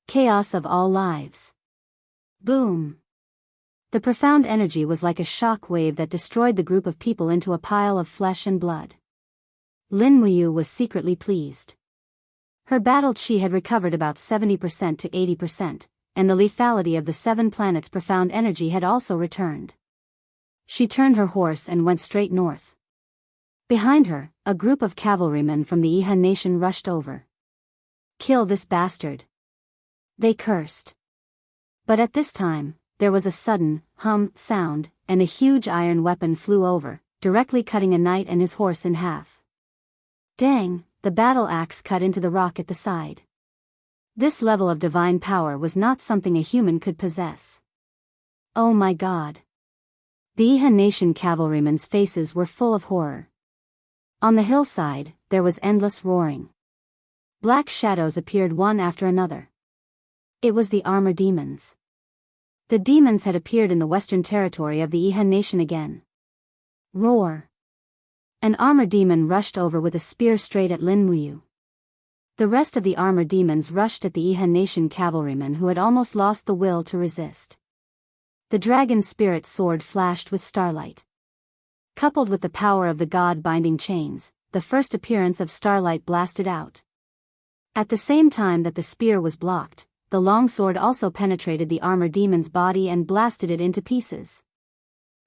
Chaos of all lives. Boom! The profound energy was like a shock wave that destroyed the group of people into a pile of flesh and blood. Lin Muyu was secretly pleased. Her battle chi had recovered about 70% to 80%, and the lethality of the 7 planets' profound energy had also returned. She turned her horse and went straight north. Behind her, a group of cavalrymen from the Ihan nation rushed over. "Kill this bastard!" they cursed. But at this time, there was a sudden hum sound, and a huge iron weapon flew over, directly cutting a knight and his horse in half. Dang! The battle axe cut into the rock at the side. This level of divine power was not something a human could possess. Oh my God! The Ihan nation cavalrymen's faces were full of horror. On the hillside, there was endless roaring. Black shadows appeared one after another. It was the armor demons. The demons had appeared in the western territory of the Ihan nation again. Roar! An armor demon rushed over with a spear straight at Lin Muyu. The rest of the armor demons rushed at the Ihan nation cavalrymen who had almost lost the will to resist. The dragon spirit sword flashed with starlight. Coupled with the power of the god-binding chains, the first appearance of starlight blasted out. At the same time that the spear was blocked, the long sword also penetrated the armor demon's body and blasted it into pieces.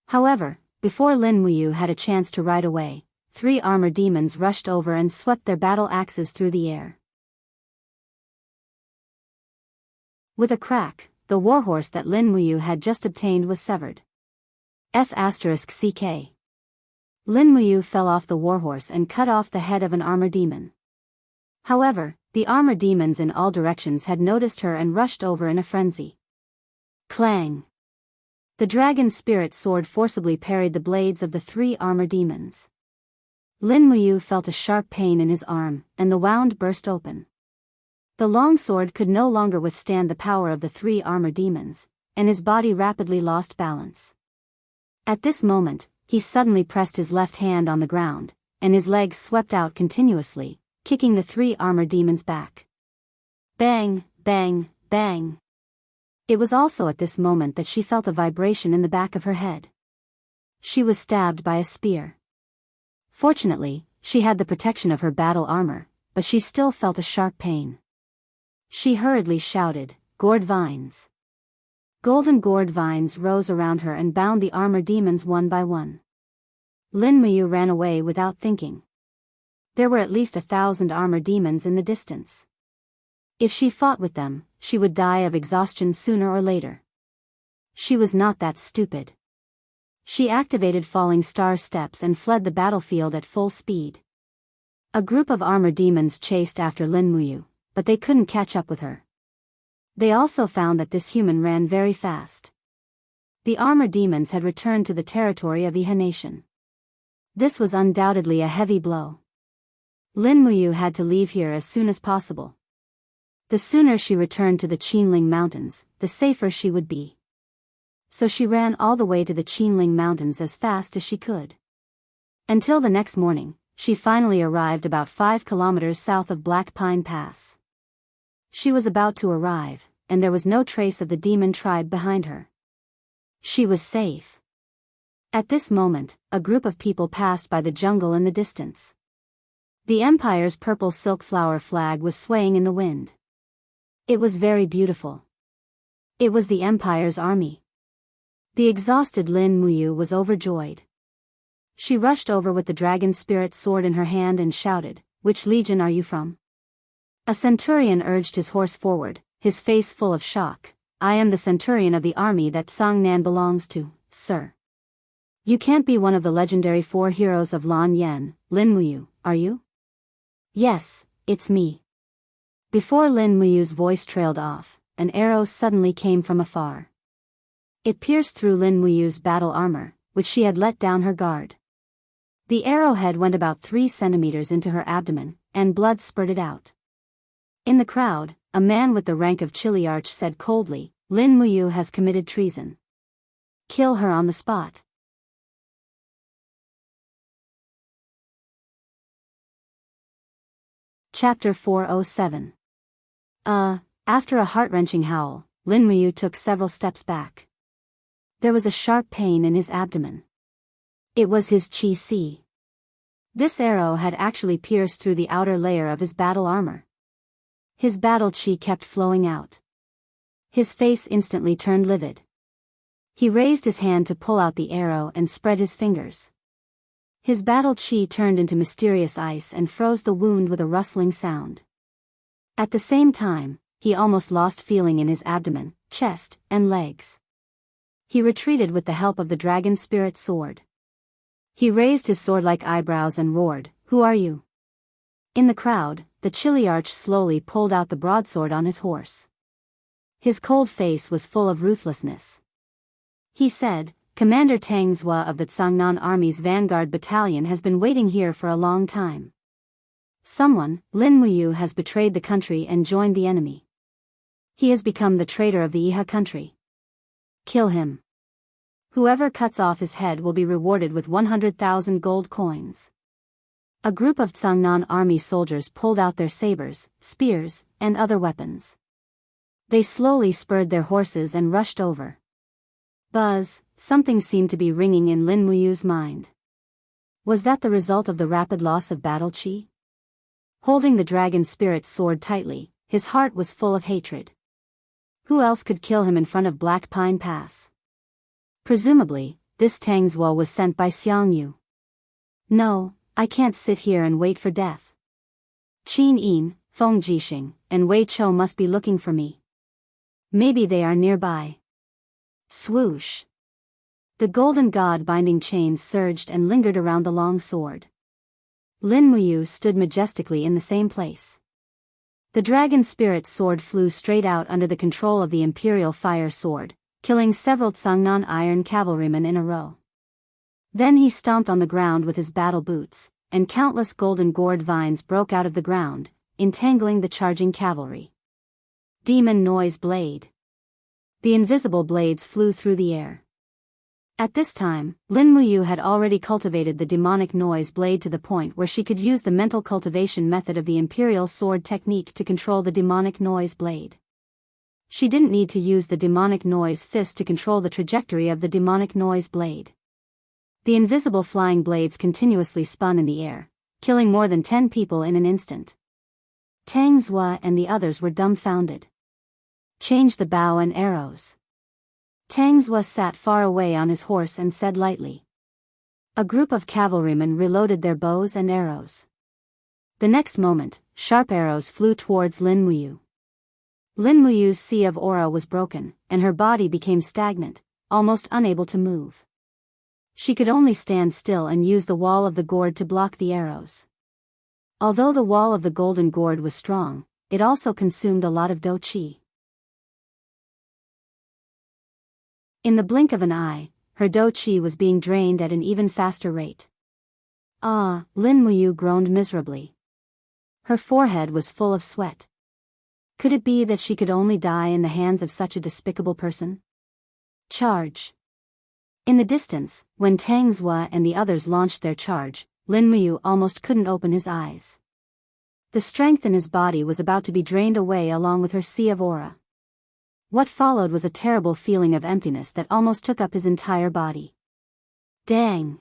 However, before Lin Muyu had a chance to ride away, 3 armor demons rushed over and swept their battle axes through the air. With a crack, the warhorse that Lin Muyu had just obtained was severed. F***CK. Lin Muyu fell off the warhorse and cut off the head of an armor demon. However, the armor demons in all directions had noticed her and rushed over in a frenzy. Clang! The dragon spirit sword forcibly parried the blades of the 3 armor demons. Lin Muyu felt a sharp pain in his arm, and the wound burst open. The long sword could no longer withstand the power of the 3 armor demons, and his body rapidly lost balance. At this moment, he suddenly pressed his left hand on the ground, and his legs swept out continuously, kicking the 3 armor demons back. Bang, bang, bang. It was also at this moment that she felt a vibration in the back of her head. She was stabbed by a spear. Fortunately, she had the protection of her battle armor, but she still felt a sharp pain. She hurriedly shouted, "Gourd vines!" Golden gourd vines rose around her and bound the armor demons one by one. Lin Muyu ran away without thinking. There were at least 1,000 armor demons in the distance. If she fought with them, she would die of exhaustion sooner or later. She was not that stupid. She activated falling star steps and fled the battlefield at full speed. A group of armor demons chased after Lin Muyu, but they couldn't catch up with her. They also found that this human ran very fast. The armor demons had returned to the territory of Ihan nation. This was undoubtedly a heavy blow. Lin Muyu had to leave here as soon as possible. The sooner she returned to the Qinling Mountains, the safer she would be. So she ran all the way to the Qinling Mountains as fast as she could. Until the next morning, she finally arrived about 5 kilometers south of Black Pine Pass. She was about to arrive, and there was no trace of the demon tribe behind her. She was safe. At this moment, a group of people passed by the jungle in the distance. The Empire's purple silk flower flag was swaying in the wind. It was very beautiful. It was the Empire's army. The exhausted Lin Muyu was overjoyed. She rushed over with the dragon spirit sword in her hand and shouted, "Which legion are you from?" A centurion urged his horse forward, his face full of shock. "I am the centurion of the army that Songnan belongs to, sir." "You can't be one of the legendary 4 heroes of Lan Yen, Lin Muyu, are you?" "Yes, it's me." Before Lin Muyu's voice trailed off, an arrow suddenly came from afar. It pierced through Lin Muyu's battle armor, which she had let down her guard. The arrowhead went about 3 centimeters into her abdomen, and blood spurted out. In the crowd, a man with the rank of Chiliarch said coldly, "Lin Muyu has committed treason. Kill her on the spot." Chapter 407. After a heart-wrenching howl, Lin Muyu took several steps back. There was a sharp pain in his abdomen. It was his qi. This arrow had actually pierced through the outer layer of his battle armor. His battle qi kept flowing out. His face instantly turned livid. He raised his hand to pull out the arrow and spread his fingers. His battle qi turned into mysterious ice and froze the wound with a rustling sound. At the same time, he almost lost feeling in his abdomen, chest, and legs. He retreated with the help of the dragon spirit sword. He raised his sword-like eyebrows and roared, "Who are you?" In the crowd, the Chiliarch slowly pulled out the broadsword on his horse. His cold face was full of ruthlessness. He said, "Commander Tang Zhua of the Tsangnan Army's Vanguard Battalion has been waiting here for a long time. Someone, Lin Muyu, has betrayed the country and joined the enemy. He has become the traitor of the Iha country. Kill him. Whoever cuts off his head will be rewarded with 100,000 gold coins. A group of Tsangnan army soldiers pulled out their sabers, spears, and other weapons. They slowly spurred their horses and rushed over. Buzz, something seemed to be ringing in Lin Muyu's mind. Was that the result of the rapid loss of battle chi? Holding the dragon spirit sword tightly, his heart was full of hatred. Who else could kill him in front of Black Pine Pass? Presumably, this Tang Zhuo was sent by Xiang Yu. No, I can't sit here and wait for death. Qin Yin, Feng Jixing, and Wei Chou must be looking for me. Maybe they are nearby. Swoosh. The golden god binding chains surged and lingered around the long sword. Lin Muyu stood majestically in the same place. The dragon spirit sword flew straight out under the control of the imperial fire sword, killing several Tsangnan iron cavalrymen in a row. Then he stomped on the ground with his battle boots, and countless golden gourd vines broke out of the ground, entangling the charging cavalry. Demon Noise Blade. The invisible blades flew through the air. At this time, Lin Muyu had already cultivated the demonic noise blade to the point where she could use the mental cultivation method of the imperial sword technique to control the demonic noise blade. She didn't need to use the demonic noise fist to control the trajectory of the demonic noise blade. The invisible flying blades continuously spun in the air, killing more than 10 people in an instant. Tang Zhuo and the others were dumbfounded. Change the bow and arrows. Tang Zhuo sat far away on his horse and said lightly. A group of cavalrymen reloaded their bows and arrows. The next moment, sharp arrows flew towards Lin Muyu. Lin Muyu's sea of aura was broken, and her body became stagnant, almost unable to move. She could only stand still and use the wall of the gourd to block the arrows. Although the wall of the golden gourd was strong, it also consumed a lot of do qi. In the blink of an eye, her do qi was being drained at an even faster rate. Ah, Lin Muyu groaned miserably. Her forehead was full of sweat. Could it be that she could only die in the hands of such a despicable person? Charge. In the distance, when Tang Zhuo and the others launched their charge, Lin Muyu almost couldn't open his eyes. The strength in his body was about to be drained away along with her sea of aura. What followed was a terrible feeling of emptiness that almost took up his entire body. Dang!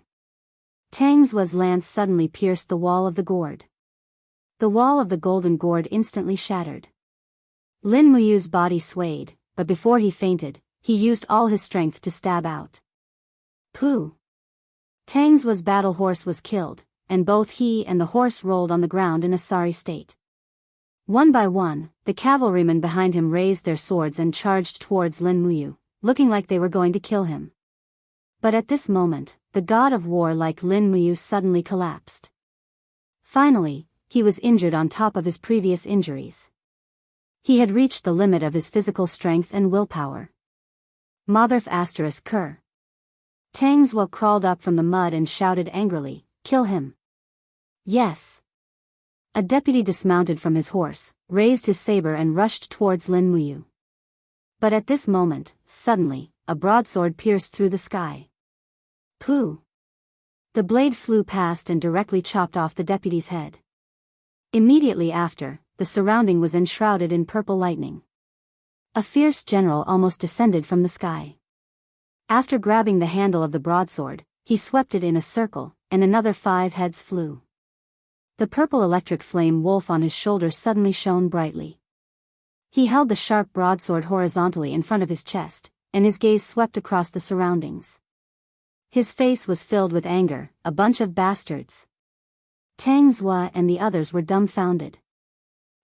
Tang Zhuo's lance suddenly pierced the wall of the gourd. The wall of the golden gourd instantly shattered. Lin Muyu's body swayed, but before he fainted, he used all his strength to stab out. Pooh! Tang Zhuo's battle horse was killed, and both he and the horse rolled on the ground in a sorry state. One by one, the cavalrymen behind him raised their swords and charged towards Lin Muyu, looking like they were going to kill him. But at this moment, the god of war like Lin Muyu suddenly collapsed. Finally, he was injured on top of his previous injuries. He had reached the limit of his physical strength and willpower. Motherf *****. Tang Zhuo crawled up from the mud and shouted angrily, "Kill him!" Yes. A deputy dismounted from his horse, raised his saber and rushed towards Lin Muyu. But at this moment, suddenly, a broadsword pierced through the sky. Pooh! The blade flew past and directly chopped off the deputy's head. Immediately after, the surrounding was enshrouded in purple lightning. A fierce general almost descended from the sky. After grabbing the handle of the broadsword, he swept it in a circle, and another 5 heads flew. The purple electric flame wolf on his shoulder suddenly shone brightly. He held the sharp broadsword horizontally in front of his chest, and his gaze swept across the surroundings. His face was filled with anger. A bunch of bastards. Tang Zhuo and the others were dumbfounded.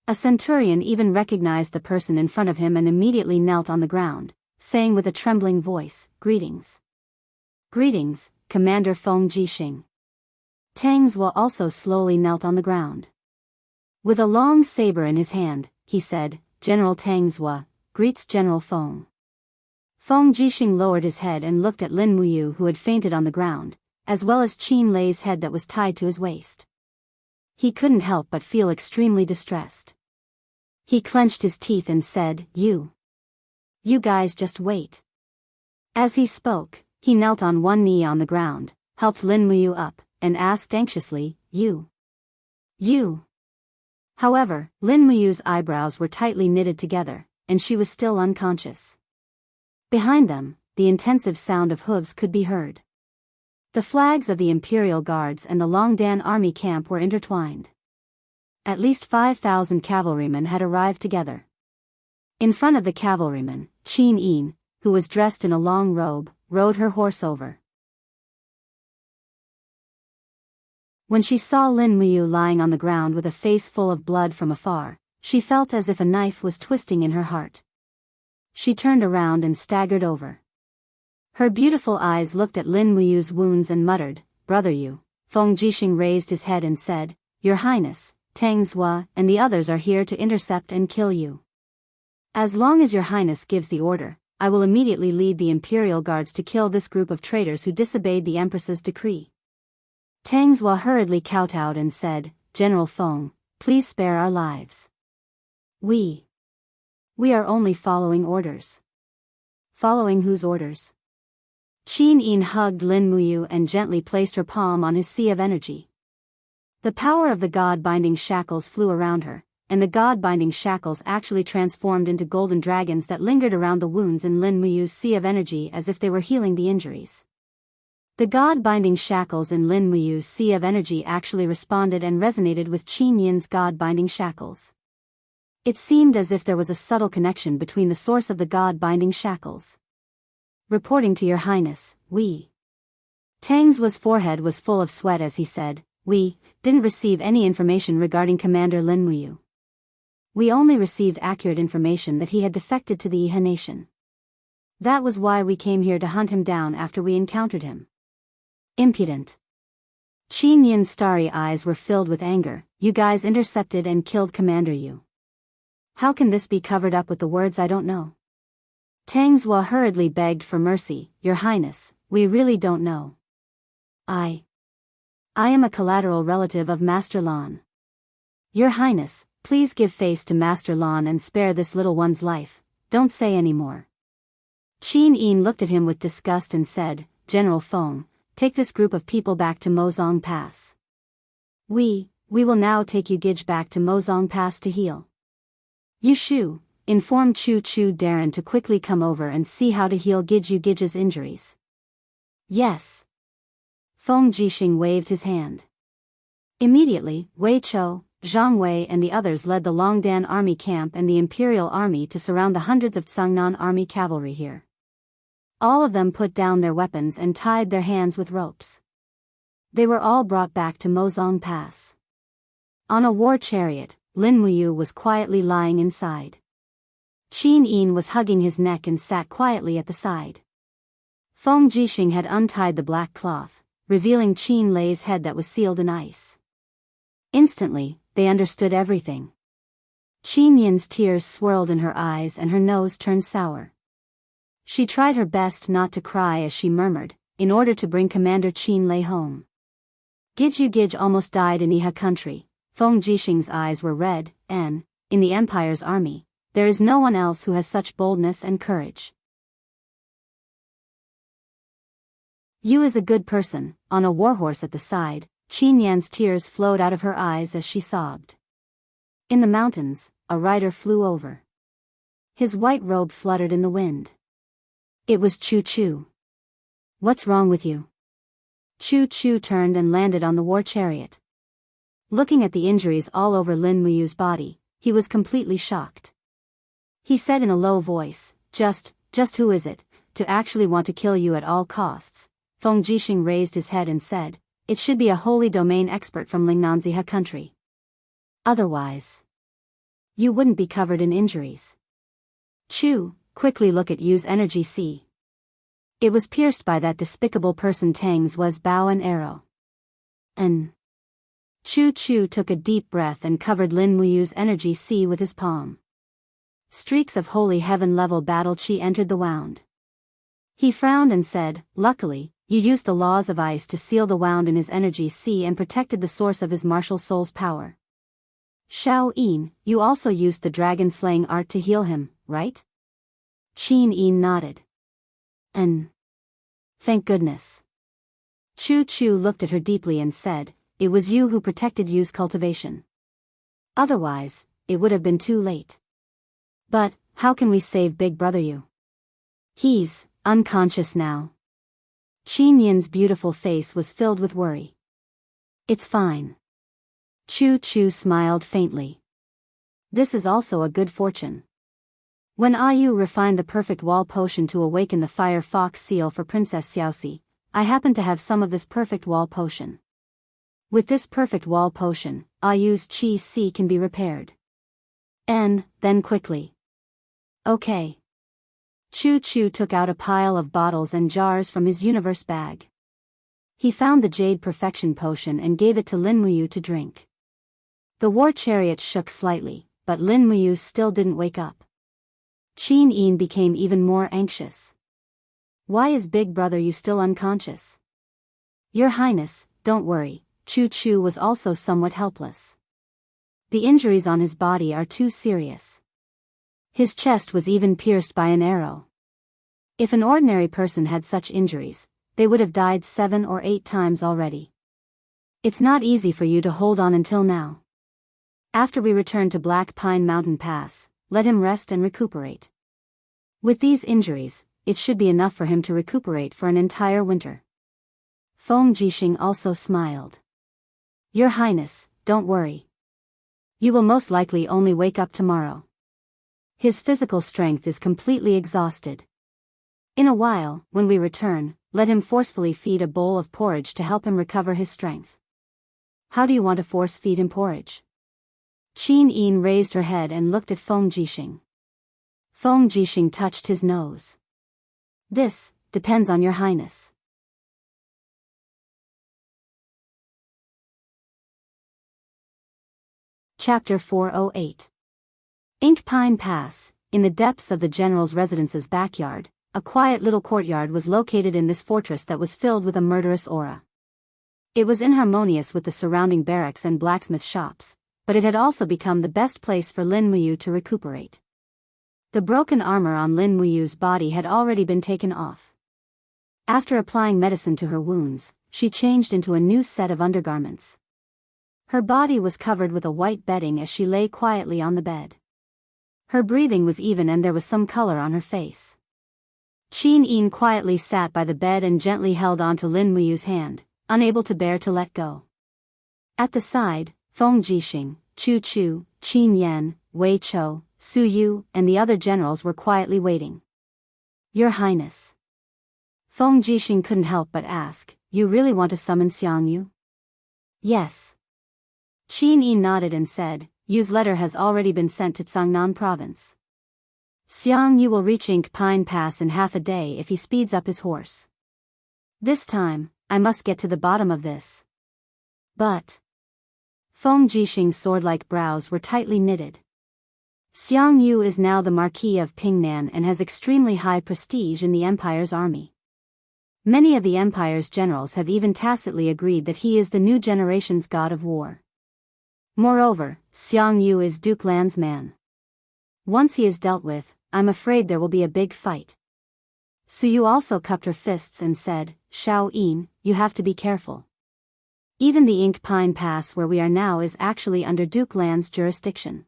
A centurion even recognized the person in front of him and immediately knelt on the ground, saying with a trembling voice, "Greetings." "Greetings, Commander Feng Jixing." Tang Zhuo also slowly knelt on the ground. With a long saber in his hand, he said, "General Tang Zhuo, greets General Feng." Feng Jixing lowered his head and looked at Lin Muyu who had fainted on the ground, as well as Qin Lei's head that was tied to his waist. He couldn't help but feel extremely distressed. He clenched his teeth and said, You guys just wait. As he spoke, he knelt on one knee on the ground, helped Lin Muyu up, and asked anxiously, You. However, Lin Muyu's eyebrows were tightly knitted together, and she was still unconscious. Behind them, the intensive sound of hooves could be heard. The flags of the Imperial Guards and the Longdan army camp were intertwined. At least 5,000 cavalrymen had arrived together. In front of the cavalrymen, Qin Yin, who was dressed in a long robe, rode her horse over. When she saw Lin Muyu lying on the ground with a face full of blood from afar, she felt as if a knife was twisting in her heart. She turned around and staggered over. Her beautiful eyes looked at Lin Muyu's wounds and muttered, Brother Yu. Feng Jixing raised his head and said, Your Highness, Tang Zhua and the others are here to intercept and kill you. As long as Your Highness gives the order, I will immediately lead the Imperial Guards to kill this group of traitors who disobeyed the Empress's decree. Tang Zhua hurriedly kowtowed and said, General Feng, please spare our lives. We are only following orders. Following whose orders? Qin Yin hugged Lin Muyu and gently placed her palm on his sea of energy. The power of the god-binding shackles flew around her, and the god-binding shackles actually transformed into golden dragons that lingered around the wounds in Lin Muyu's sea of energy as if they were healing the injuries. The god-binding shackles in Lin Muyu's sea of energy actually responded and resonated with Qin Yin's god-binding shackles. It seemed as if there was a subtle connection between the source of the god-binding shackles. Reporting to Your Highness, Tang Zhua's forehead was full of sweat as he said, We didn't receive any information regarding Commander Lin Muyu. We only received accurate information that he had defected to the Iha nation. That was why we came here to hunt him down after we encountered him. Impudent. Qin Yin's starry eyes were filled with anger. You guys intercepted and killed Commander Yu. How can this be covered up with the words I don't know? Tang Zhua hurriedly begged for mercy. Your Highness, we really don't know. I am a collateral relative of Master Lan. Your Highness, please give face to Master Lan and spare this little one's life. Don't say any more. Qin Yin looked at him with disgust and said, General Feng, take this group of people back to Mozong Pass. We will now take Yu-Gij back to Mozong Pass to heal. Yu Shu, inform Chu Darren to quickly come over and see how to heal Yu-Gij's injuries. Yes. Feng Jixing waved his hand. Immediately, Wei Chou, Zhang Wei and the others led the Longdan army camp and the Imperial army to surround the hundreds of Tsangnan army cavalry here. All of them put down their weapons and tied their hands with ropes. They were all brought back to Mozong Pass. On a war chariot, Lin Muyu was quietly lying inside. Qin Yin was hugging his neck and sat quietly at the side. Feng Jixing had untied the black cloth, revealing Qin Lei's head that was sealed in ice. Instantly, they understood everything. Qin Yin's tears swirled in her eyes and her nose turned sour. She tried her best not to cry as she murmured, in order to bring Commander Qin Lei home. Yu-Gij almost died in Iha country. Feng Jixing's eyes were red, and, in the Empire's army, there is no one else who has such boldness and courage. Yu is a good person. On a warhorse at the side, Qin Yan's tears flowed out of her eyes as she sobbed. In the mountains, a rider flew over. His white robe fluttered in the wind. It was Chu. What's wrong with you? Chu turned and landed on the war chariot. Looking at the injuries all over Lin Muyu's body, he was completely shocked. He said in a low voice, Just who is it, to actually want to kill you at all costs? Feng Jixing raised his head and said, It should be a holy domain expert from Lingnanziha country. Otherwise, you wouldn't be covered in injuries. Chu, quickly look at Yu's energy sea. It was pierced by that despicable person Tang Zhua's bow and arrow. Chu took a deep breath and covered Lin Muyu's energy sea with his palm. Streaks of holy heaven-level battle chi entered the wound. He frowned and said, Luckily, You used the laws of ice to seal the wound in his energy sea and protected the source of his martial soul's power. Xiao Yin, you also used the dragon-slaying art to heal him, right? Qin Yin nodded. Thank goodness. Chu Chu looked at her deeply and said, it was you who protected Yu's cultivation. Otherwise, it would have been too late. But, how can we save Big Brother Yu? He's unconscious now. Qin Yin's beautiful face was filled with worry. It's fine. Chu Chu smiled faintly. This is also a good fortune. When Ayu refined the perfect wall potion to awaken the fire fox seal for Princess Xiaoxi, I happened to have some of this perfect wall potion. With this perfect wall potion, Ayu's Qi Si can be repaired. And, then quickly. Okay. Chu Chu took out a pile of bottles and jars from his universe bag. He found the Jade Perfection Potion and gave it to Lin Muyu to drink. The war chariot shook slightly, but Lin Muyu still didn't wake up. Qin Yin became even more anxious. Why is Big Brother Yu still unconscious? Your Highness, don't worry, Chu Chu was also somewhat helpless. The injuries on his body are too serious. His chest was even pierced by an arrow. If an ordinary person had such injuries, they would have died 7 or 8 times already. It's not easy for you to hold on until now. After we return to Black Pine Mountain Pass, let him rest and recuperate. With these injuries, it should be enough for him to recuperate for an entire winter. Feng Jixing also smiled. Your Highness, don't worry. You will most likely only wake up tomorrow. His physical strength is completely exhausted. In a while, when we return, let him forcefully feed a bowl of porridge to help him recover his strength. How do you want to force feed him porridge? Qin Yin raised her head and looked at Feng Jixing. Feng Jixing touched his nose. This depends on your Highness. Chapter 408. Ink Pine Pass. In the depths of the general's residence's backyard, a quiet little courtyard was located in this fortress that was filled with a murderous aura. It was inharmonious with the surrounding barracks and blacksmith shops, but it had also become the best place for Lin Muyu to recuperate. The broken armor on Lin Muyu's body had already been taken off. After applying medicine to her wounds, she changed into a new set of undergarments. Her body was covered with a white bedding as she lay quietly on the bed. Her breathing was even and there was some color on her face. Qin Yin quietly sat by the bed and gently held onto Lin Muyu's hand, unable to bear to let go. At the side, Feng Jixing, Chu Chu, Qin Yan, Wei Chou, Su Yu, and the other generals were quietly waiting. Your Highness. Feng Jixing couldn't help but ask, you really want to summon Xiang Yu? Yes. Qin Yin nodded and said, Yu's letter has already been sent to Cangnan province. Xiang Yu will reach Ink Pine Pass in half a day if he speeds up his horse. This time, I must get to the bottom of this. But Feng Jixing's sword-like brows were tightly knitted. Xiang Yu is now the Marquis of Pingnan and has extremely high prestige in the Empire's army. Many of the Empire's generals have even tacitly agreed that he is the new generation's god of war. Moreover, Xiang Yu is Duke Lan's man. Once he is dealt with, I'm afraid there will be a big fight. Su Yu also cupped her fists and said, Xiao Yin, you have to be careful. Even the Ink Pine Pass where we are now is actually under Duke Lan's jurisdiction.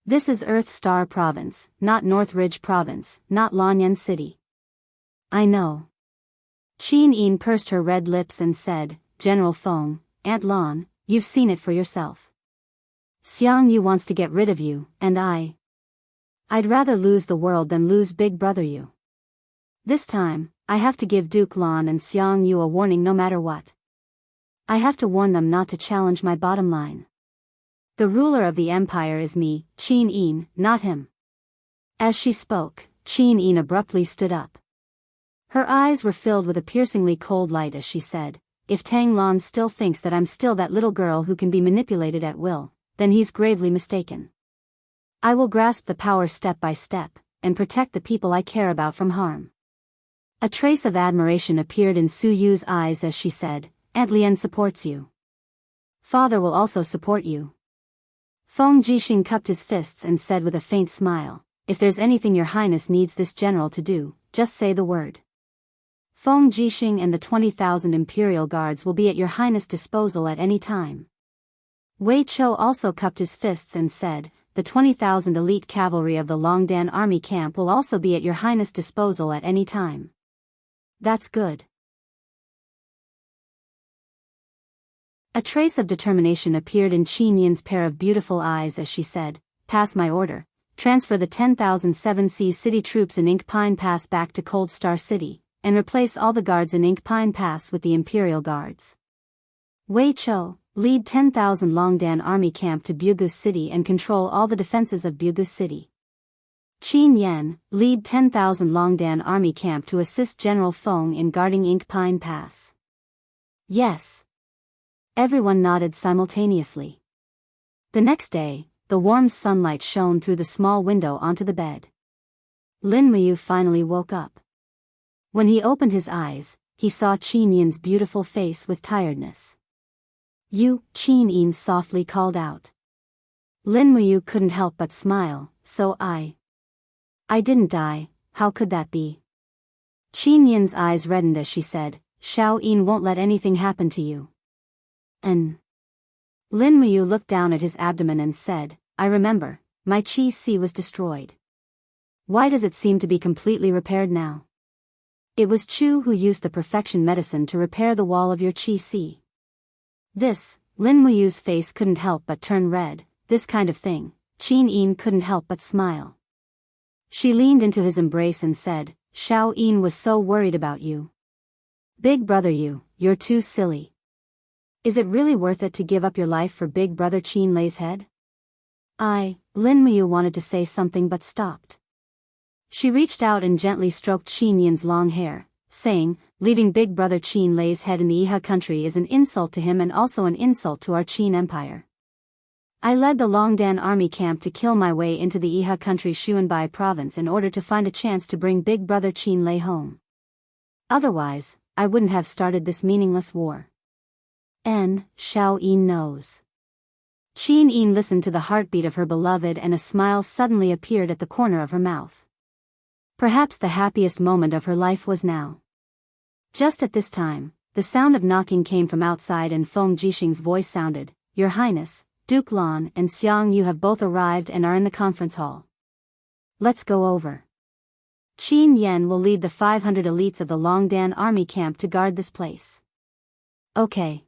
This is Earth Star Province, not North Ridge Province, not Lanyan City. I know. Qin Yin pursed her red lips and said, General Feng, Aunt Lan, you've seen it for yourself. Xiang Yu wants to get rid of you, and I'd rather lose the world than lose Big Brother Yu. This time, I have to give Duke Lan and Xiang Yu a warning no matter what. I have to warn them not to challenge my bottom line. The ruler of the empire is me, Qin Yin, not him. As she spoke, Qin Yin abruptly stood up. Her eyes were filled with a piercingly cold light as she said, If Tang Lan still thinks that I'm still that little girl who can be manipulated at will, then he's gravely mistaken. I will grasp the power step by step, and protect the people I care about from harm. A trace of admiration appeared in Su Yu's eyes as she said, Aunt Lien supports you. Father will also support you. Feng Jixing cupped his fists and said with a faint smile, if there's anything your highness needs this general to do, just say the word. Feng Jixing and the 20,000 imperial guards will be at your highness' disposal at any time. Wei Chou also cupped his fists and said, the 20,000 elite cavalry of the Longdan army camp will also be at your highness' disposal at any time. That's good. A trace of determination appeared in Qin Yin's pair of beautiful eyes as she said, pass my order, transfer the 10,000 Seven Seas City troops in Ink Pine Pass back to Cold Star City, and replace all the guards in Ink Pine Pass with the Imperial Guards. Wei Chou, lead 10,000 Longdan army camp to Bugus City and control all the defenses of Bugus City. Qin Yan, lead 10,000 Longdan army camp to assist General Feng in guarding Ink Pine Pass. Yes. Everyone nodded simultaneously. The next day, the warm sunlight shone through the small window onto the bed. Lin Muyu finally woke up. When he opened his eyes, he saw Qin Yin's beautiful face with tiredness. You, Qin Yin softly called out. Lin Muyu couldn't help but smile, so I didn't die, how could that be? Qin Yin's eyes reddened as she said, Xiao Yin won't let anything happen to you. Lin Muyu looked down at his abdomen and said, I remember, my Qi Si was destroyed. Why does it seem to be completely repaired now? It was Chu who used the perfection medicine to repair the wall of your Qi Si. This, Lin Muyu's face couldn't help but turn red, this kind of thing, Qin Yin couldn't help but smile. She leaned into his embrace and said, Xiao Yin was so worried about you. Big brother you're too silly. Is it really worth it to give up your life for big brother Qin Lei's head? Lin Muyu wanted to say something but stopped. She reached out and gently stroked Qin Yin's long hair, saying, leaving big brother Qin Lei's head in the Iha country is an insult to him and also an insult to our Qin Empire. I led the Longdan army camp to kill my way into the Iha country Xuanbai province in order to find a chance to bring big brother Qin Lei home. Otherwise, I wouldn't have started this meaningless war. Xiao Yin knows. Qin Yin listened to the heartbeat of her beloved and a smile suddenly appeared at the corner of her mouth. Perhaps the happiest moment of her life was now. Just at this time, the sound of knocking came from outside and Feng Jixing's voice sounded, Your Highness, Duke Lan and Xiang Yu have both arrived and are in the conference hall. Let's go over. Qin Yan will lead the 500 elites of the Longdan army camp to guard this place. Okay.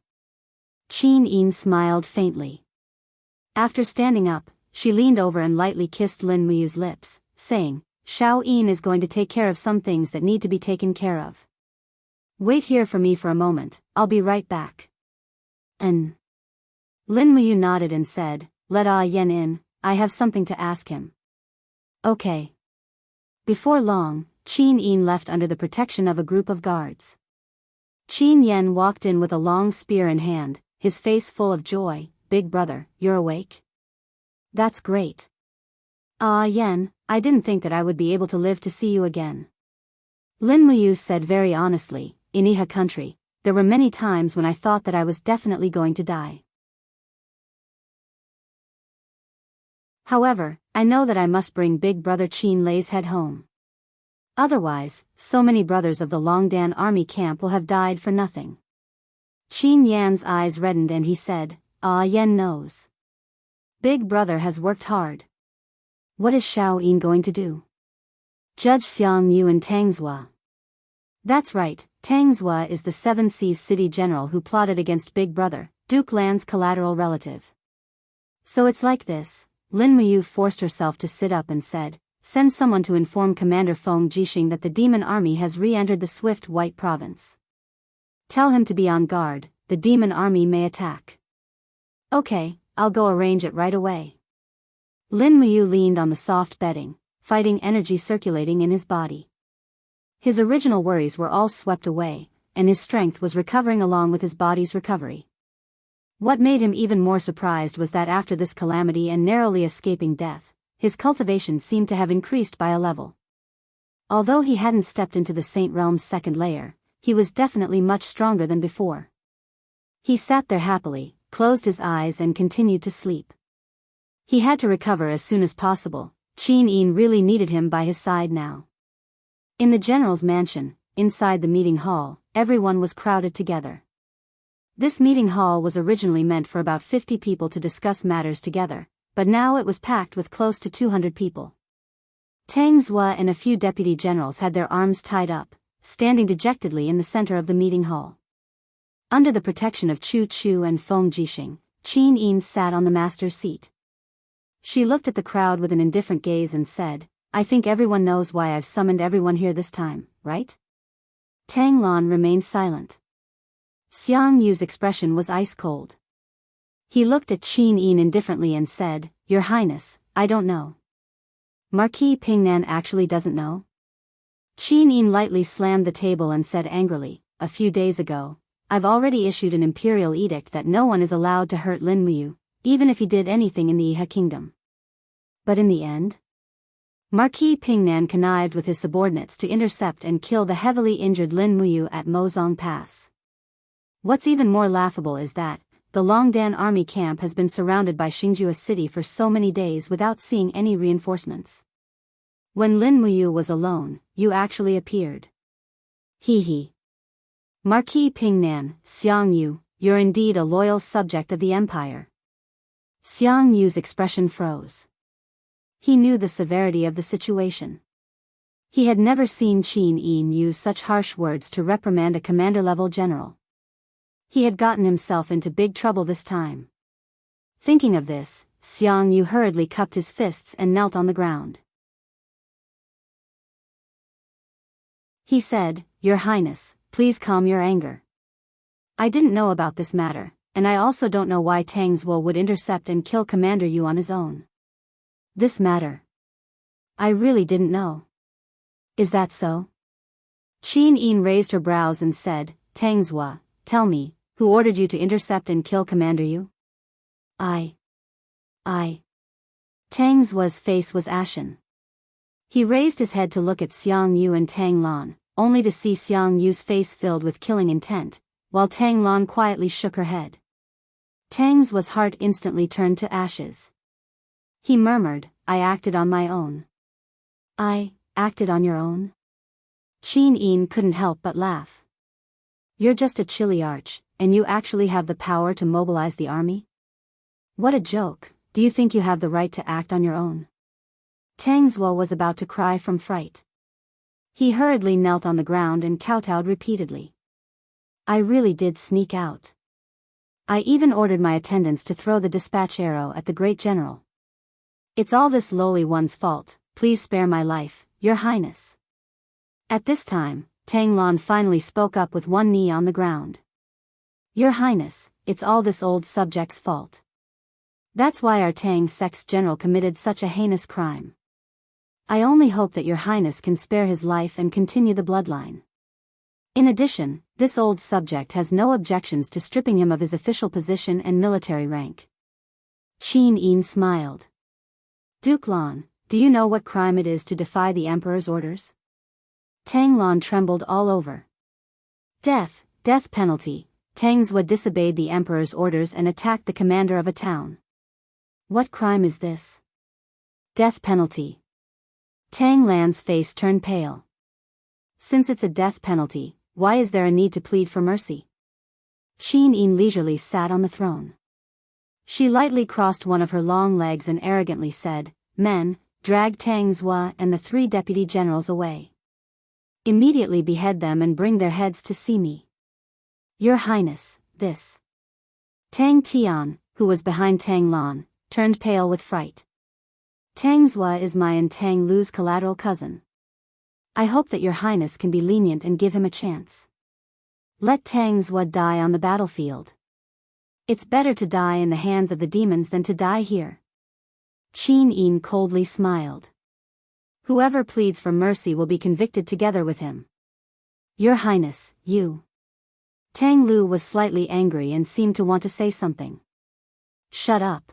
Qin Yin smiled faintly. After standing up, she leaned over and lightly kissed Lin Muyu's lips, saying, Xiao Yin is going to take care of some things that need to be taken care of. Wait here for me for a moment, I'll be right back. Lin Muyu nodded and said, Let Yan in, I have something to ask him. Okay. Before long, Qin Yin left under the protection of a group of guards. Qin Yan walked in with a long spear in hand, his face full of joy. Big brother, you're awake? That's great. Yan, I didn't think that I would be able to live to see you again. Lin Muyu said very honestly, in Iha country, there were many times when I thought that I was definitely going to die. However, I know that I must bring big brother Qin Lei's head home. Otherwise, so many brothers of the Longdan army camp will have died for nothing. Qin Yan's eyes reddened and he said, Yan knows. Big brother has worked hard. What is Xiao Yin going to do? Judge Xiang Yu and Tangzhua. That's right, Tangzhua is the Seven Seas city general who plotted against Big Brother, Duke Lan's collateral relative. So it's like this. Lin Muyu forced herself to sit up and said, Send someone to inform Commander Feng Jixing that the demon army has re-entered the Swift White province. Tell him to be on guard, the demon army may attack. Okay, I'll go arrange it right away. Lin Muyu leaned on the soft bedding, fighting energy circulating in his body. His original worries were all swept away, and his strength was recovering along with his body's recovery. What made him even more surprised was that after this calamity and narrowly escaping death, his cultivation seemed to have increased by a level. Although he hadn't stepped into the Saint Realm's second layer, he was definitely much stronger than before. He sat there happily, closed his eyes and continued to sleep. He had to recover as soon as possible. Qin Yin really needed him by his side now. In the general's mansion, inside the meeting hall, everyone was crowded together. This meeting hall was originally meant for about 50 people to discuss matters together, but now it was packed with close to 200 people. Tang Zhua and a few deputy generals had their arms tied up, standing dejectedly in the center of the meeting hall. Under the protection of Chu Chu and Feng Jixing, Qin Yin sat on the master's seat. She looked at the crowd with an indifferent gaze and said, "I think everyone knows why I've summoned everyone here this time, right?" Tang Lan remained silent. Xiang Yu's expression was ice-cold. He looked at Qin Yin indifferently and said, "Your Highness, I don't know." Marquis Pingnan actually doesn't know? Qin Yin lightly slammed the table and said angrily, "A few days ago, I've already issued an imperial edict that no one is allowed to hurt Lin Muyu, even if he did anything in the Iha kingdom." But in the end, Marquis Pingnan connived with his subordinates to intercept and kill the heavily injured Lin Muyu at Mozong Pass. What's even more laughable is that the Longdan army camp has been surrounded by Xingjua city for so many days without seeing any reinforcements. When Lin Muyu was alone, you actually appeared. Hee hee. Marquis Pingnan, Xiang Yu, you're indeed a loyal subject of the empire. Xiang Yu's expression froze. He knew the severity of the situation. He had never seen Qin Yin use such harsh words to reprimand a commander-level general. He had gotten himself into big trouble this time. Thinking of this, Xiang Yu hurriedly cupped his fists and knelt on the ground. He said, "Your Highness, please calm your anger. I didn't know about this matter, and I also don't know why Tang Zhuo would intercept and kill Commander Yu on his own. This matter, I really didn't know." "Is that so?" Qin Yin raised her brows and said, "Tang Zhuo, tell me, who ordered you to intercept and kill Commander Yu?" I. Tang Zhuo's face was ashen. He raised his head to look at Xiang Yu and Tang Lan, only to see Xiang Yu's face filled with killing intent, while Tang Lan quietly shook her head. Tang Zhuo's heart instantly turned to ashes. He murmured, "I acted on my own." "I acted on your own?" Qin Yin couldn't help but laugh. "You're just a chili arch, and you actually have the power to mobilize the army? What a joke. Do you think you have the right to act on your own?" Tang Zhuo was about to cry from fright. He hurriedly knelt on the ground and kowtowed repeatedly. "I really did sneak out. I even ordered my attendants to throw the dispatch arrow at the great general. It's all this lowly one's fault. Please spare my life, Your Highness." At this time, Tang Lan finally spoke up with one knee on the ground. "Your Highness, it's all this old subject's fault. That's why our Tang sect's general committed such a heinous crime. I only hope that Your Highness can spare his life and continue the bloodline. In addition, this old subject has no objections to stripping him of his official position and military rank." Qin Yin smiled. "Duke Lan, do you know what crime it is to defy the Emperor's orders?" Tang Lan trembled all over. Death penalty. Tang Zhuo disobeyed the Emperor's orders and attacked the commander of a town. What crime is this? Death penalty. Tang Lan's face turned pale. Since it's a death penalty, why is there a need to plead for mercy? Qin Yin leisurely sat on the throne. She lightly crossed one of her long legs and arrogantly said, "Men, drag Tang Zhuo and the 3 deputy generals away. Immediately behead them and bring their heads to see me." "Your Highness, this." Tang Tian, who was behind Tang Lan, turned pale with fright. "Tang Zhuo is my and Tang Lu's collateral cousin. I hope that Your Highness can be lenient and give him a chance. Let Tang Zhuo die on the battlefield. It's better to die in the hands of the demons than to die here." Qin Yin coldly smiled. "Whoever pleads for mercy will be convicted together with him." "Your Highness, you." Tang Lu was slightly angry and seemed to want to say something. "Shut up."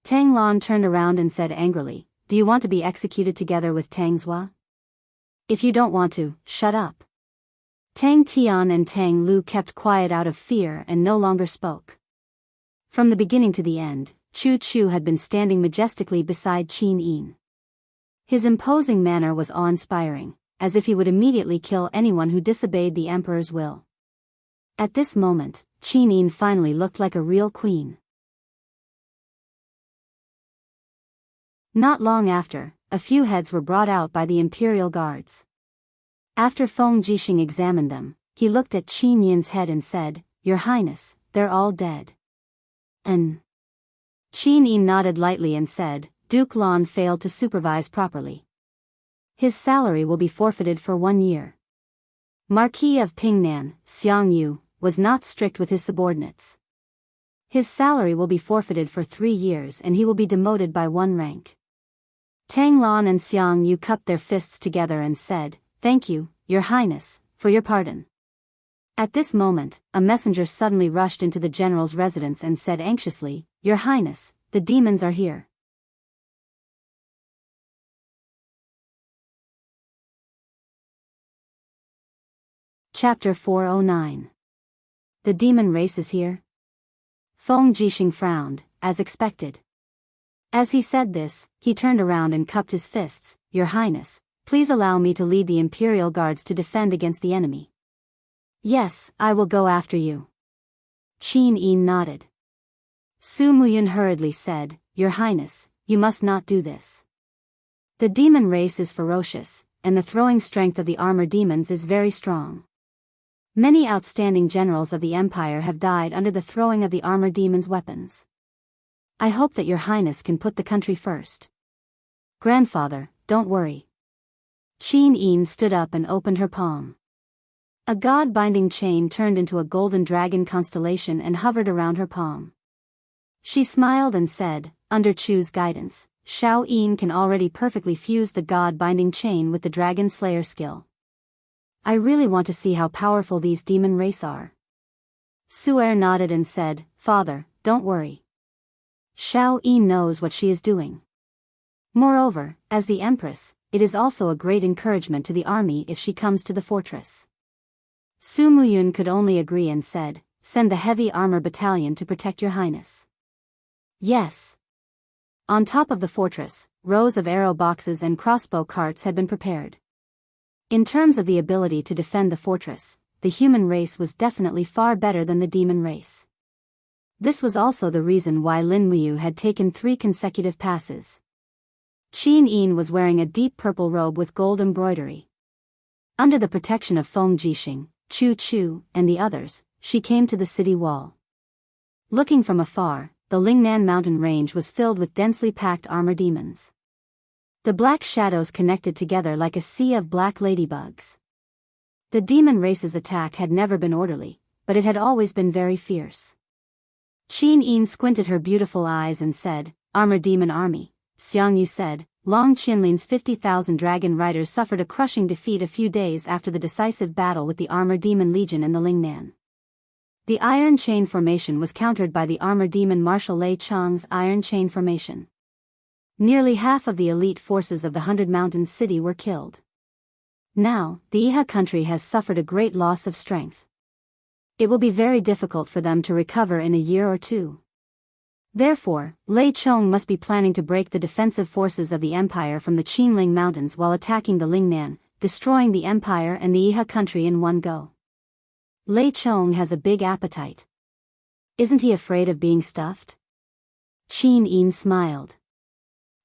Tang Lan turned around and said angrily, "Do you want to be executed together with Tang Zhuo?" If you don't want to, shut up. Tang Tian and Tang Lu kept quiet out of fear and no longer spoke. From the beginning to the end, Chu Chu had been standing majestically beside Qin Yin. His imposing manner was awe-inspiring, as if he would immediately kill anyone who disobeyed the emperor's will. At this moment, Qin Yin finally looked like a real queen. Not long after, a few heads were brought out by the imperial guards. After Feng Jixing examined them, he looked at Qin Yin's head and said, "Your Highness, they're all dead." Qin Yin nodded lightly and said, "Duke Lan failed to supervise properly. His salary will be forfeited for 1 year." Marquis of Pingnan, Xiang Yu, was not strict with his subordinates. His salary will be forfeited for 3 years and he will be demoted by 1 rank. Tang Lan and Xiang Yu cupped their fists together and said, "Thank you, Your Highness, for your pardon." At this moment, a messenger suddenly rushed into the general's residence and said anxiously, "Your Highness, the demons are here." Chapter 409. The demon race is here? Feng Jixing frowned, as expected. As he said this, he turned around and cupped his fists. "Your Highness, please allow me to lead the Imperial Guards to defend against the enemy." "Yes, I will go after you." Qin Yin nodded. Su Muyun hurriedly said, "Your Highness, you must not do this. The demon race is ferocious, and the throwing strength of the armor demons is very strong. Many outstanding generals of the Empire have died under the throwing of the armor demons' weapons. I hope that Your Highness can put the country first." "Grandfather, don't worry." Qin Yin stood up and opened her palm. A god-binding chain turned into a golden dragon constellation and hovered around her palm. She smiled and said, "Under Chu's guidance, Xiao Yin can already perfectly fuse the god-binding chain with the dragon slayer skill. I really want to see how powerful these demon race are." Su'er nodded and said, "Father, don't worry. Xiao Yin knows what she is doing. Moreover, as the Empress, it is also a great encouragement to the army if she comes to the fortress." Su Muyun could only agree and said, "Send the heavy armor battalion to protect Your Highness." "Yes." On top of the fortress, rows of arrow boxes and crossbow carts had been prepared. In terms of the ability to defend the fortress, the human race was definitely far better than the demon race. This was also the reason why Lin Muyu had taken 3 consecutive passes. Qin Yin was wearing a deep purple robe with gold embroidery. Under the protection of Feng Jixing, Chu Chu, and the others, she came to the city wall. Looking from afar, the Lingnan mountain range was filled with densely packed armor demons. The black shadows connected together like a sea of black ladybugs. The demon race's attack had never been orderly, but it had always been very fierce. Qin Yin squinted her beautiful eyes and said, "Armor demon army." Xiang Yu said, "Long Qinlin's 50,000 dragon riders suffered a crushing defeat a few days after the decisive battle with the armor demon legion in the Lingnan. The Iron Chain Formation was countered by the armor demon Marshal Lei Chang's Iron Chain Formation. Nearly half of the elite forces of the 100 Mountains city were killed. Now, the Iha country has suffered a great loss of strength. It will be very difficult for them to recover in a year or 2. Therefore, Lei Chong must be planning to break the defensive forces of the Empire from the Qinling Mountains while attacking the Lingnan, destroying the Empire and the Iha country in one go. Lei Chong has a big appetite. Isn't he afraid of being stuffed?" Qin Yin smiled.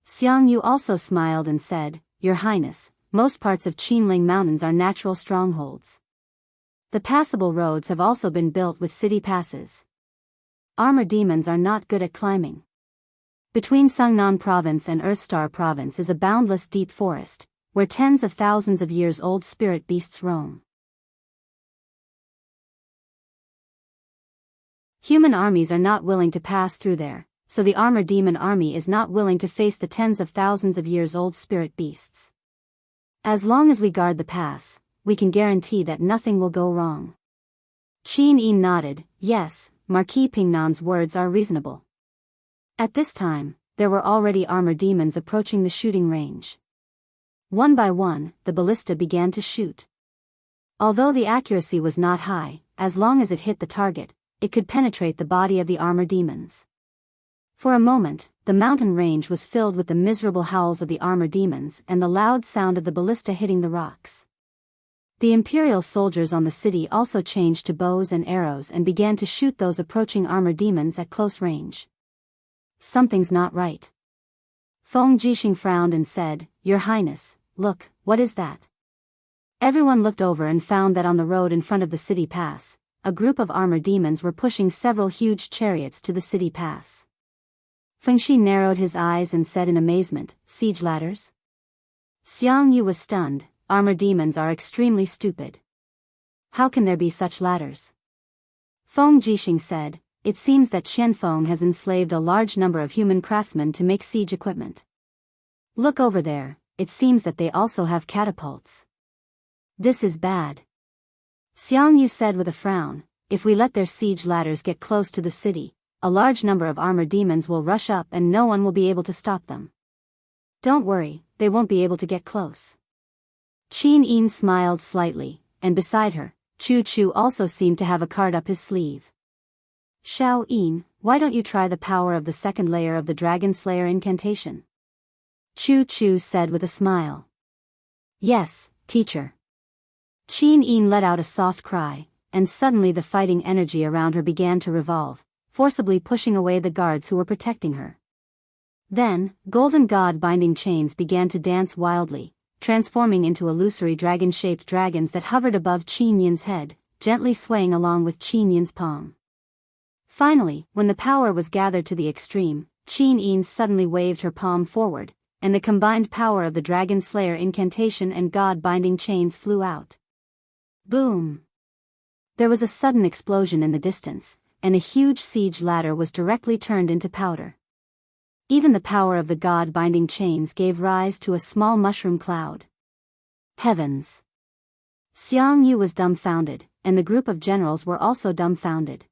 Xiang Yu also smiled and said, "Your Highness, most parts of Qinling Mountains are natural strongholds. The passable roads have also been built with city passes. Armor demons are not good at climbing. Between Sungnan Province and Earthstar Province is a boundless deep forest, where tens of thousands of years old spirit beasts roam. Human armies are not willing to pass through there, so the armor demon army is not willing to face the tens of thousands of years old spirit beasts. As long as we guard the pass, we can guarantee that nothing will go wrong." Qin Yin nodded, "Yes, Marquis Pingnan's words are reasonable." At this time, there were already armor demons approaching the shooting range. One by one, the ballista began to shoot. Although the accuracy was not high, as long as it hit the target, it could penetrate the body of the armor demons. For a moment, the mountain range was filled with the miserable howls of the armor demons and the loud sound of the ballista hitting the rocks. The Imperial soldiers on the city also changed to bows and arrows and began to shoot those approaching armor demons at close range. Something's not right. Feng Jixing frowned and said, "Your Highness, look, what is that?" Everyone looked over and found that on the road in front of the city pass, a group of armor demons were pushing several huge chariots to the city pass. Feng Shi narrowed his eyes and said in amazement, "Siege ladders?" Xiang Yu was stunned. Armor demons are extremely stupid. How can there be such ladders? Feng Jixing said, "It seems that Qianfeng has enslaved a large number of human craftsmen to make siege equipment. Look over there, it seems that they also have catapults. This is bad." Xiang Yu said with a frown, "If we let their siege ladders get close to the city, a large number of armor demons will rush up and no one will be able to stop them. Don't worry, they won't be able to get close." Qin Yin smiled slightly, and beside her, Chu Chu also seemed to have a card up his sleeve. "Xiao Yin, why don't you try the power of the second layer of the Dragon Slayer incantation?" Chu Chu said with a smile. "Yes, teacher." Qin Yin let out a soft cry, and suddenly the fighting energy around her began to revolve, forcibly pushing away the guards who were protecting her. Then, golden god-binding chains began to dance wildly, transforming into illusory dragon-shaped dragons that hovered above Qin Yin's head, gently swaying along with Qin Yin's palm. Finally, when the power was gathered to the extreme, Qin Yin suddenly waved her palm forward, and the combined power of the Dragon Slayer incantation and god-binding chains flew out. Boom! There was a sudden explosion in the distance, and a huge siege ladder was directly turned into powder. Even the power of the god-binding chains gave rise to a small mushroom cloud. Heavens! Xiang Yu was dumbfounded, and the group of generals were also dumbfounded.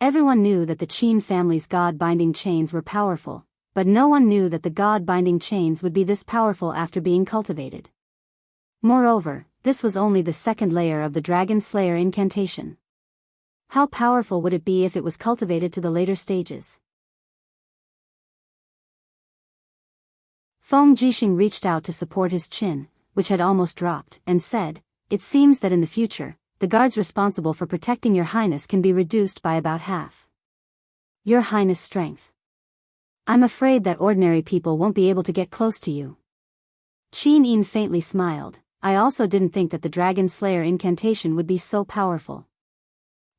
Everyone knew that the Qin family's god-binding chains were powerful, but no one knew that the god-binding chains would be this powerful after being cultivated. Moreover, this was only the second layer of the Dragon Slayer incantation. How powerful would it be if it was cultivated to the later stages? Feng Jixing reached out to support his chin, which had almost dropped, and said, "It seems that in the future, the guards responsible for protecting your highness can be reduced by about half. Your highness' strength. I'm afraid that ordinary people won't be able to get close to you." Qin Yin faintly smiled. "I also didn't think that the Dragon Slayer incantation would be so powerful.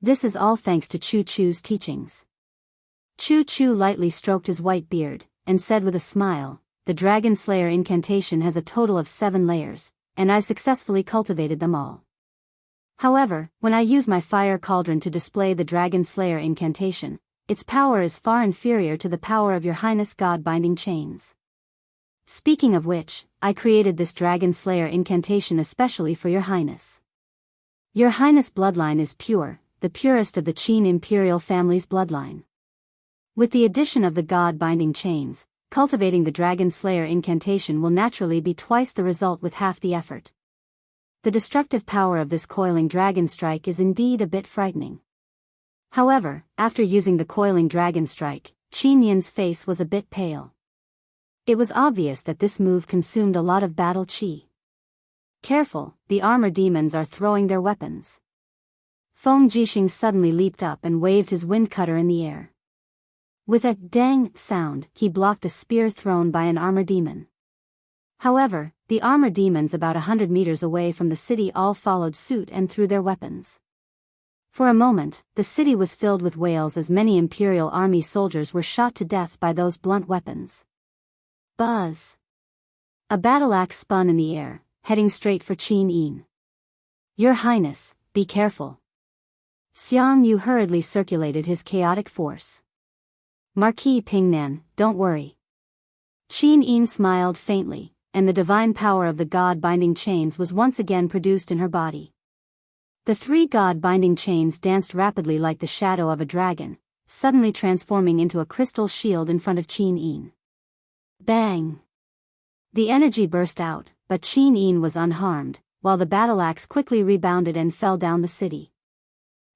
This is all thanks to Chu Chu's teachings." Chu Chu lightly stroked his white beard, and said with a smile, "The Dragon Slayer incantation has a total of 7 layers, and I've successfully cultivated them all. However, when I use my fire cauldron to display the Dragon Slayer incantation, its power is far inferior to the power of your highness god-binding chains. Speaking of which, I created this Dragon Slayer incantation especially for your highness. Your highness' bloodline is pure, the purest of the Qin imperial family's bloodline. With the addition of the god-binding chains, cultivating the Dragon Slayer incantation will naturally be twice the result with half the effort. The destructive power of this coiling dragon strike is indeed a bit frightening." However, after using the coiling dragon strike, Qin Yin's face was a bit pale. It was obvious that this move consumed a lot of battle qi. "Careful, the armor demons are throwing their weapons." Feng Jixing suddenly leaped up and waved his wind cutter in the air. With a dang sound, he blocked a spear thrown by an armor demon. However, the armor demons about 100 meters away from the city all followed suit and threw their weapons. For a moment, the city was filled with wails as many Imperial Army soldiers were shot to death by those blunt weapons. Buzz! A battle axe spun in the air, heading straight for Qin Yin. "Your Highness, be careful." Xiang Yu hurriedly circulated his chaotic force. "Marquis Pingnan, don't worry." Qin Yin smiled faintly, and the divine power of the god-binding chains was once again produced in her body. The 3 god-binding chains danced rapidly like the shadow of a dragon, suddenly transforming into a crystal shield in front of Qin Yin. Bang! The energy burst out, but Qin Yin was unharmed, while the battle axe quickly rebounded and fell down the city.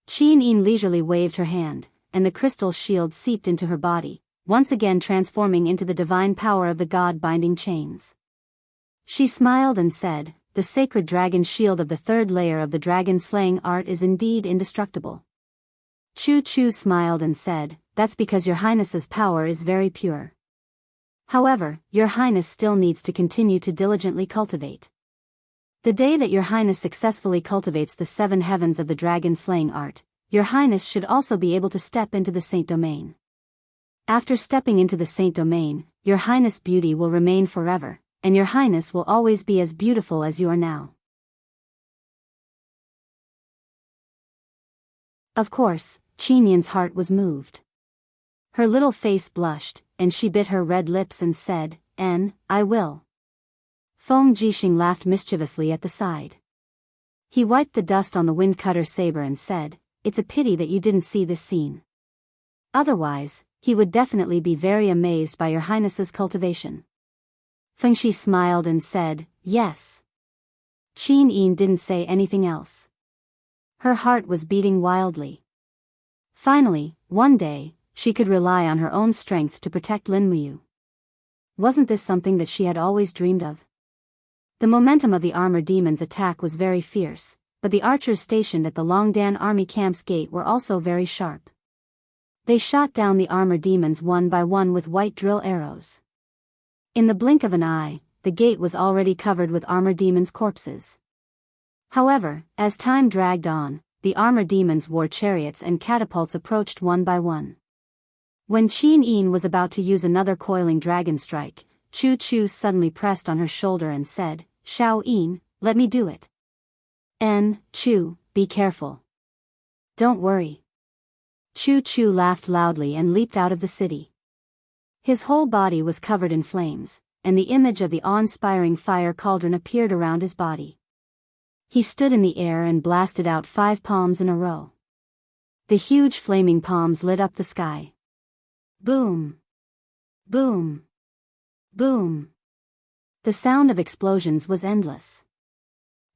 Qin Yin leisurely waved her hand, and the crystal shield seeped into her body, once again transforming into the divine power of the god binding chains. She smiled and said, "The sacred dragon shield of the third layer of the dragon-slaying art is indeed indestructible." Chu Chu smiled and said, "That's because your highness's power is very pure. However, your highness still needs to continue to diligently cultivate. The day that your highness successfully cultivates the 7 heavens of the dragon-slaying art, your highness should also be able to step into the saint domain. After stepping into the saint domain, your highness' beauty will remain forever, and your highness will always be as beautiful as you are now." Of course, Qin Yin's heart was moved. Her little face blushed, and she bit her red lips and said, "I will." Feng Jixing laughed mischievously at the side. He wiped the dust on the wind-cutter saber and said, "It's a pity that you didn't see this scene. Otherwise, he would definitely be very amazed by your highness's cultivation." Feng Shi smiled and said, "Yes." Qin Yin didn't say anything else. Her heart was beating wildly. Finally, one day, she could rely on her own strength to protect Lin Muyu. Wasn't this something that she had always dreamed of? The momentum of the armored demons' attack was very fierce, but the archers stationed at the Longdan army camp's gate were also very sharp. They shot down the armored demons one by one with white drill arrows. In the blink of an eye, the gate was already covered with armored demons' corpses. However, as time dragged on, the armored demons' war chariots and catapults approached one by one. When Qin Yin was about to use another coiling dragon strike, Chu Chu suddenly pressed on her shoulder and said, "Shao Yin, let me do it." Chu, be careful. Don't worry." Chu Chu laughed loudly and leaped out of the city. His whole body was covered in flames, and the image of the awe-inspiring fire cauldron appeared around his body. He stood in the air and blasted out 5 palms in a row. The huge flaming palms lit up the sky. Boom! Boom! Boom! The sound of explosions was endless.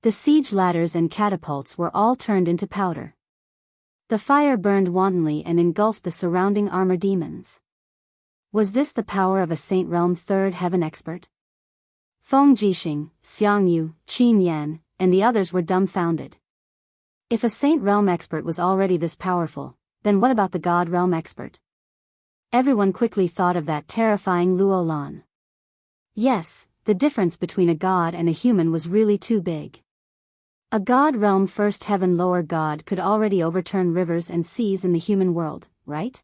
The siege ladders and catapults were all turned into powder. The fire burned wantonly and engulfed the surrounding armor demons. Was this the power of a Saint Realm Third Heaven expert? Feng Jixing, Xiang Yu, Qin Yan, and the others were dumbfounded. If a Saint Realm expert was already this powerful, then what about the God Realm expert? Everyone quickly thought of that terrifying Luo Lan. Yes, the difference between a god and a human was really too big. A God Realm First Heaven Lower God could already overturn rivers and seas in the human world, right?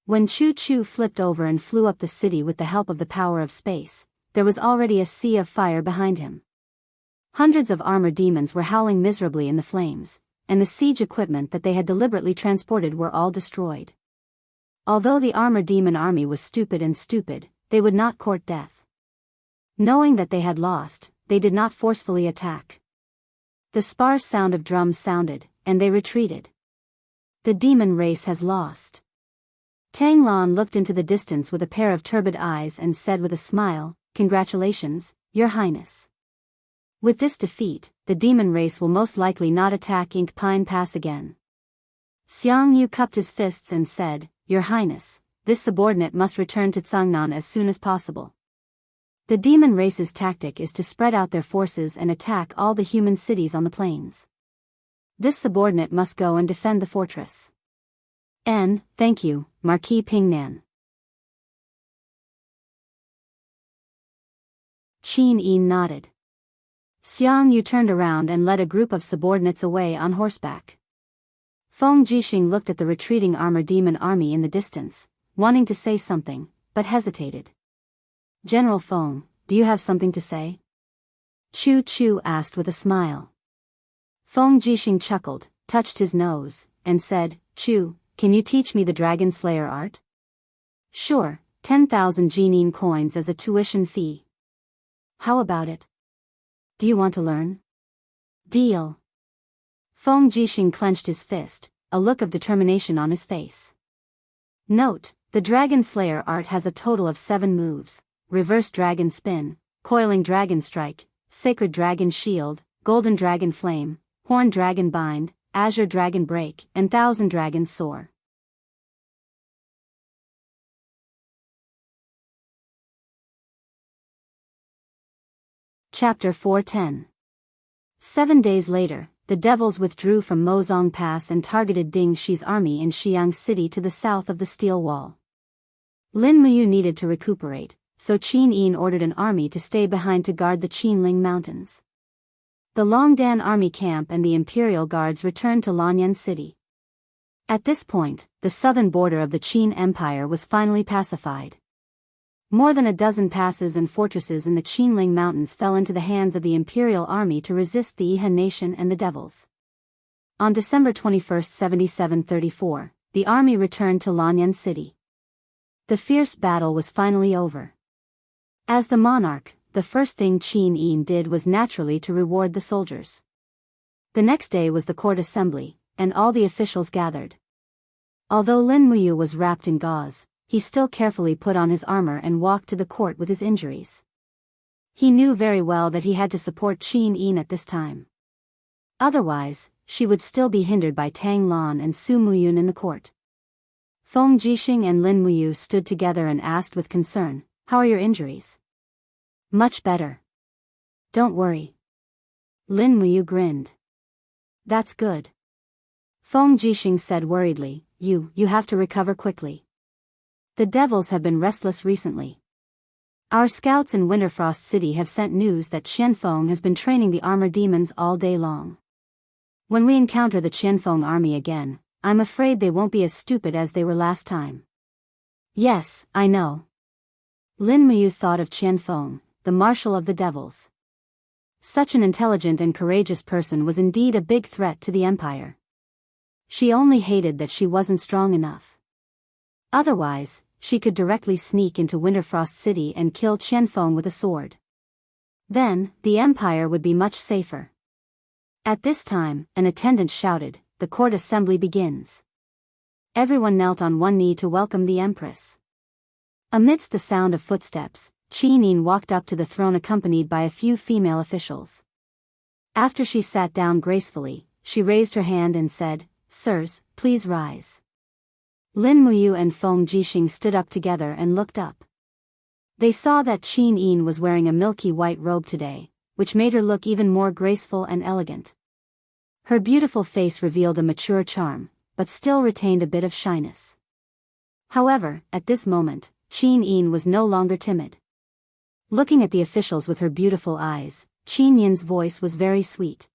When Chu Chu flipped over and flew up the city with the help of the power of space, there was already a sea of fire behind him. Hundreds of armored demons were howling miserably in the flames, and the siege equipment that they had deliberately transported were all destroyed. Although the armored demon army was stupid, they would not court death. Knowing that they had lost, they did not forcefully attack. The sparse sound of drums sounded, and they retreated. The demon race has lost. Tang Lan looked into the distance with a pair of turbid eyes and said with a smile, "Congratulations, Your Highness. With this defeat, the demon race will most likely not attack Ink Pine Pass again." Xiang Yu cupped his fists and said, "Your Highness, this subordinate must return to Cangnan as soon as possible. The demon race's tactic is to spread out their forces and attack all the human cities on the plains. This subordinate must go and defend the fortress." Thank you, Marquis Pingnan." Qin Yin nodded. Xiang Yu turned around and led a group of subordinates away on horseback. Feng Jixing looked at the retreating armor demon army in the distance, wanting to say something, but hesitated. "General Feng, do you have something to say?" Chu Chu asked with a smile. Feng Jixing chuckled, touched his nose, and said, "Chu, can you teach me the Dragon Slayer art?" "Sure, 10,000 Jinin coins as a tuition fee." "How about it? Do you want to learn?" "Deal." Feng Jixing clenched his fist, a look of determination on his face. Note, the Dragon Slayer art has a total of 7 moves: reverse dragon spin, coiling dragon strike, sacred dragon shield, golden dragon flame, horned dragon bind, azure dragon break, and thousand dragons soar. Chapter 410. 7 days later, the devils withdrew from Mozong Pass and targeted Ding Shi's army in Xiang City to the south of the steel wall. Lin Muyu needed to recuperate, so Qin Yin ordered an army to stay behind to guard the Qinling Mountains. The Longdan army camp and the Imperial Guards returned to Lanyan City. At this point, the southern border of the Qin Empire was finally pacified. More than a dozen passes and fortresses in the Qinling Mountains fell into the hands of the Imperial Army to resist the Iha nation and the devils. On December 21, 7734, the army returned to Lanyan City. The fierce battle was finally over. As the monarch, the first thing Qin Yin did was naturally to reward the soldiers. The next day was the court assembly, and all the officials gathered. Although Lin Muyu was wrapped in gauze, he still carefully put on his armor and walked to the court with his injuries. He knew very well that he had to support Qin Yin at this time. Otherwise, she would still be hindered by Tang Lan and Su Muyun in the court. Feng Jixing and Lin Muyu stood together and asked with concern, "How are your injuries?" "Much better. Don't worry." Lin Muyu grinned. "That's good." Feng Jixing said worriedly, You have to recover quickly. The devils have been restless recently. Our scouts in Winterfrost City have sent news that Qianfeng has been training the armor demons all day long. When we encounter the Qianfeng army again, I'm afraid they won't be as stupid as they were last time. Yes, I know. Lin Muyu thought of Qianfeng, the marshal of the devils. Such an intelligent and courageous person was indeed a big threat to the empire. She only hated that she wasn't strong enough. Otherwise, she could directly sneak into Winterfrost City and kill Qianfeng with a sword. Then, the empire would be much safer. At this time, an attendant shouted, "The court assembly begins." Everyone knelt on one knee to welcome the empress. Amidst the sound of footsteps, Qin Yin walked up to the throne accompanied by a few female officials. After she sat down gracefully, she raised her hand and said, "Sirs, please rise." Lin Muyu and Feng Jixing stood up together and looked up. They saw that Qin Yin was wearing a milky white robe today, which made her look even more graceful and elegant. Her beautiful face revealed a mature charm, but still retained a bit of shyness. However, at this moment, Qin Yin was no longer timid. Looking at the officials with her beautiful eyes, Qin Yin's voice was very sweet.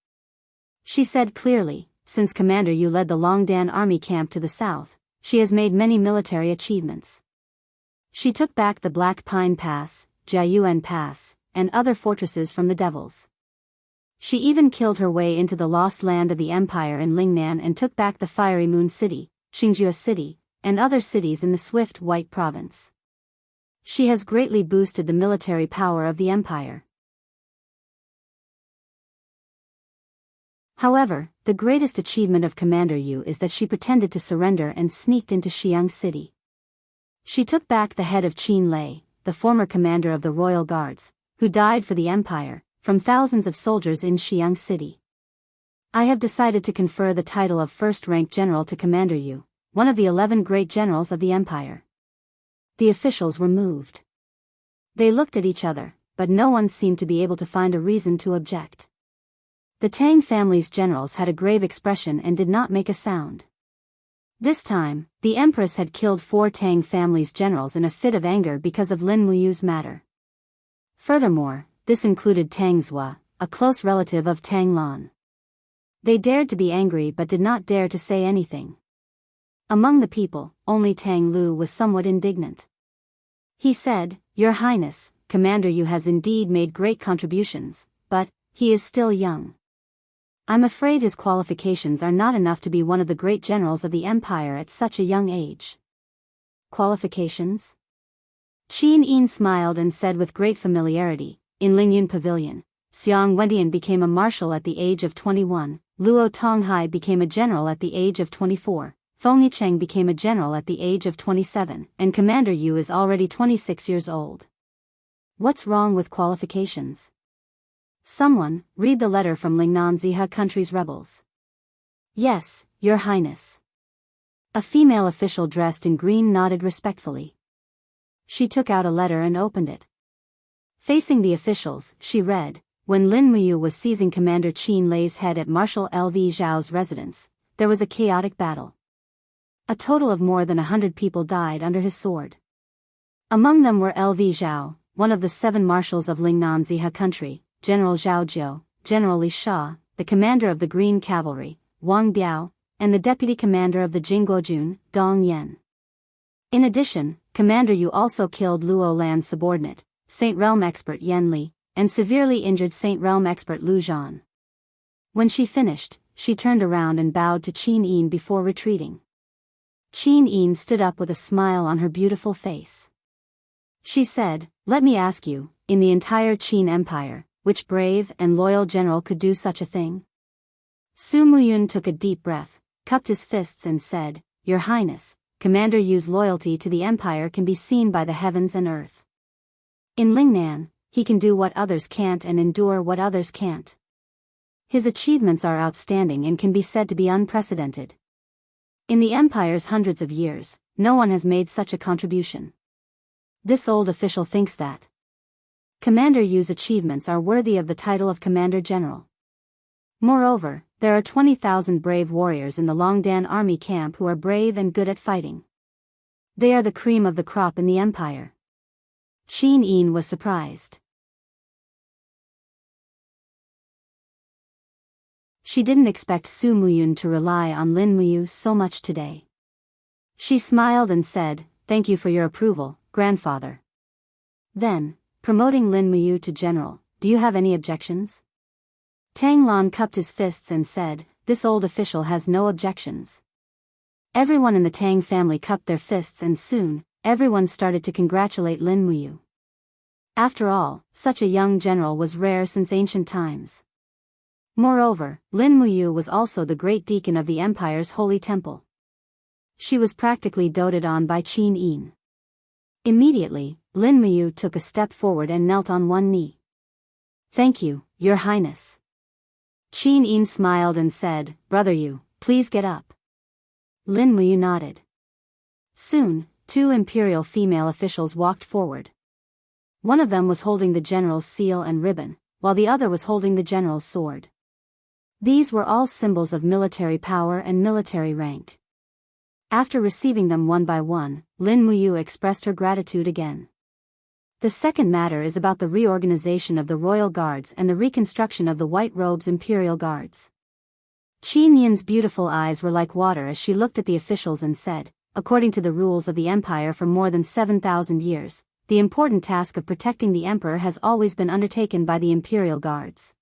She said clearly, "Since Commander Yu led the Longdan army camp to the south, she has made many military achievements. She took back the Black Pine Pass, Jiayuan Pass, and other fortresses from the devils. She even killed her way into the lost land of the empire in Lingnan and took back the Fiery Moon City, Xingjia City, and other cities in the Swift White Province. She has greatly boosted the military power of the empire." However, the greatest achievement of Commander Yu is that she pretended to surrender and sneaked into Xiang City. She took back the head of Qin Lei, the former commander of the Royal Guards, who died for the empire, from thousands of soldiers in Xiang City. I have decided to confer the title of first-rank general to Commander Yu, one of the 11 great generals of the empire. The officials were moved. They looked at each other, but no one seemed to be able to find a reason to object. The Tang family's generals had a grave expression and did not make a sound. This time, the empress had killed 4 Tang family's generals in a fit of anger because of Lin Muyu's matter. Furthermore, this included Tang Zhua, a close relative of Tang Lan. They dared to be angry but did not dare to say anything. Among the people, only Tang Lu was somewhat indignant. He said, "Your Highness, Commander Yu has indeed made great contributions, but he is still young. I'm afraid his qualifications are not enough to be one of the great generals of the empire at such a young age." Qualifications? Qin Yin smiled and said with great familiarity, "In Lingyun Pavilion, Xiang Wendian became a marshal at the age of 21, Luo Tonghai became a general at the age of 24, Feng Yicheng became a general at the age of 27, and Commander Yu is already 26 years old." What's wrong with qualifications? Someone, read the letter from Lingnanziha country's rebels. Yes, Your Highness. A female official dressed in green nodded respectfully. She took out a letter and opened it. Facing the officials, she read, when Lin Muyu was seizing Commander Qin Lei's head at Marshal L.V. Zhao's residence, there was a chaotic battle. A total of more than 100 people died under his sword. Among them were L.V. Zhao, one of the 7 marshals of Lingnanziha country, General Zhao Jiu, General Li Sha, the commander of the Green Cavalry, Wang Biao, and the deputy commander of the Jingguojun, Dong Yan. In addition, Commander Yu also killed Luo Lan's subordinate, Saint Realm expert Yan Li, and severely injured Saint Realm expert Lu Zhan. When she finished, she turned around and bowed to Qin Yin before retreating. Qin Yin stood up with a smile on her beautiful face. She said, "Let me ask you, in the entire Qin Empire, which brave and loyal general could do such a thing?" Su Muyun took a deep breath, cupped his fists and said, "Your Highness, Commander Yu's loyalty to the Empire can be seen by the heavens and earth. In Lingnan, he can do what others can't and endure what others can't. His achievements are outstanding and can be said to be unprecedented. In the Empire's hundreds of years, no one has made such a contribution. This old official thinks that Commander Yu's achievements are worthy of the title of Commander General. Moreover, there are 20,000 brave warriors in the Longdan army camp who are brave and good at fighting. They are the cream of the crop in the Empire." Qin Yin was surprised. She didn't expect Su Muyun to rely on Lin Muyu so much today. She smiled and said, "Thank you for your approval, grandfather." Then, promoting Lin Muyu to general, "Do you have any objections?" Tang Lan cupped his fists and said, "This old official has no objections." Everyone in the Tang family cupped their fists and soon, everyone started to congratulate Lin Muyu. After all, such a young general was rare since ancient times. Moreover, Lin Muyu was also the great deacon of the Empire's holy temple. She was practically doted on by Qin Yin. Immediately, Lin Muyu took a step forward and knelt on one knee. "Thank you, Your Highness." Qin Yin smiled and said, "Brother Yu, please get up." Lin Muyu nodded. Soon, 2 imperial female officials walked forward. One of them was holding the general's seal and ribbon, while the other was holding the general's sword. These were all symbols of military power and military rank. After receiving them one by one, Lin Muyu expressed her gratitude again. The second matter is about the reorganization of the Royal Guards and the reconstruction of the White Robes Imperial Guards. Qin Yin's beautiful eyes were like water as she looked at the officials and said, "According to the rules of the Empire for more than 7,000 years, the important task of protecting the Emperor has always been undertaken by the Imperial Guards.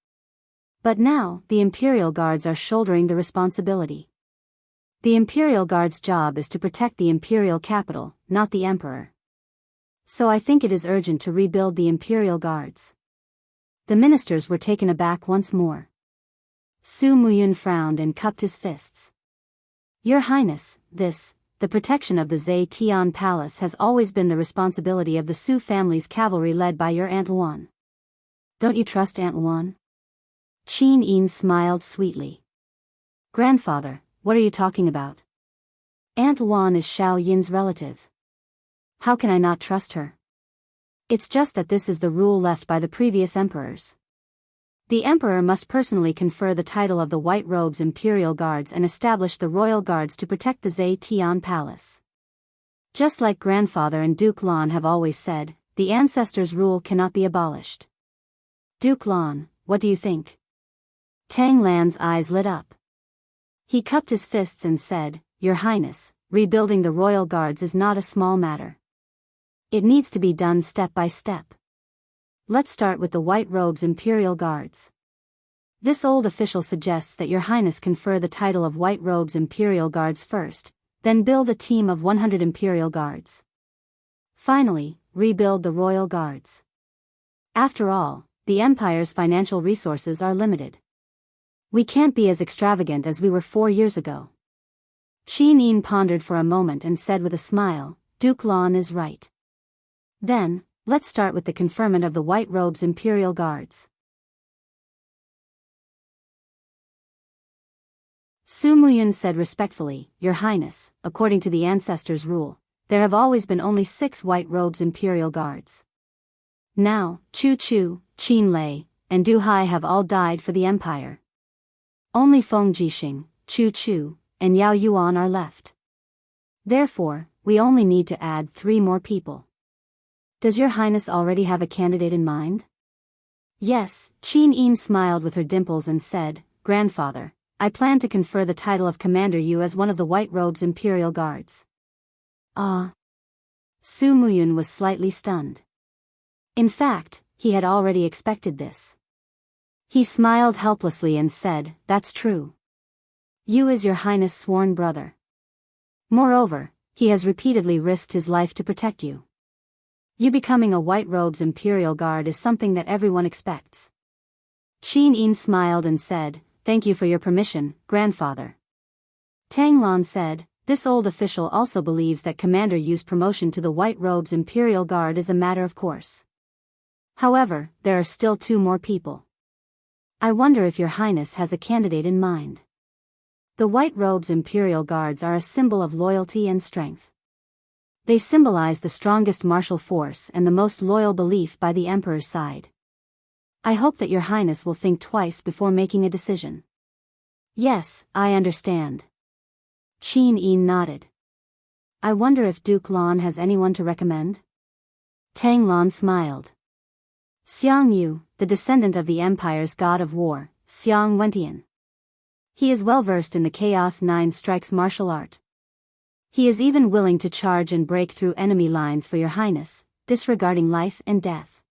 But now, the Imperial Guards are shouldering the responsibility. The Imperial Guard's job is to protect the Imperial capital, not the Emperor. So I think it is urgent to rebuild the Imperial Guards." The ministers were taken aback once more. Su Muyun frowned and cupped his fists. "Your Highness, the protection of the Zetian Palace has always been the responsibility of the Su family's cavalry led by your Aunt Luan. Don't you trust Aunt Luan?" Qin Yin smiled sweetly. "Grandfather, what are you talking about? Aunt Luan is Xiao Yin's relative. How can I not trust her? It's just that this is the rule left by the previous emperors. The emperor must personally confer the title of the White Robes Imperial Guards and establish the Royal Guards to protect the Zetian Palace. Just like grandfather and Duke Lan have always said, the ancestors' rule cannot be abolished. Duke Lan, what do you think?" Tang Lan's eyes lit up. He cupped his fists and said, "Your Highness, rebuilding the Royal Guards is not a small matter. It needs to be done step by step. Let's start with the White Robes Imperial Guards. This old official suggests that Your Highness confer the title of White Robes Imperial Guards first, then build a team of 100 Imperial Guards. Finally, rebuild the Royal Guards. After all, the Empire's financial resources are limited. We can't be as extravagant as we were 4 years ago." Qin Yin pondered for a moment and said with a smile, "Duke Lan is right." Then, Let's start with the conferment of the White Robe's Imperial Guards. Su Muyun said respectfully, Your Highness, according to the ancestors' rule, there have always been only 6 White Robe's Imperial Guards. Now, Chu Chu, Qin Lei, and Du Hai have all died for the Empire. Only Feng Jixing, Chu Chu, and Yao Yuan are left. Therefore, we only need to add 3 more people. Does Your Highness already have a candidate in mind? Yes, Qin Yin smiled with her dimples and said, Grandfather, I plan to confer the title of Commander Yu as one of the White Robe's Imperial Guards. Ah. Su Muyun was slightly stunned. In fact, he had already expected this. He smiled helplessly and said, That's true. Yu is Your Highness' sworn brother. Moreover, he has repeatedly risked his life to protect you. You becoming a White Robe's Imperial Guard is something that everyone expects. Qin Yin smiled and said, Thank you for your permission, Grandfather. Tang Lan said, This old official also believes that Commander Yu's promotion to the White Robe's Imperial Guard is a matter of course. However, there are still 2 more people. I wonder if Your Highness has a candidate in mind. The White Robe's Imperial Guards are a symbol of loyalty and strength. They symbolize the strongest martial force and the most loyal belief by the Emperor's side. I hope that Your Highness will think twice before making a decision. Yes, I understand. Qin Yin nodded. I wonder if Duke Lan has anyone to recommend? Tang Lan smiled. Xiang Yu, the descendant of the Empire's god of war, Xiang Wentian. He is well versed in the Chaos 9 Strikes martial art. He is even willing to charge and break through enemy lines for Your Highness, disregarding life and death.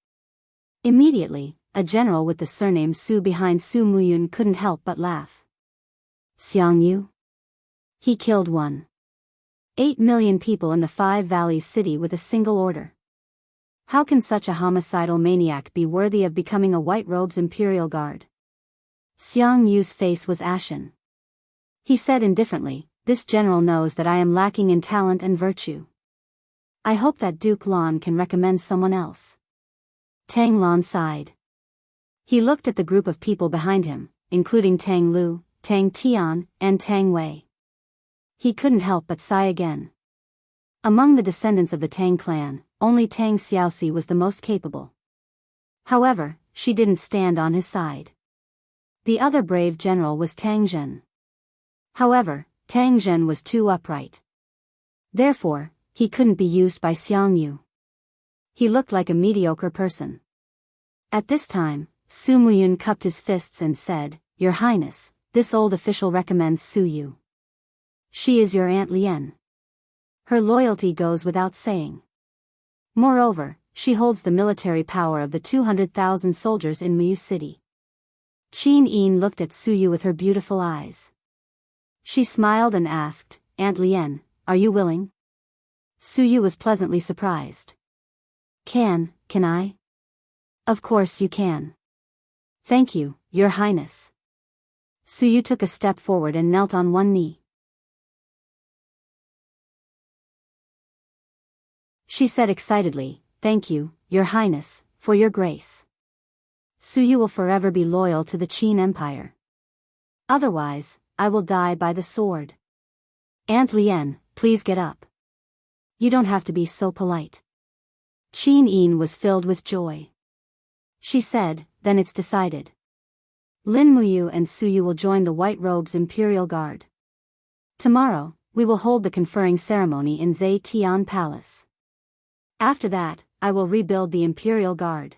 Immediately, a general with the surname Su behind Su Muyun couldn't help but laugh. Xiang Yu? He killed 1.8 million people in the 5 Valleys city with a single order. How can such a homicidal maniac be worthy of becoming a White Robe's Imperial Guard? Xiang Yu's face was ashen. He said indifferently, This general knows that I am lacking in talent and virtue. I hope that Duke Lan can recommend someone else. Tang Lan sighed. He looked at the group of people behind him, including Tang Lu, Tang Tian, and Tang Wei. He couldn't help but sigh again. Among the descendants of the Tang clan, only Tang Xiaoxi was the most capable. However, she didn't stand on his side. The other brave general was Tang Zhen. However, Tang Zhen was too upright. Therefore, he couldn't be used by Xiang Yu. He looked like a mediocre person. At this time, Su Muyun cupped his fists and said, Your Highness, this old official recommends Su Yu. She is your Aunt Lien. Her loyalty goes without saying. Moreover, she holds the military power of the 200,000 soldiers in Mu City. Qin Yin looked at Su Yu with her beautiful eyes. She smiled and asked, Aunt Lien, are you willing? Su Yu was pleasantly surprised. Can I? Of course you can. Thank you, Your Highness. Su Yu took a step forward and knelt on one knee. She said excitedly, Thank you, Your Highness, for your grace. Su Yu will forever be loyal to the Qin Empire. Otherwise, I will die by the sword. Aunt Lien, please get up. You don't have to be so polite. Qin Yin was filled with joy. She said, Then it's decided. Lin Muyu and Su Yu will join the White Robe's Imperial Guard. Tomorrow, we will hold the conferring ceremony in Zhe Tian Palace. After that, I will rebuild the Imperial Guard.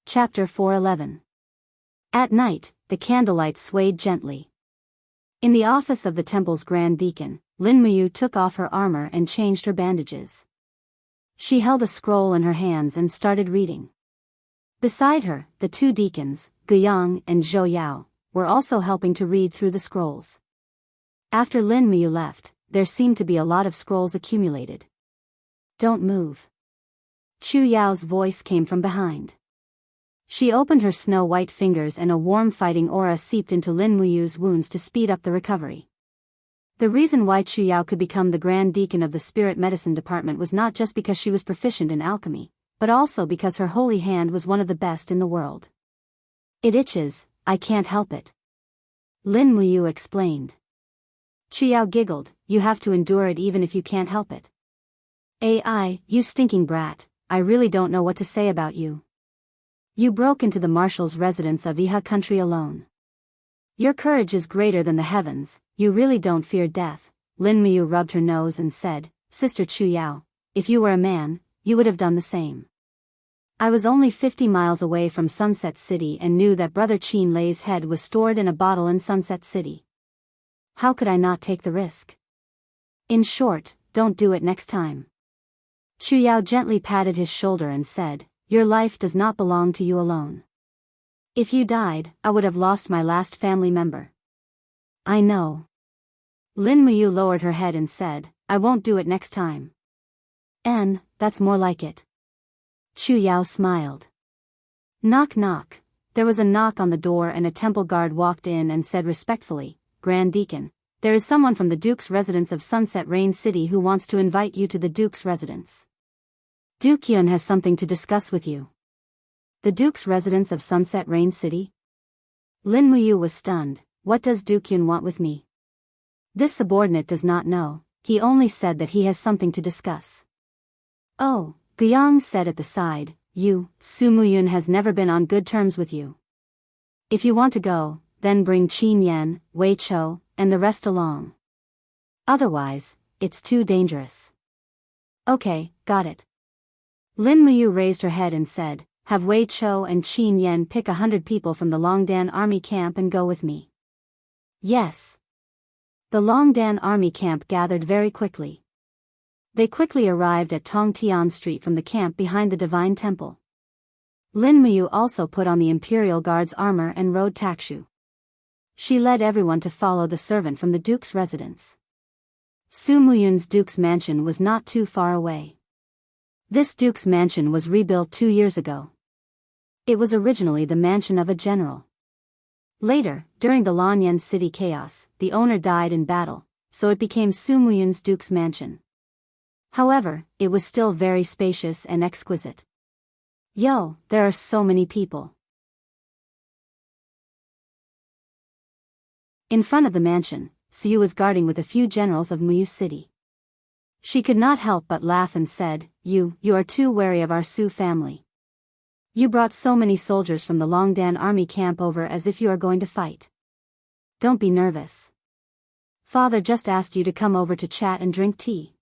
Chapter 411. At night, the candlelight swayed gently. In the office of the temple's Grand Deacon, Lin Muyu took off her armor and changed her bandages. She held a scroll in her hands and started reading. Beside her, the 2 deacons, Guyang and Zhou Yao, were also helping to read through the scrolls. After Lin Muyu left, there seemed to be a lot of scrolls accumulated. Don't move. Chu Yao's voice came from behind. She opened her snow-white fingers and a warm fighting aura seeped into Lin Muyu's wounds to speed up the recovery. The reason why Chu Yao could become the Grand Deacon of the Spirit Medicine Department was not just because she was proficient in alchemy, but also because her holy hand was one of the best in the world. It itches, I can't help it. Lin Muyu explained. Chu Yao giggled, you have to endure it even if you can't help it. AI, you stinking brat, I really don't know what to say about you. You broke into the marshal's residence of Iha country alone. Your courage is greater than the heavens, you really don't fear death. Lin Muyu rubbed her nose and said, Sister Chu Yao, if you were a man, you would have done the same. I was only 50 miles away from Sunset City and knew that Brother Qin Lei's head was stored in a bottle in Sunset City. How could I not take the risk? In short, don't do it next time. Chu Yao gently patted his shoulder and said, your life does not belong to you alone. If you died, I would have lost my last family member. I know. Lin Muyu lowered her head and said, I won't do it next time. That's more like it. Chu Yao smiled. Knock knock. There was a knock on the door and a temple guard walked in and said respectfully, Grand Deacon, there is someone from the Duke's residence of Sunset Rain City who wants to invite you to the Duke's residence. Duke Yun has something to discuss with you. The Duke's residence of Sunset Rain City? Lin Muyu was stunned. What does Duke Yun want with me? This subordinate does not know, he only said that he has something to discuss. Oh, Guiyang said at the side, Su Muyun has never been on good terms with you. If you want to go, then bring Qin Yan, Wei Chou, and the rest along. Otherwise, it's too dangerous. Okay, got it. Lin Muyu raised her head and said, have Wei Chou and Qin Yan pick 100 people from the Longdan army camp and go with me. Yes. The Longdan army camp gathered very quickly. They quickly arrived at Tongtian Street from the camp behind the Divine Temple. Lin Muyu also put on the Imperial Guard's armor and rode Takshu. She led everyone to follow the servant from the Duke's residence. Su Muyun's Duke's mansion was not too far away. This Duke's mansion was rebuilt 2 years ago. It was originally the mansion of a general. Later, during the Lanyan city chaos, the owner died in battle, so it became Su Muyun's Duke's mansion. However, it was still very spacious and exquisite. Yo, there are so many people. In front of the mansion, Su was guarding with a few generals of Muyu City. She could not help but laugh and said, You are too wary of our Su family. You brought so many soldiers from the Longdan army camp over as if you are going to fight. Don't be nervous. Father just asked you to come over to chat and drink tea.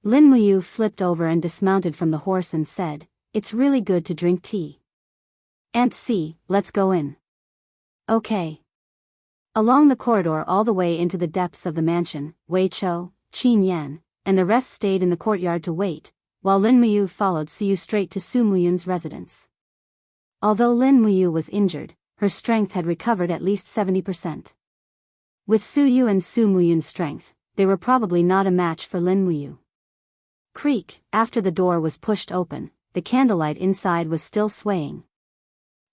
Lin Muyu flipped over and dismounted from the horse and said, It's really good to drink tea. Aunt C, let's go in. Okay. Along the corridor all the way into the depths of the mansion, Wei Chou, Qin Yan, and the rest stayed in the courtyard to wait, while Lin Muyu followed Su straight to Su Muyun's residence. Although Lin Muyu was injured, her strength had recovered at least 70%. With Su Yu and Su Muyun's strength, they were probably not a match for Lin Muyu. Creak, after the door was pushed open, the candlelight inside was still swaying.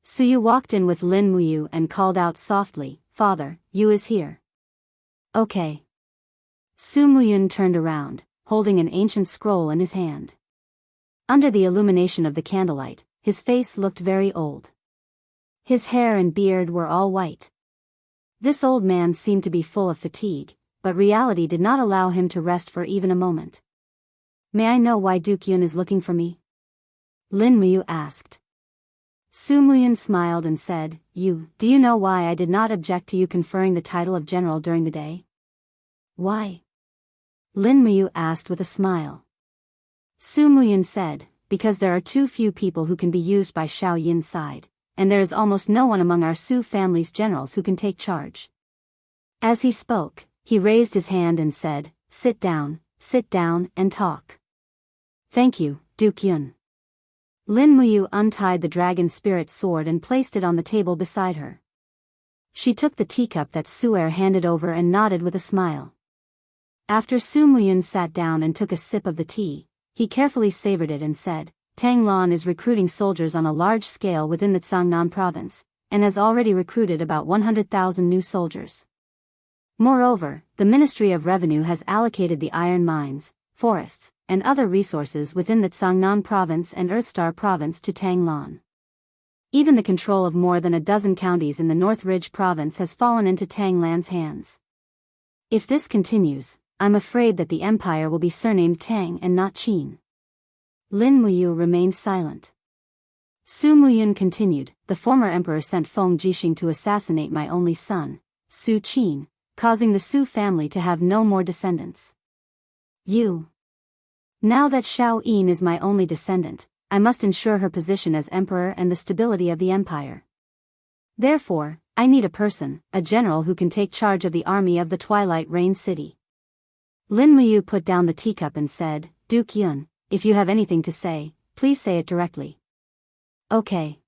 Su Yu walked in with Lin Muyu and called out softly, Father, Yu is here. Okay. Su Muyun turned around, holding an ancient scroll in his hand. Under the illumination of the candlelight, his face looked very old. His hair and beard were all white. This old man seemed to be full of fatigue, but reality did not allow him to rest for even a moment. May I know why Duke Yun is looking for me? Lin Muyu asked. Su Muyun smiled and said, do you know why I did not object to you conferring the title of general during the day? Why? Lin Muyu asked with a smile. Su Muyun said, because there are too few people who can be used by Xiao Yin's side, and there is almost no one among our Su family's generals who can take charge. As he spoke, he raised his hand and said, sit down, and talk. Thank you, Duke Yun. Lin Muyu untied the dragon spirit sword and placed it on the table beside her. She took the teacup that Su'er handed over and nodded with a smile. After Su Muyun sat down and took a sip of the tea, he carefully savored it and said, Tang Lan is recruiting soldiers on a large scale within the Xiangnan province, and has already recruited about 100,000 new soldiers. Moreover, the Ministry of Revenue has allocated the iron mines, forests, and other resources within the Xiangnan province and Earthstar province to Tang Lan. Even the control of more than a dozen counties in the North Ridge province has fallen into Tang Lan's hands. If this continues, I'm afraid that the empire will be surnamed Tang and not Qin. Lin Muyu remained silent. Su Muyun continued, the former emperor sent Feng Jixing to assassinate my only son, Su Qin, causing the Su family to have no more descendants. Now that Xiao Yin is my only descendant, I must ensure her position as emperor and the stability of the empire. Therefore, I need a person, a general who can take charge of the army of the Twilight Rain City. Lin Muyu put down the teacup and said, Duke Yun, if you have anything to say, please say it directly. Okay.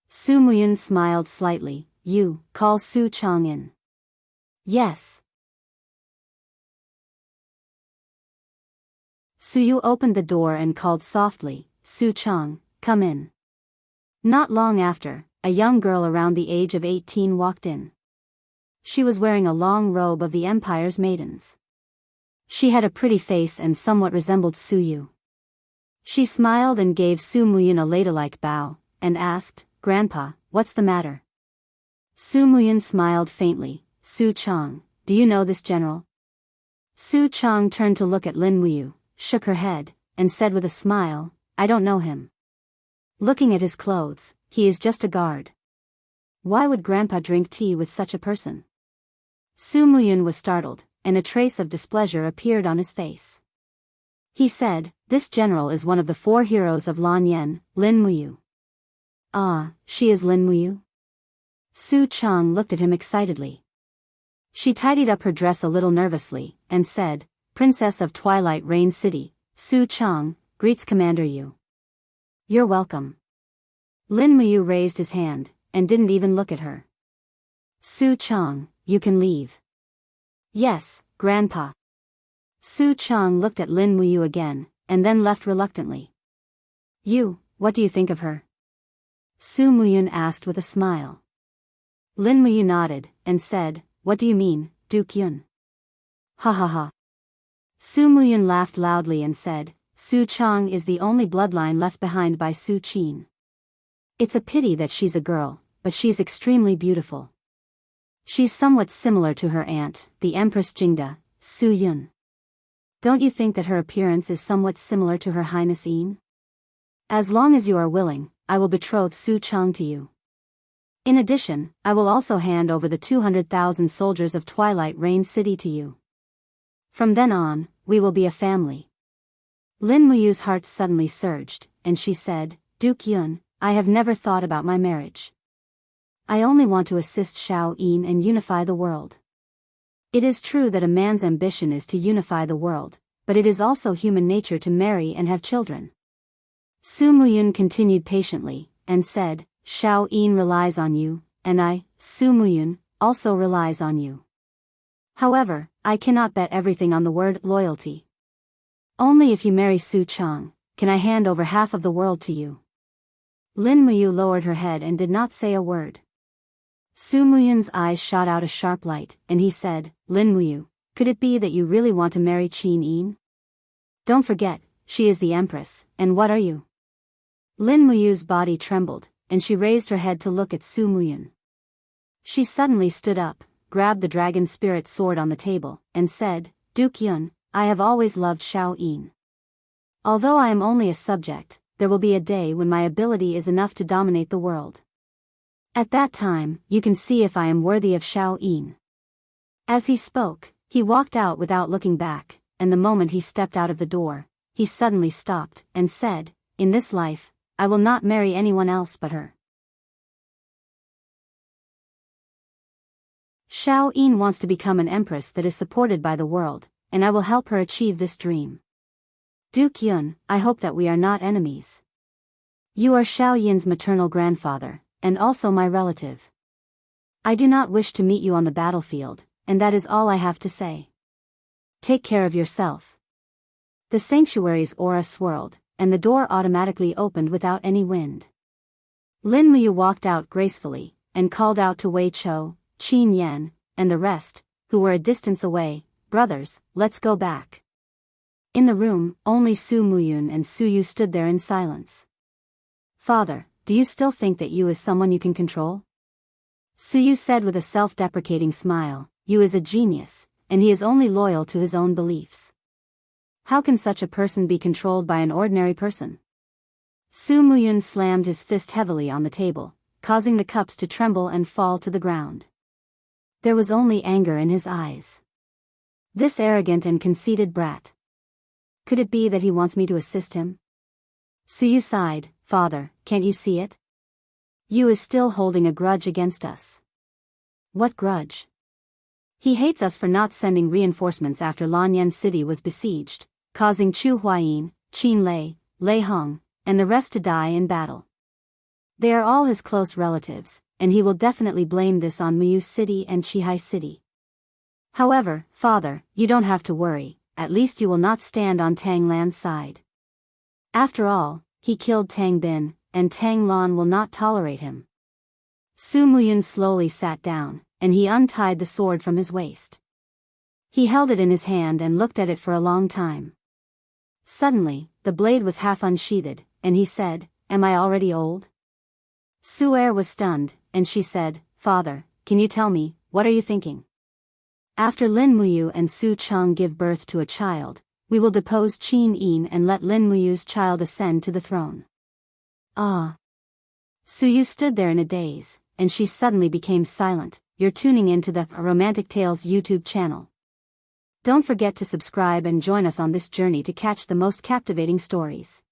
Su Muyun smiled slightly. You call Su Chang in. Yes. Su Yu opened the door and called softly, Su Chang, come in. Not long after, a young girl around the age of 18 walked in. She was wearing a long robe of the Empire's maidens. She had a pretty face and somewhat resembled Su Yu. She smiled and gave Su Muyun a ladylike bow, and asked, Grandpa, what's the matter? Su Muyun smiled faintly. Su Chang, do you know this general? Su Chang turned to look at Lin Muyu, shook her head, and said with a smile, I don't know him. Looking at his clothes, he is just a guard. Why would Grandpa drink tea with such a person? Su Muyun was startled, and a trace of displeasure appeared on his face. He said, this general is one of the 4 heroes of Lan Yen, Lin Muyu. Ah, she is Lin Muyu? Su Chang looked at him excitedly. She tidied up her dress a little nervously, and said, Princess of Twilight Rain City, Su Chang, greets Commander Yu. You're welcome. Lin Muyu raised his hand, and didn't even look at her. Su Chang, you can leave. Yes, Grandpa. Su Chang looked at Lin Muyu again, and then left reluctantly. What do you think of her? Su Muyun asked with a smile. Lin Muyu nodded, and said, What do you mean, Duke Yun? Ha ha ha. Su Muyun laughed loudly and said, Su Chang is the only bloodline left behind by Su Qin. It's a pity that she's a girl, but she's extremely beautiful. She's somewhat similar to her aunt, the Empress Jingda, Su Yun. Don't you think that her appearance is somewhat similar to Her Highness Yin? As long as you are willing, I will betroth Su Chang to you. In addition, I will also hand over the 200,000 soldiers of Twilight Rain City to you. From then on, we will be a family. Lin Muyu's heart suddenly surged, and she said, Duke Yun, I have never thought about my marriage. I only want to assist Xiao Yin and unify the world. It is true that a man's ambition is to unify the world, but it is also human nature to marry and have children. Su Muyun continued patiently, and said, Xiao Yin relies on you, and I, Su Muyun, also relies on you. However, I cannot bet everything on the word loyalty. Only if you marry Su Chang, can I hand over half of the world to you. Lin Muyu lowered her head and did not say a word. Su Muyun's eyes shot out a sharp light, and he said, Lin Muyu, could it be that you really want to marry Qin Yin? Don't forget, she is the Empress, and what are you? Lin Muyu's body trembled, and she raised her head to look at Su Muyun. She suddenly stood up, grabbed the dragon spirit sword on the table, and said, Duke Yun, I have always loved Xiao Yin. Although I am only a subject, there will be a day when my ability is enough to dominate the world. At that time, you can see if I am worthy of Xiao Yin. As he spoke, he walked out without looking back, and the moment he stepped out of the door, he suddenly stopped, and said, In this life, I will not marry anyone else but her. Xiao Yin wants to become an empress that is supported by the world, and I will help her achieve this dream. Duke Yun, I hope that we are not enemies. You are Xiao Yin's maternal grandfather, and also my relative. I do not wish to meet you on the battlefield, and that is all I have to say. Take care of yourself. The sanctuary's aura swirled, and the door automatically opened without any wind. Lin Muyu walked out gracefully, and called out to Wei Chou, Qin Yan, and the rest, who were a distance away, "Brothers, let's go back." In the room, only Su Muyun and Su Yu stood there in silence. "Father, do you still think that Yu is someone you can control?" Su Yu said with a self-deprecating smile, "Yu is a genius, and he is only loyal to his own beliefs. How can such a person be controlled by an ordinary person?" Su Muyun slammed his fist heavily on the table, causing the cups to tremble and fall to the ground. There was only anger in his eyes. This arrogant and conceited brat. Could it be that he wants me to assist him? Su Yu sighed, "Father, can't you see it? Yu is still holding a grudge against us." "What grudge?" "He hates us for not sending reinforcements after Lanyan City was besieged, causing Chu Huayin, Qin Lei, Lei Hong, and the rest to die in battle. They are all his close relatives, and he will definitely blame this on Muyu City and Chihai City. However, Father, you don't have to worry, at least you will not stand on Tang Lan's side. After all, he killed Tang Bin, and Tang Lan will not tolerate him." Su Muyun slowly sat down, and he untied the sword from his waist. He held it in his hand and looked at it for a long time. Suddenly, the blade was half unsheathed, and he said, "Am I already old?" Su Er was stunned, and she said, "Father, can you tell me, what are you thinking? After Lin Muyu and Su Cheng give birth to a child, we will depose Qin Yin and let Lin Muyu's child ascend to the throne." "Ah." Su Yu stood there in a daze, and she suddenly became silent. "You're tuning into the Romantic Tales YouTube channel. Don't forget to subscribe and join us on this journey to catch the most captivating stories.